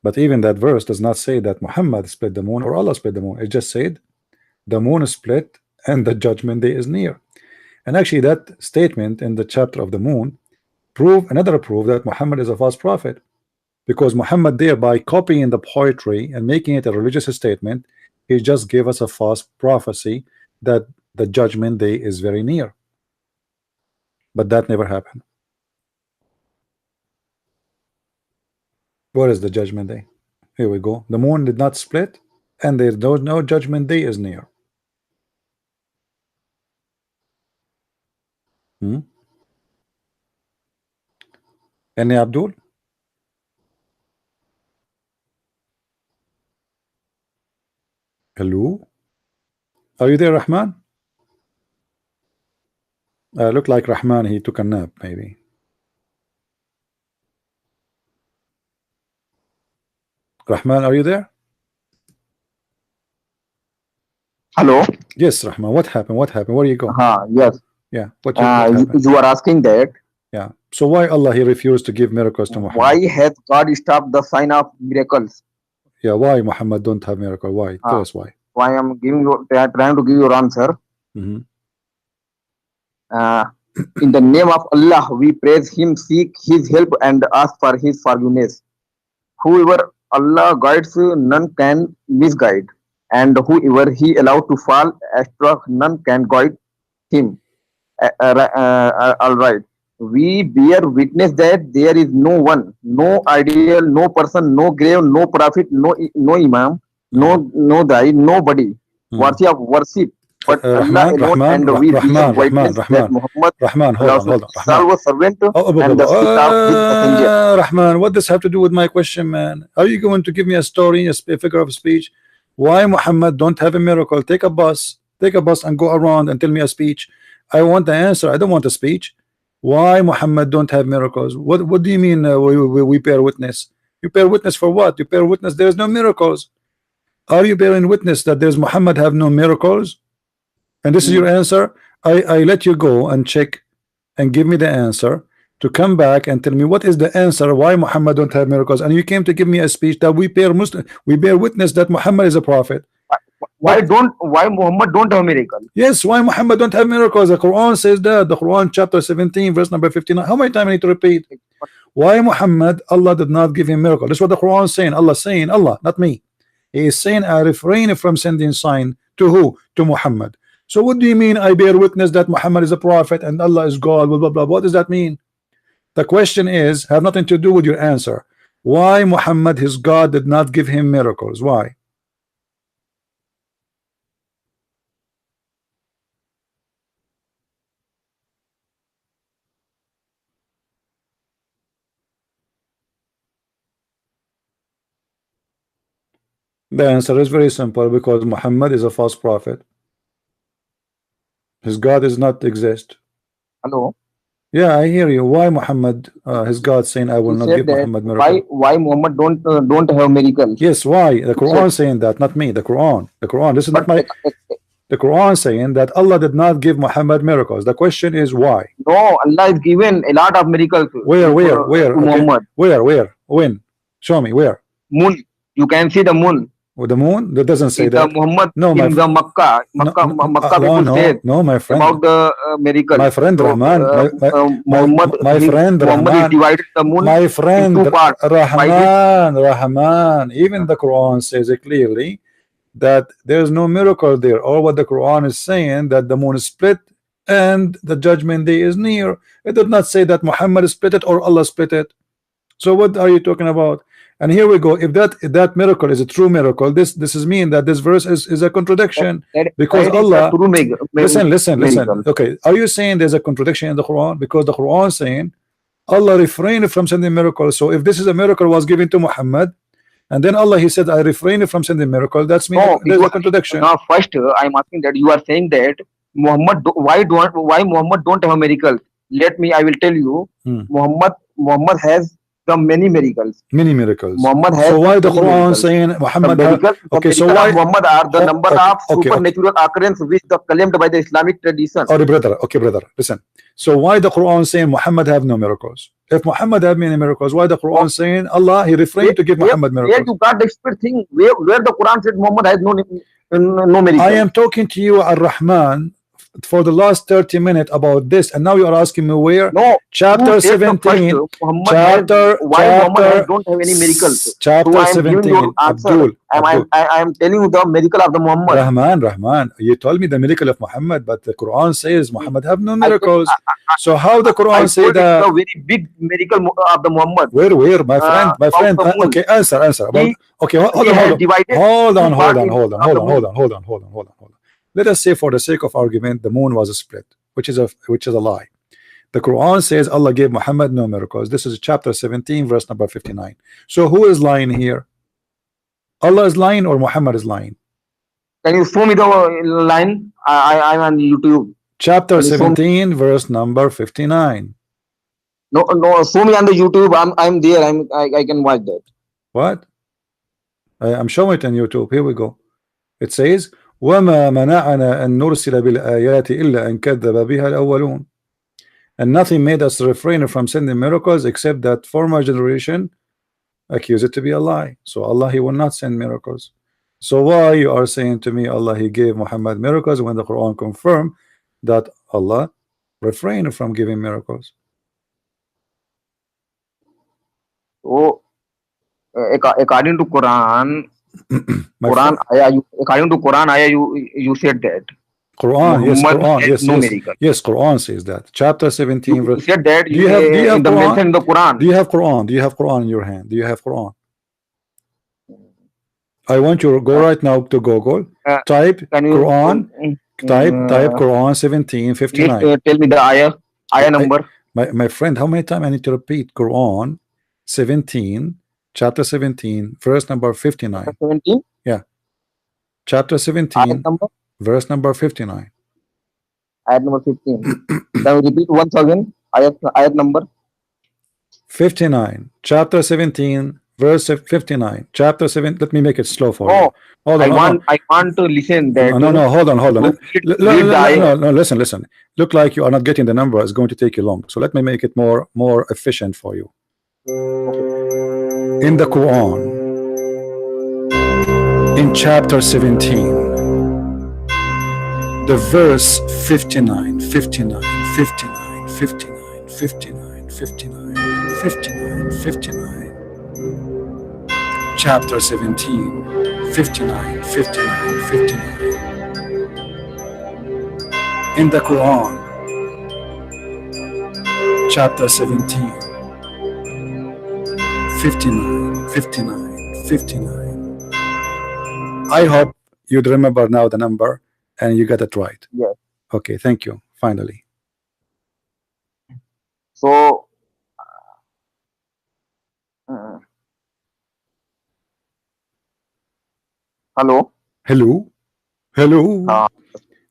But even that verse does not say that Muhammad split the moon or Allah split the moon. It just said the moon is split and the judgment day is near. And actually that statement in the chapter of the moon another proof that Muhammad is a false prophet, because Muhammad there, by copying the poetry and making it a religious statement, he just gave us a false prophecy that the judgment day is very near. But that never happened. Where is the judgment day? Here we go. The moon did not split, and there's no judgment day is near. Any Abdul? Hello? Are you there, Rahman? Look like Rahman, he took a nap, maybe. Rahman, are you there? Hello? Yes, Rahman. What happened? What happened? Where do you go? Yes. Yeah. What happened? You are asking that. Yeah. So why Allah he refused to give miracles to Muhammad? Why has God stopped the sign of miracles? Yeah. Why Muhammad don't have miracle? Why? Tell us why. Why I'm giving you trying to give you an answer. In the name of Allah, we praise Him, seek His help, and ask for His forgiveness. Whoever Allah guides, none can misguide, and whoever He allowed to fall astray, none can guide him. All right. We bear witness that there is no one, no ideal, no person, no grave, no prophet, no imam, no guide, nobody worthy of worship but Allah alone and we have witnessed that Muhammad Rahman, hold on, Rahman. was servant and the kitab his messenger. Rahman, what does have to do with my question, man? Are you going to give me a story, a figure of speech? Why Muhammad don't have a miracle? Take a bus and go around and tell me a speech. I want the answer. I don't want a speech. Why Muhammad don't have miracles? What do you mean we bear witness? You bear witness for what? You bear witness there's no miracles. Are you bearing witness that there's Muhammad have no miracles? And this is your answer? I let you go and check and give me the answer to come back and tell me what is the answer why Muhammad don't have miracles, and you came to give me a speech that we bear witness that Muhammad is a prophet. Why Muhammad don't have miracle? Yes, why Muhammad don't have miracles? The Quran says that. The Quran chapter 17 verse number 59. How many times I need to repeat? Why Muhammad, Allah did not give him miracle? This is what the Quran is saying. Allah, not me. He is saying I refrain from sending sign to who? To Muhammad. So what do you mean I bear witness that Muhammad is a prophet and Allah is God, blah blah blah? What does that mean? The question is have nothing to do with your answer. Why Muhammad, his God, did not give him miracles? Why? The answer is very simple, because Muhammad is a false prophet. His God does not exist. Hello. Yeah, I hear you. Why Muhammad, his God saying I will not give Muhammad miracle? Why Muhammad don't have miracles? Yes, why? The Quran saying that, not me. The Quran. This is not my. The Quran saying that Allah did not give Muhammad miracles. The question is why? No, Allah has given a lot of miracles. Where? To Muhammad. Where? When? Show me where. Moon. You can see the moon. With the moon? That doesn't say that. Muhammad no, in the Makkah people said no, my friend. About the miracle. My friend Rahman. Muhammad divided the moon my friend in two parts. Rahman. Even the Quran says it clearly that there is no miracle there. Or what the Quran is saying that the moon is split and the judgment day is near. It did not say that Muhammad split it or Allah split it. So what are you talking about? And here we go. If that miracle is a true miracle, this is mean that this verse is a contradiction, because Allah listen. Okay, are you saying there's a contradiction in the Quran? Because the Quran saying Allah refrained from sending miracles. So if this is a miracle was given to Muhammad, and then Allah he said I refrained from sending miracle, that's mean there's a contradiction. Now first I'm asking that you are saying that Muhammad why Muhammad don't have miracles? I will tell you. Muhammad has many miracles. Muhammad has so why the Quran saying Muhammad okay, so why Muhammad are the number of supernatural occurrence which the claimed by the Islamic tradition. Okay, brother, listen. So why the Quran saying Muhammad have no miracles? If Muhammad have many miracles, why the Quran saying Allah he refrained to give Muhammad miracles? Where you got the expert thing? Where the Quran said Muhammad has no miracles? I am talking to you, Ar-Rahman, for the last 30 minutes about this, and now you are asking me where? No, chapter 17. Muhammad don't have any miracles. Chapter so 17. Abdul. I am telling you the miracle of the Muhammad. Rahman, you told me the miracle of Muhammad, but the Quran says Muhammad have no miracles. So how the Quran say that? A very big miracle of the Muhammad. Where, my friend? Okay, answer. Okay, hold on. Let us say, for the sake of argument, the moon was split, which is a lie. The Quran says Allah gave Muhammad no miracles. This is chapter 17 verse number 59. So who is lying here? Allah is lying or Muhammad is lying? Can you show me the line? I'm on YouTube. Chapter 17 verse number 59. No, show me on the YouTube. I'm there. I can watch that. What? I'm showing it on YouTube. Here we go. It says وَمَا مَنَعَنَا أَن نُرْسِلَ بِالْآيَاتِ إِلَّا أَن كَذَّبَ بِهَا الْأَوَّلُونَ. And nothing made us refrain from sending miracles except that former generation accused it to be a lie. So Allah he will not send miracles. So why you are saying to me Allah he gave Muhammad miracles when the Quran confirmed that Allah refrained from giving miracles? So according to Quran, according to Quran, you said that. Quran, yes, Quran says that. Chapter 17 verse. You said that. Do you have Quran? In the Quran? Do you have Quran? Do you have Quran in your hand? Do you have Quran? I want you to go right now to Google. Type Quran. Type Quran 17:59. Tell me the ayah number. My friend, how many times I need to repeat? Quran 17, chapter 17, verse number 59. 17. Yeah, chapter Ayah 17, number. verse number 59. Ayah number 15. Can you repeat once again? Ayah number. 59, chapter 17, verse 59, chapter 7. Let me make it slow for you. Oh, Hold on, I want to listen that. no, hold on. Read the ayah. No, listen. Look like you are not getting the number. It's going to take you long. So let me make it more efficient for you. In the Quran, in chapter 17, the verse 59, 59, 59, 59, 59, 59, 59, 59, chapter 17, 59, 59, 59. In the Quran, chapter 17, 59, 59, 59. I hope you'd remember now the number and you got it right. Yes. Okay, thank you. Finally. So, hello. Hello.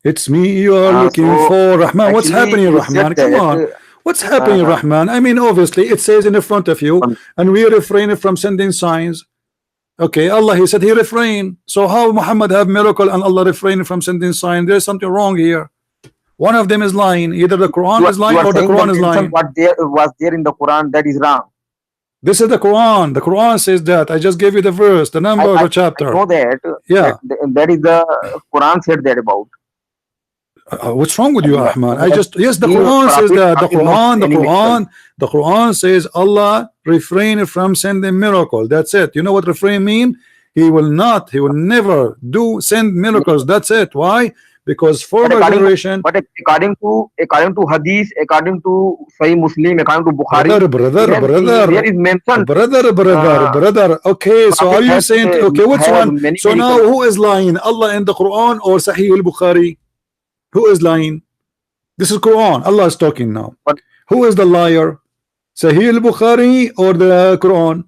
It's me you are looking for, Rahman. What's happening, Rahman? Come on. What's happening, Rahman? I mean, obviously, it says in the front of you, and we refrain from sending signs. Okay, Allah, He said He refrained. So how Muhammad have miracle and Allah refrain from sending sign? There's something wrong here. One of them is lying. Either the Quran is lying or the Quran is lying. What was there in the Quran that is wrong. This is the Quran. The Quran says that. I just gave you the verse, the number, the chapter. I know that. Yeah. That is the Quran said that about. What's wrong with you, Ahmad? The Quran says that. The Quran says Allah refrain from sending miracle. That's it. You know what refrain mean? He will never send miracles. That's it. Why? Because former generation. But according to Hadith, according to Sahih Muslim, according to Bukhari, there is mentioned. Brother. Okay, so are you saying? Okay, which one? So now who is lying? Allah in the Quran or Sahih al-Bukhari? Who is lying? This is Quran. Allah is talking now. Who is the liar? Sahih al-Bukhari or the Quran?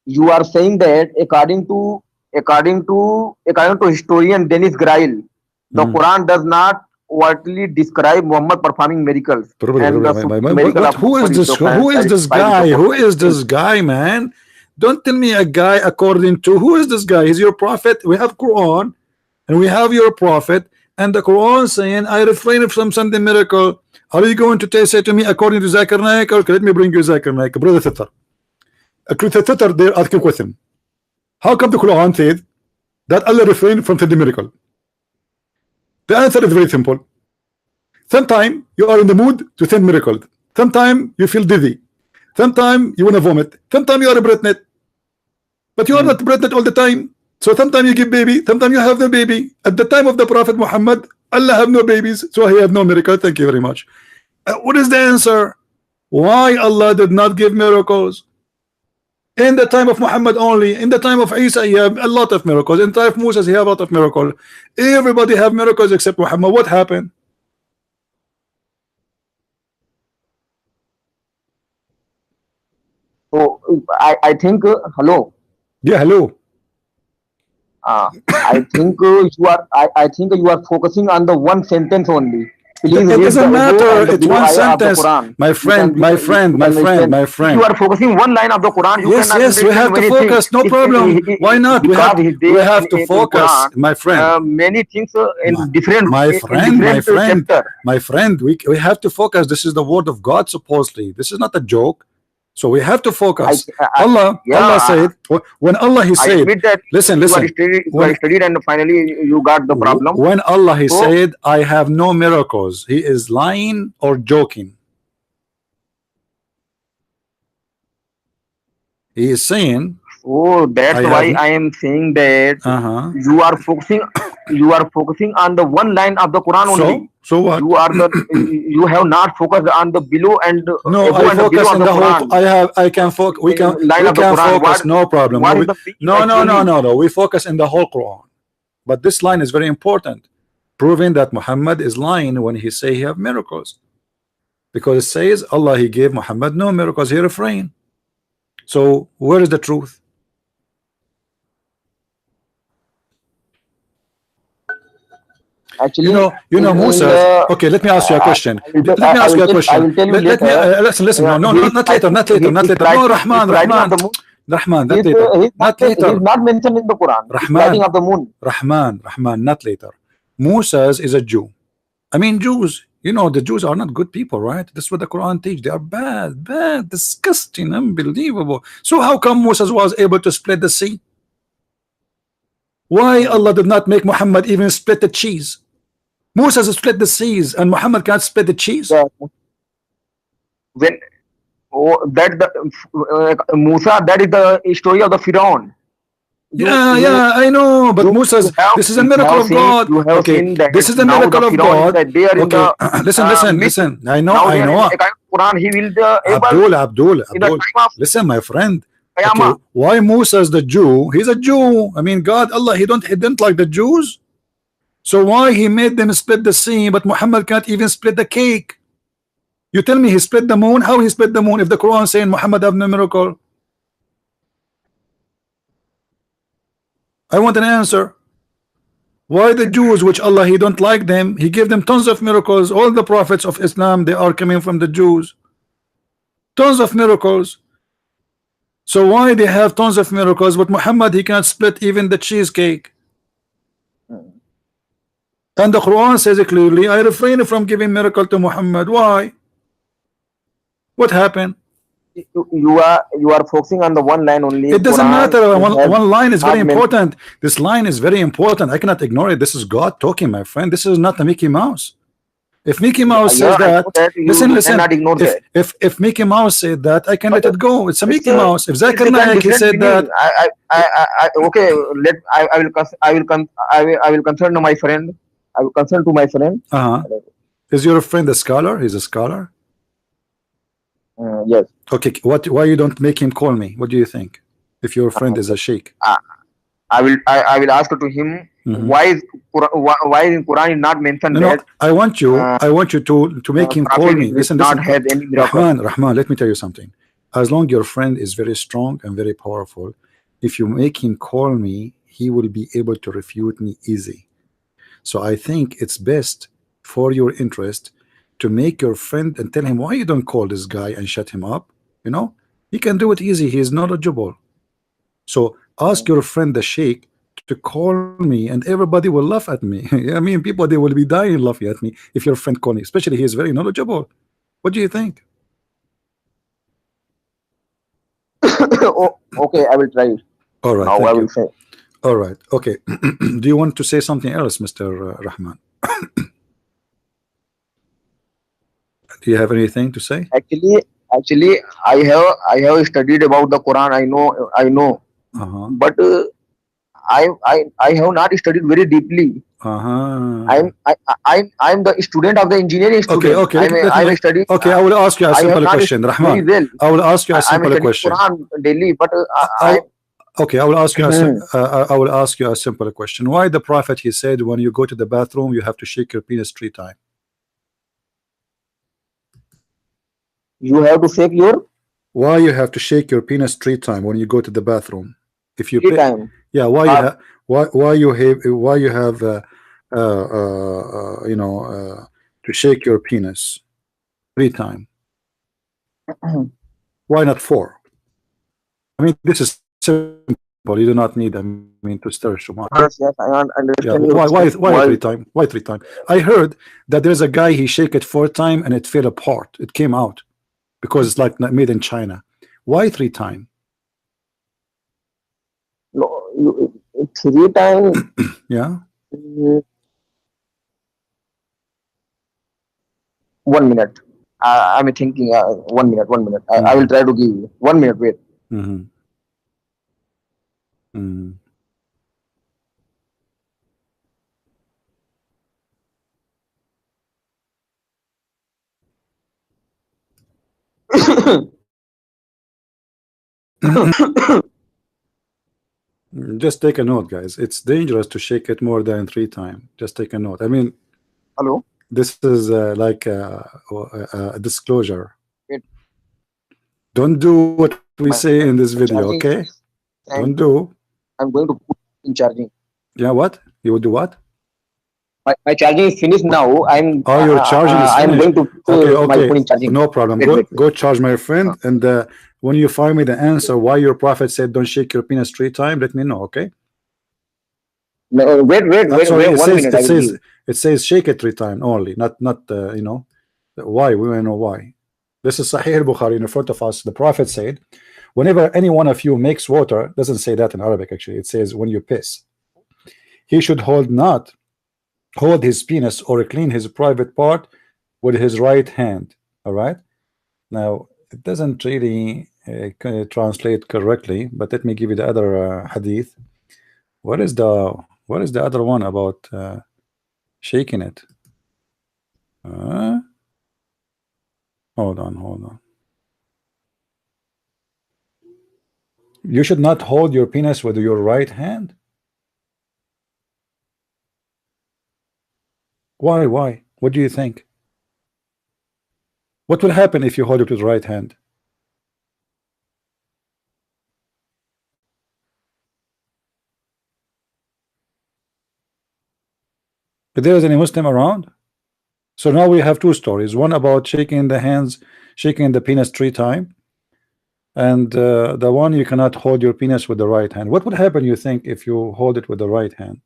You are saying that according to historian Dennis Grail, the Quran does not overtly describe Muhammad performing miracles. Who is this guy? Who is this guy, man? Don't tell me a guy according to who is this guy? He's your prophet. We have Quran and we have your prophet, and the Quran saying I refrain from sending miracle. Are you going to say to me according to Zakir Naik? Okay, let me bring you Zakir Naik, brother Thitter. They're asking question. How come the Quran said that Allah refrained from sending miracle? The answer is very simple. Sometimes you are in the mood to send miracle. Sometimes you feel dizzy. Sometimes you want to vomit. Sometimes you are pregnant. But you are not pregnant all the time. So sometimes you give baby. Sometimes you have the baby. At the time of the Prophet Muhammad, Allah have no babies. So he have no miracle. Thank you very much. What is the answer? Why Allah did not give miracles? In the time of Muhammad only. In the time of Isa, he have a lot of miracles. In the time of Moses, he have a lot of miracles. Everybody have miracles except Muhammad. What happened? So I think hello. Yeah, hello. I think you are focusing on the one sentence only. Please it doesn't matter. It's one sentence. My friend. You are focusing one line of the Quran. Yes, we have to focus. No problem. Why not? We have to focus, my friend. Many things in different. My friend. We have to focus. This is the word of God. Supposedly, this is not a joke. So we have to focus. Allah said, when Allah He said, listen. You are studied and finally you got the problem. When Allah He said, I have no miracles, He is lying or joking? He is saying. Oh, that's why I am saying that you are focusing you are focusing on the one line of the Quran only. So what? You are the you have not focused on the below and No, above I and the below focus of in the the whole. Quran. I can focus. We Line of the can Quran. focus. No problem. What No, is the meaning no, no, no, actually? no, no. We focus in the whole Quran. But this line is very important, proving that Muhammad is lying when he say he have miracles, because it says Allah he gave Muhammad no miracles. He refrained. So where is the truth? Actually, You know, in Musa. the Okay, let me ask you a question. I will Let me ask you a I question. will tell you Let me later. listen. No, He is not later, not later, not he is later. right. No, He is writing of the moon. Rahman, He not is later, not he later. is not mentioned in the Quran. He is writing Rahman, of the moon. Rahman, not later. Musa is a Jew. I mean, Jews. You know, the Jews are not good people, right? That's what the Quran teach. They are bad, disgusting, unbelievable. So how come Moses was able to split the sea? Why Allah did not make Muhammad even split the cheese? Moses split the seas and Muhammad can't split the cheese. The, when that the Musa, that is the story of the Pharaoh. Yeah, I know, but Moses, this is a miracle of God. Okay, this is a miracle of God. Okay, listen. I know. Quran, he will the Abdul. Listen, my friend. Okay, why Moses the Jew? He's a Jew. I mean, God, Allah, he didn't like the Jews. So why he made them split the sea, but Muhammad can't even split the cake? You tell me he split the moon? How he split the moon if the Quran saying Muhammad have no miracle? I want an answer. Why the Jews, which Allah he don't like them, he gave them tons of miracles. All the prophets of Islam, they are coming from the Jews. Tons of miracles. So why they have tons of miracles, but Muhammad he can't split even the cheesecake? And the Quran says it clearly, I refrain from giving miracle to Muhammad. Why? What happened? You are focusing on the one line only. It doesn't matter. One line is very important. This line is very important. I cannot ignore it. This is God talking, my friend. This is not a Mickey Mouse. If Mickey Mouse says that, listen. If Mickey Mouse said that, I can let it go. It's a Mickey Mouse. If Zakir Naik he said that, okay, I will concern to my friend. I will concern to my friend. Is your friend a scholar? He's a scholar. Yes. Okay. Why you don't make him call me? What do you think? If your friend is a sheikh, I will ask to him. Why in Quran is not mentioned that? No, I want you to make him call me. Listen. Rahman, let me tell you something. As long your friend is very strong and very powerful, if you make him call me, he will be able to refute me easy. So I think it's best for your interest to make your friend and tell him why you don't call this guy and shut him up. You know, he can do it easy. He is knowledgeable. So ask your friend the sheikh to call me and everybody will laugh at me. I mean, people, they will be dying laughing at me if your friend call me, especially he is very knowledgeable. What do you think? Okay, I will try it. All right, now I will say. All right, okay. Do you want to say something else, Mr. Rahman? Do you have anything to say? Actually, I have studied about the Quran. I know, but I have not studied very deeply. I'm the student of the engineering student. Okay. Studying. Okay, I will ask you a simple question, Rahman. Well. I will ask you a simple question. Quran daily, but okay, I will ask you. I will ask you a simple question. Why the Prophet he said when you go to the bathroom you have to shake your penis 3 times? You have to shake your. Why you have to shake your penis 3 times when you go to the bathroom? If you 3 times. Yeah. Why you have? Why you have? You know, to shake your penis 3 times. Why not 4? I mean, this is simple. You do not need, I mean, to stir so much. Yes, I understand. Yeah. Why 3 times? Why 3 times? I heard that there's a guy he shake it 4 times and it fell apart. It came out because it's like made in China. Why 3 times? No, 3 times. Yeah. 1 minute. I'm thinking. 1 minute. 1 minute. I will try to give you 1 minute. Wait. Just take a note, guys. It's dangerous to shake it more than 3 times. Just take a note. I mean, Hello. this is like a disclosure. Wait, Don't do what we my say in this video, charging okay? is, Don't and do. I'm going to put in charging. Yeah, what? You will do what? My charging is finished now. Oh, your charging is I'm finished. going to put Okay, my okay, phone in charging. no problem. Wait, Go, wait, go charge my friend, wait. and when you find me the answer why your prophet said don't shake your penis 3 times, let me know, okay? No, wait, Sorry, wait, it 1 says minute. I will give. it says shake it 3 times only, not you know why. We want to know why. This is Sahih al-Bukhari in front of us. The prophet said, whenever any one of you makes water, doesn't say that in Arabic actually. It says when you piss, he should hold his penis or clean his private part with his right hand. All right. Now it doesn't really translate correctly, but let me give you the other hadith. What is the other one about shaking it? Hold on. You should not hold your penis with your right hand. Why? What do you think? What will happen if you hold it with the right hand? If there is any Muslim around? So now we have 2 stories. One about shaking the hands, shaking the penis 3 times, and the one you cannot hold your penis with the right hand. What would happen, you think, if you hold it with the right hand?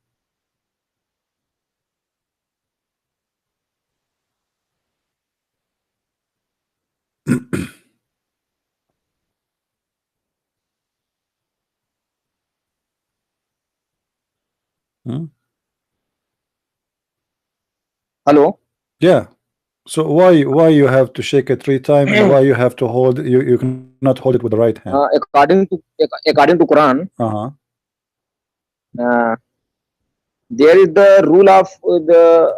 Hello. Yeah. So why you have to shake it 3 times, and why you have to hold you cannot hold it with the right hand? According to Quran, Uh-huh. there is the rule of the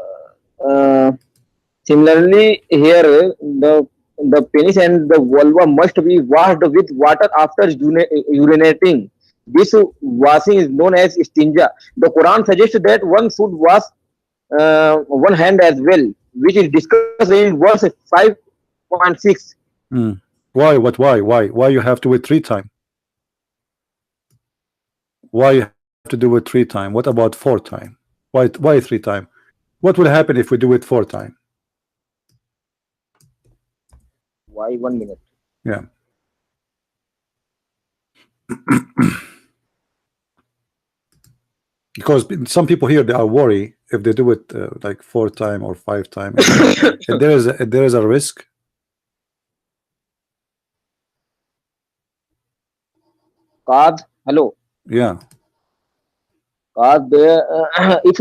similarly here the penis and the vulva must be washed with water after urinating. This washing is known as istinja. The Quran suggests that one should wash one hand as well, which is discussed in verse 5.6. Why? Why you have to do it 3 times? Why you have to do it 3 times? What about 4 times? Why 3 times? What will happen if we do it 4 times? Why 1 minute? Yeah. Because some people here, they are worried if they do it like 4 times or 5 times. If there is a risk. Cause hello. Yeah. Cause there, if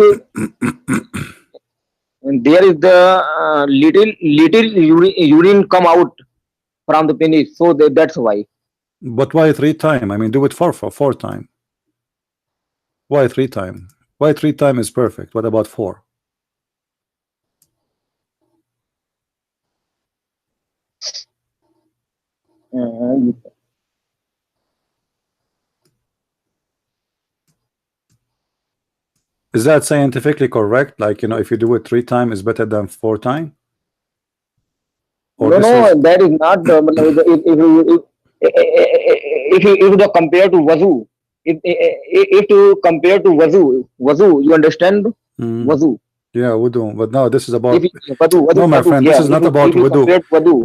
there is the little urine come out from the penis, so that's why. But why 3 times? I mean, do it 4 times. Why 3 times? Why 3 times is perfect? What about 4? Is that scientifically correct? Like, you know, if you do it 3 times, is better than 4 times? Or No, that is not. If you compare to wazu, if you compare to wazu, you understand wazu. Yeah, wudu. But no, this is about. Wudu, No, my friend, this is not about wudu.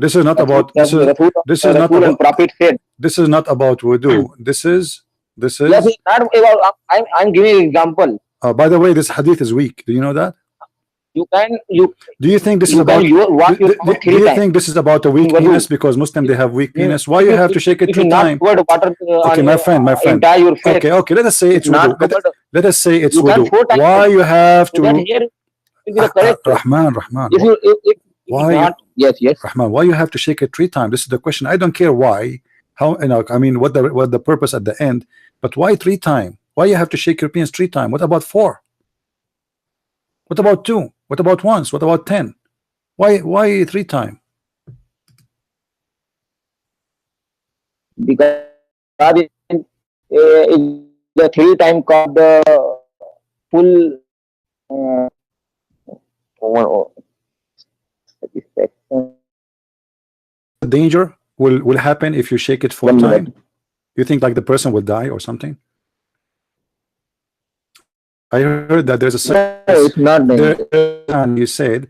This is not about. This is not about. Prophet said. This is not about wudu. This is. Yes, it's not about. I'm giving an example. By the way, this hadith is weak. Do you know that? Do you think this is about? Do you think this is about a weak penis because Muslim they have weak penis? Why you have to shake it 3 times? Okay, my friend. Okay. Let us say it's wudu. Let us say it's wudu. Why you have to? Rahman. Why? Yes. Rahman, why you have to shake it 3 times? This is the question. I don't care why. How, you know? I mean, what the purpose at the end? But why 3 times? Why you have to shake your penis 3 times? What about 4? What about 2? What about once? What about 10? Why 3 times? because is the 3 time called the full satisfaction. Danger will happen if you shake it 4 times. You think like the person will die or something? I heard that there's a No, it's not danger. and you said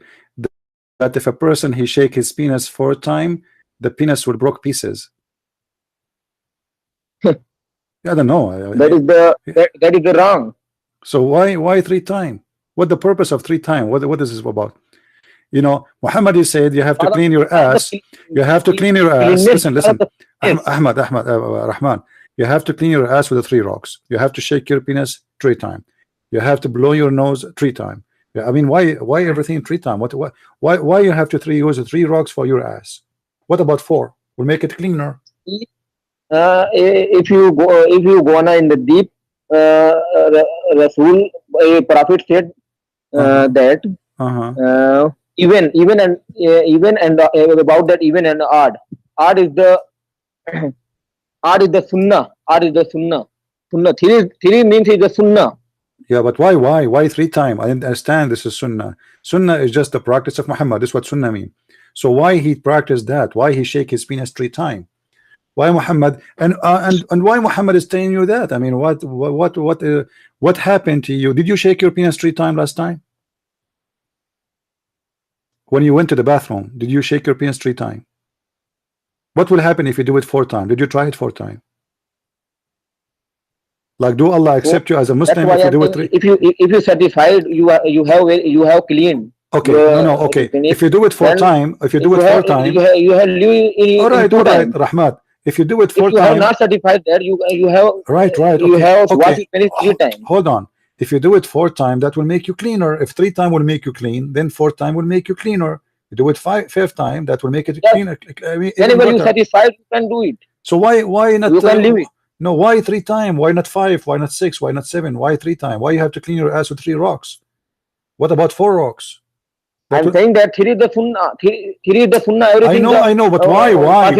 that if a person he shake his penis 4 times, the penis will break pieces. I don't know. That is the wrong. So why 3 times? What the purpose of 3 times? What is this about? You know, Muhammad, he said you have to clean your ass. You have to clean your ass. Listen. Ahmad, Rahman. You have to clean your ass with the 3 rocks. You have to shake your penis 3 times. You have to blow your nose 3 times. I mean, why everything 3 times? Why you have to use 3 rocks for your ass? What about 4? We'll make it cleaner. If you go in the deep, Rasul, a prophet said that even and about that even and odd. Odd is the sunnah. Odd is the sunnah. Sunnah. Three means is the sunnah. Yeah, but why 3 times? I didn't understand. This is sunnah. Sunnah is just the practice of Muhammad. This is what sunnah mean. So why he practiced that? Why he shake his penis 3 times? Why Muhammad and why Muhammad is telling you that? I mean, what happened to you? Did you shake your penis 3 times last time? When you went to the bathroom, did you shake your penis 3 times? What will happen if you do it 4 times? Did you try it 4 times? Like, do Allah accept you as a Muslim if you do it 3? If you satisfied, you have cleaned. Okay, no, okay. If you do it 4 times, you have all right, Rahmat. If you do it 4 times, you have not certified that you have right. You have okay. washed it 3 times. Hold on. If you do it 4 times, that will make you cleaner. If 3 times will make you clean, then 4 times will make you cleaner. You do it 5th time, that will make it cleaner. I mean, whenever you satisfied, you can do it. So why not? You can leave it. No, why 3 times? Why not 5? Why not 6? Why not 7? Why 3 times? Why you have to clean your ass with 3 rocks? What about 4 rocks? I'm saying that 3 is the sunnah. 3 is the sunnah. Everything. I know, but why? Wash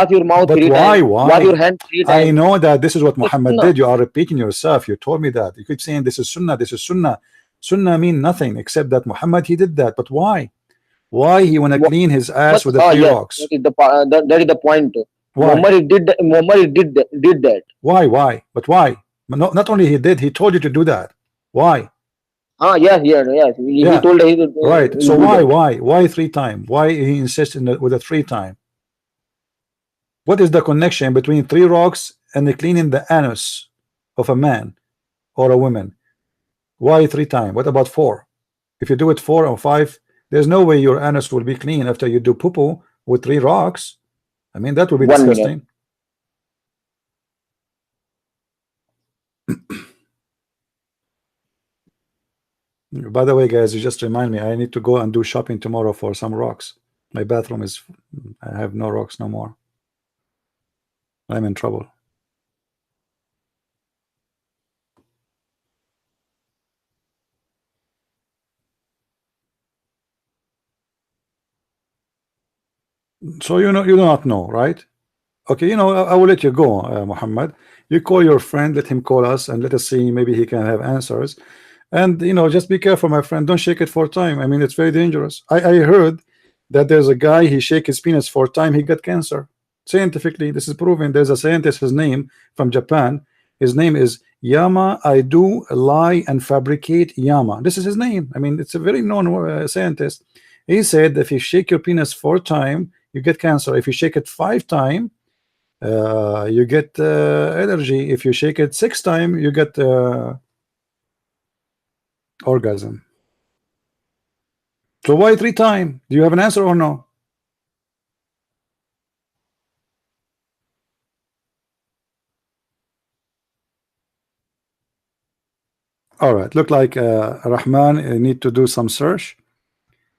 your mouth 3 times. Wash your hand 3 times. I know that this is what Muhammad did. You are repeating yourself. You told me that. You keep saying this is sunnah. This is sunnah. Sunnah mean nothing except that Muhammad he did that. But why? Why he wanna clean his ass with the 3 rocks? That is the point. Why? Muhammad did that. Why? But why? Not only he did, he told you to do that. Why? Yes. He told him. Right. So why 3 times? Why he insists with the 3 times? What is the connection between 3 rocks and the cleaning the anus of a man or a woman? Why 3 times? What about 4? If you do it 4 or 5, there's no way your anus will be clean after you do poo-poo with 3 rocks. I mean, that would be disgusting. By the way, guys, you just remind me, I need to go and do shopping tomorrow for some rocks. My bathroom is, I have no rocks no more. I'm in trouble. So you do not know, right? Okay, I will let you go, Muhammad. You call your friend, let him call us, and let us see, maybe he can have answers. And just be careful, my friend. Don't shake it 4 times. I mean, it's very dangerous. I heard that there's a guy, he shake his penis 4 times, he got cancer. Scientifically, this is proven. There's a scientist, his name from Japan. His name is Yama. I do lie and fabricate Yama. This is his name. I mean, it's a very known scientist. He said if you shake your penis 4 times, you get cancer. If you shake it 5 times, you get allergy. If you shake it 6 times, you get orgasm. So why 3 times? Do you have an answer or no? All right, look like Rahman need to do some search.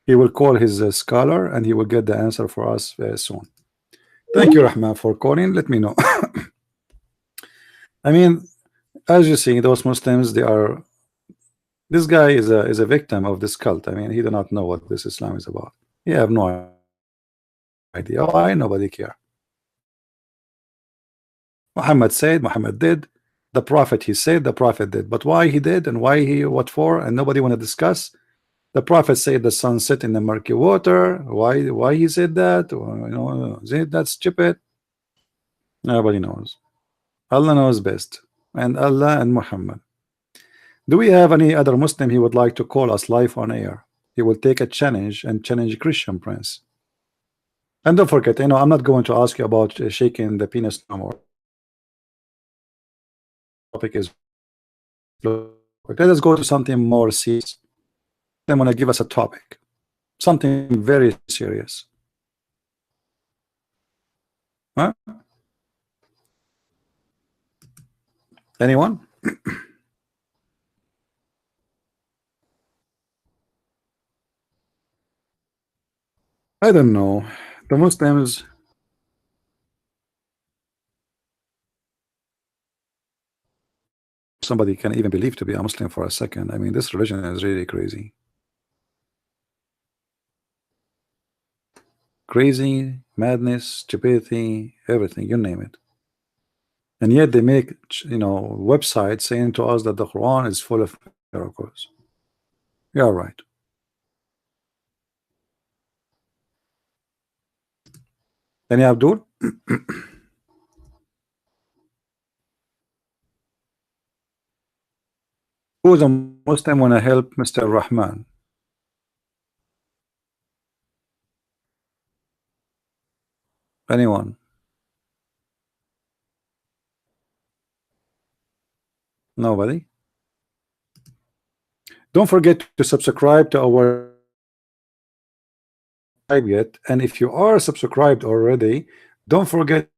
He will call his scholar and he will get the answer for us very soon. Thank you, Rahman, for calling. Let me know. I mean, as you see, those Muslims, this guy is a victim of this cult. I mean, he do not know what this Islam is about. He have no idea. Why nobody care? Muhammad said, Muhammad did. The Prophet, he said, the Prophet did. But why he did and why he, what for, and nobody want to discuss. The Prophet said the sun set in the murky water. Why he said that? You know, that's stupid. Nobody knows. Allah knows best. And Allah and Muhammad. Do we have any other Muslim he would like to call us live on air? He will take a challenge and challenge Christian Prince. And don't forget, you know, I'm not going to ask you about shaking the penis no more. Topic is, let us go to something more serious. They want to give us a topic, something very serious. Huh? Anyone? I don't know. The Muslims, somebody can even believe to be a Muslim for a second. I mean, this religion is really crazy. Crazy, madness, stupidity, everything, you name it. And yet they make, you know, websites saying to us that the Quran is full of miracles. You're right. Any Abdul? Who's a Muslim want to help Mr. Rahman? Anyone? Nobody? Don't forget to subscribe to our yet, and if you are subscribed already, don't forget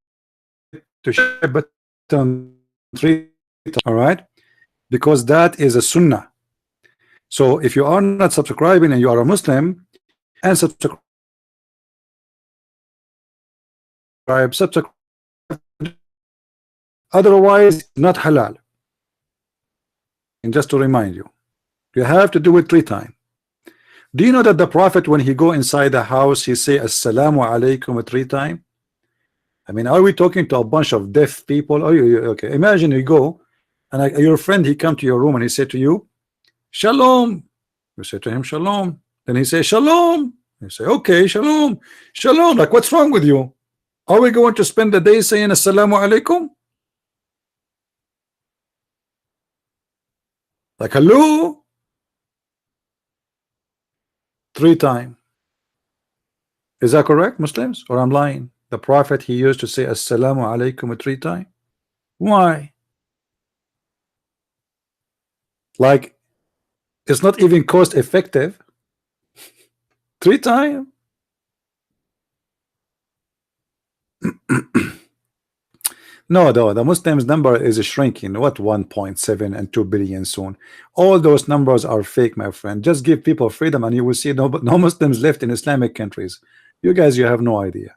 to share button 3, all right, because that is a sunnah. So if you are not subscribing and you are a Muslim and subscribe, otherwise not halal. And just to remind you, you have to do it 3 times. Do you know that the Prophet, when he go inside the house, he say assalamu alaikum 3 times? I mean, are we talking to a bunch of deaf people? Oh, okay. Imagine you go and your friend, he come to your room and he said to you, shalom. You say to him, shalom. Then he say, shalom. You say, okay, shalom. Shalom. Like, what's wrong with you? Are we going to spend the day saying assalamu alaikum? Like, hello? 3 times. Is that correct, Muslims? Or I'm lying? The Prophet, he used to say assalamu alaikum 3 times. Why? Like, it's not even cost effective. 3 times. No, though, the Muslims number is shrinking. What, 1.7 and 2 billion soon? All those numbers are fake, my friend. Just give people freedom and you will see no Muslims left in Islamic countries. You guys, you have no idea.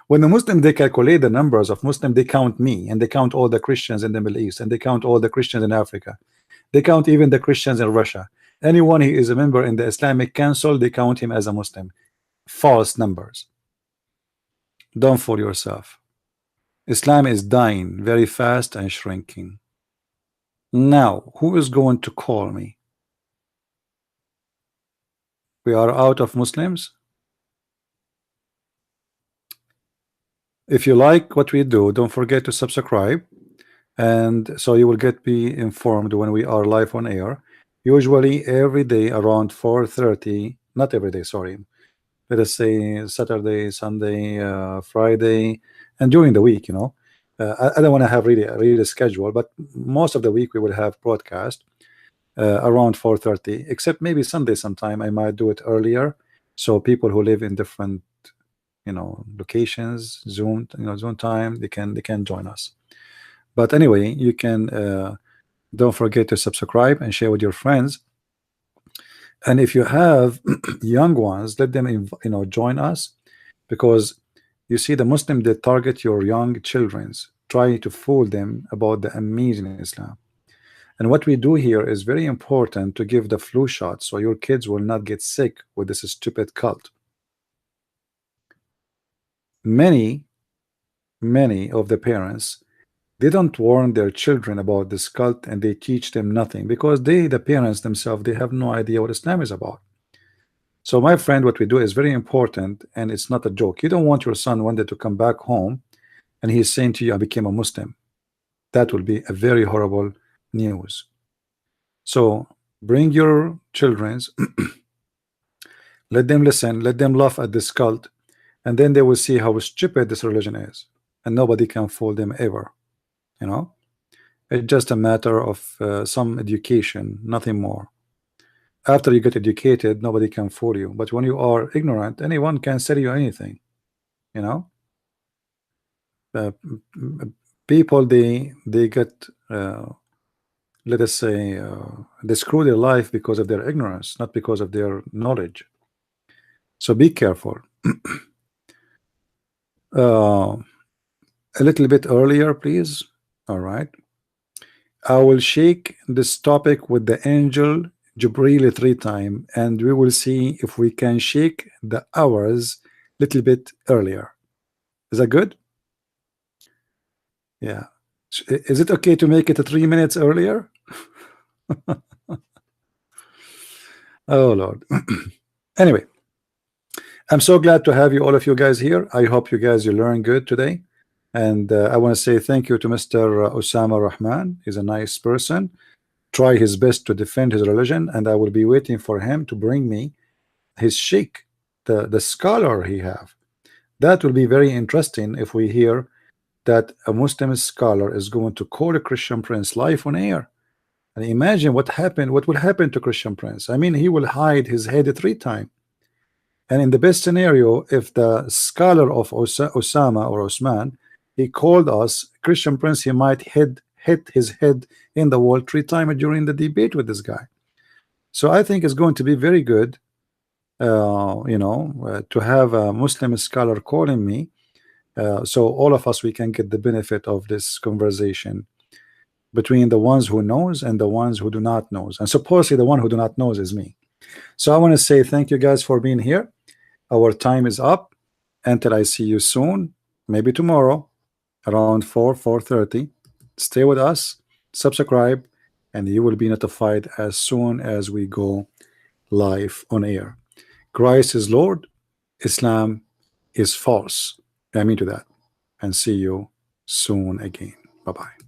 When the Muslims, they calculate the numbers of Muslims, they count me, and they count all the Christians in the Middle East, and they count all the Christians in Africa. They count even the Christians in Russia. Anyone who is a member in the Islamic Council, they count him as a Muslim. False numbers. Don't fool yourself. Islam is dying very fast and shrinking. Now, who is going to call me? We are out of Muslims. If you like what we do, don't forget to subscribe, and so you will be informed when we are live on air. Usually every day around 4:30. Not every day, sorry. Let us say Saturday, Sunday, Friday, and during the week, you know. I don't want to have really a schedule, but most of the week we will have broadcast around 4:30, except maybe Sunday sometime I might do it earlier, so people who live in different, you know, locations, Zoom, you know, Zoom time, they can join us. But anyway, you can don't forget to subscribe and share with your friends. And if you have young ones, let them, you know, join us, because you see the Muslim, they target your young children's, try to fool them about the amazing Islam. And what we do here is very important, to give the flu shot so your kids will not get sick with this stupid cult. Many of the parents, They don't warn their children about this cult, and they teach them nothing because they, the parents themselves, they have no idea what Islam is about. So my friend, what we do is very important, and it's not a joke. You don't want your son one day to come back home and he's saying to you, I became a Muslim. That will be a very horrible news. So bring your children's, let them listen, let them laugh at this cult, and then they will see how stupid this religion is, and nobody can fool them ever. You know, it's just a matter of some education, nothing more. After you get educated, nobody can fool you. But when you are ignorant, anyone can sell you anything. You know, people they get let us say they screw their life because of their ignorance, not because of their knowledge. So be careful. A little bit earlier, please. All right. I will shake this topic with the angel Jibreel 3 times, and we will see if we can shake the hours a little bit earlier. Is that good? Yeah. Is it okay to make it 3 minutes earlier? Oh Lord. Anyway, I'm so glad to have you, all of you guys here. I hope you guys you learn good today. And I want to say thank you to Mr. Osama Rahman. He's a nice person. Try his best to defend his religion, and I will be waiting for him to bring me his sheikh, the scholar he have. That will be very interesting if we hear that a Muslim scholar is going to call a Christian prince live on air. And imagine what will happen to Christian prince. I mean, he will hide his head 3 times. And in the best scenario, if the scholar of Osama or Osman, he called us Christian prince, he might hit his head in the wall 3 times during the debate with this guy. So I think it's going to be very good, you know, to have a Muslim scholar calling me, so all of us we can get the benefit of this conversation between the ones who knows and the ones who do not knows. And supposedly the one who do not knows is me. So I want to say thank you guys for being here. Our time is up. Until I see you soon, maybe tomorrow around 4:30. Stay with us, subscribe, and you will be notified as soon as we go live on air. Christ is Lord, Islam is false. I mean to that. And see you soon again. Bye-bye.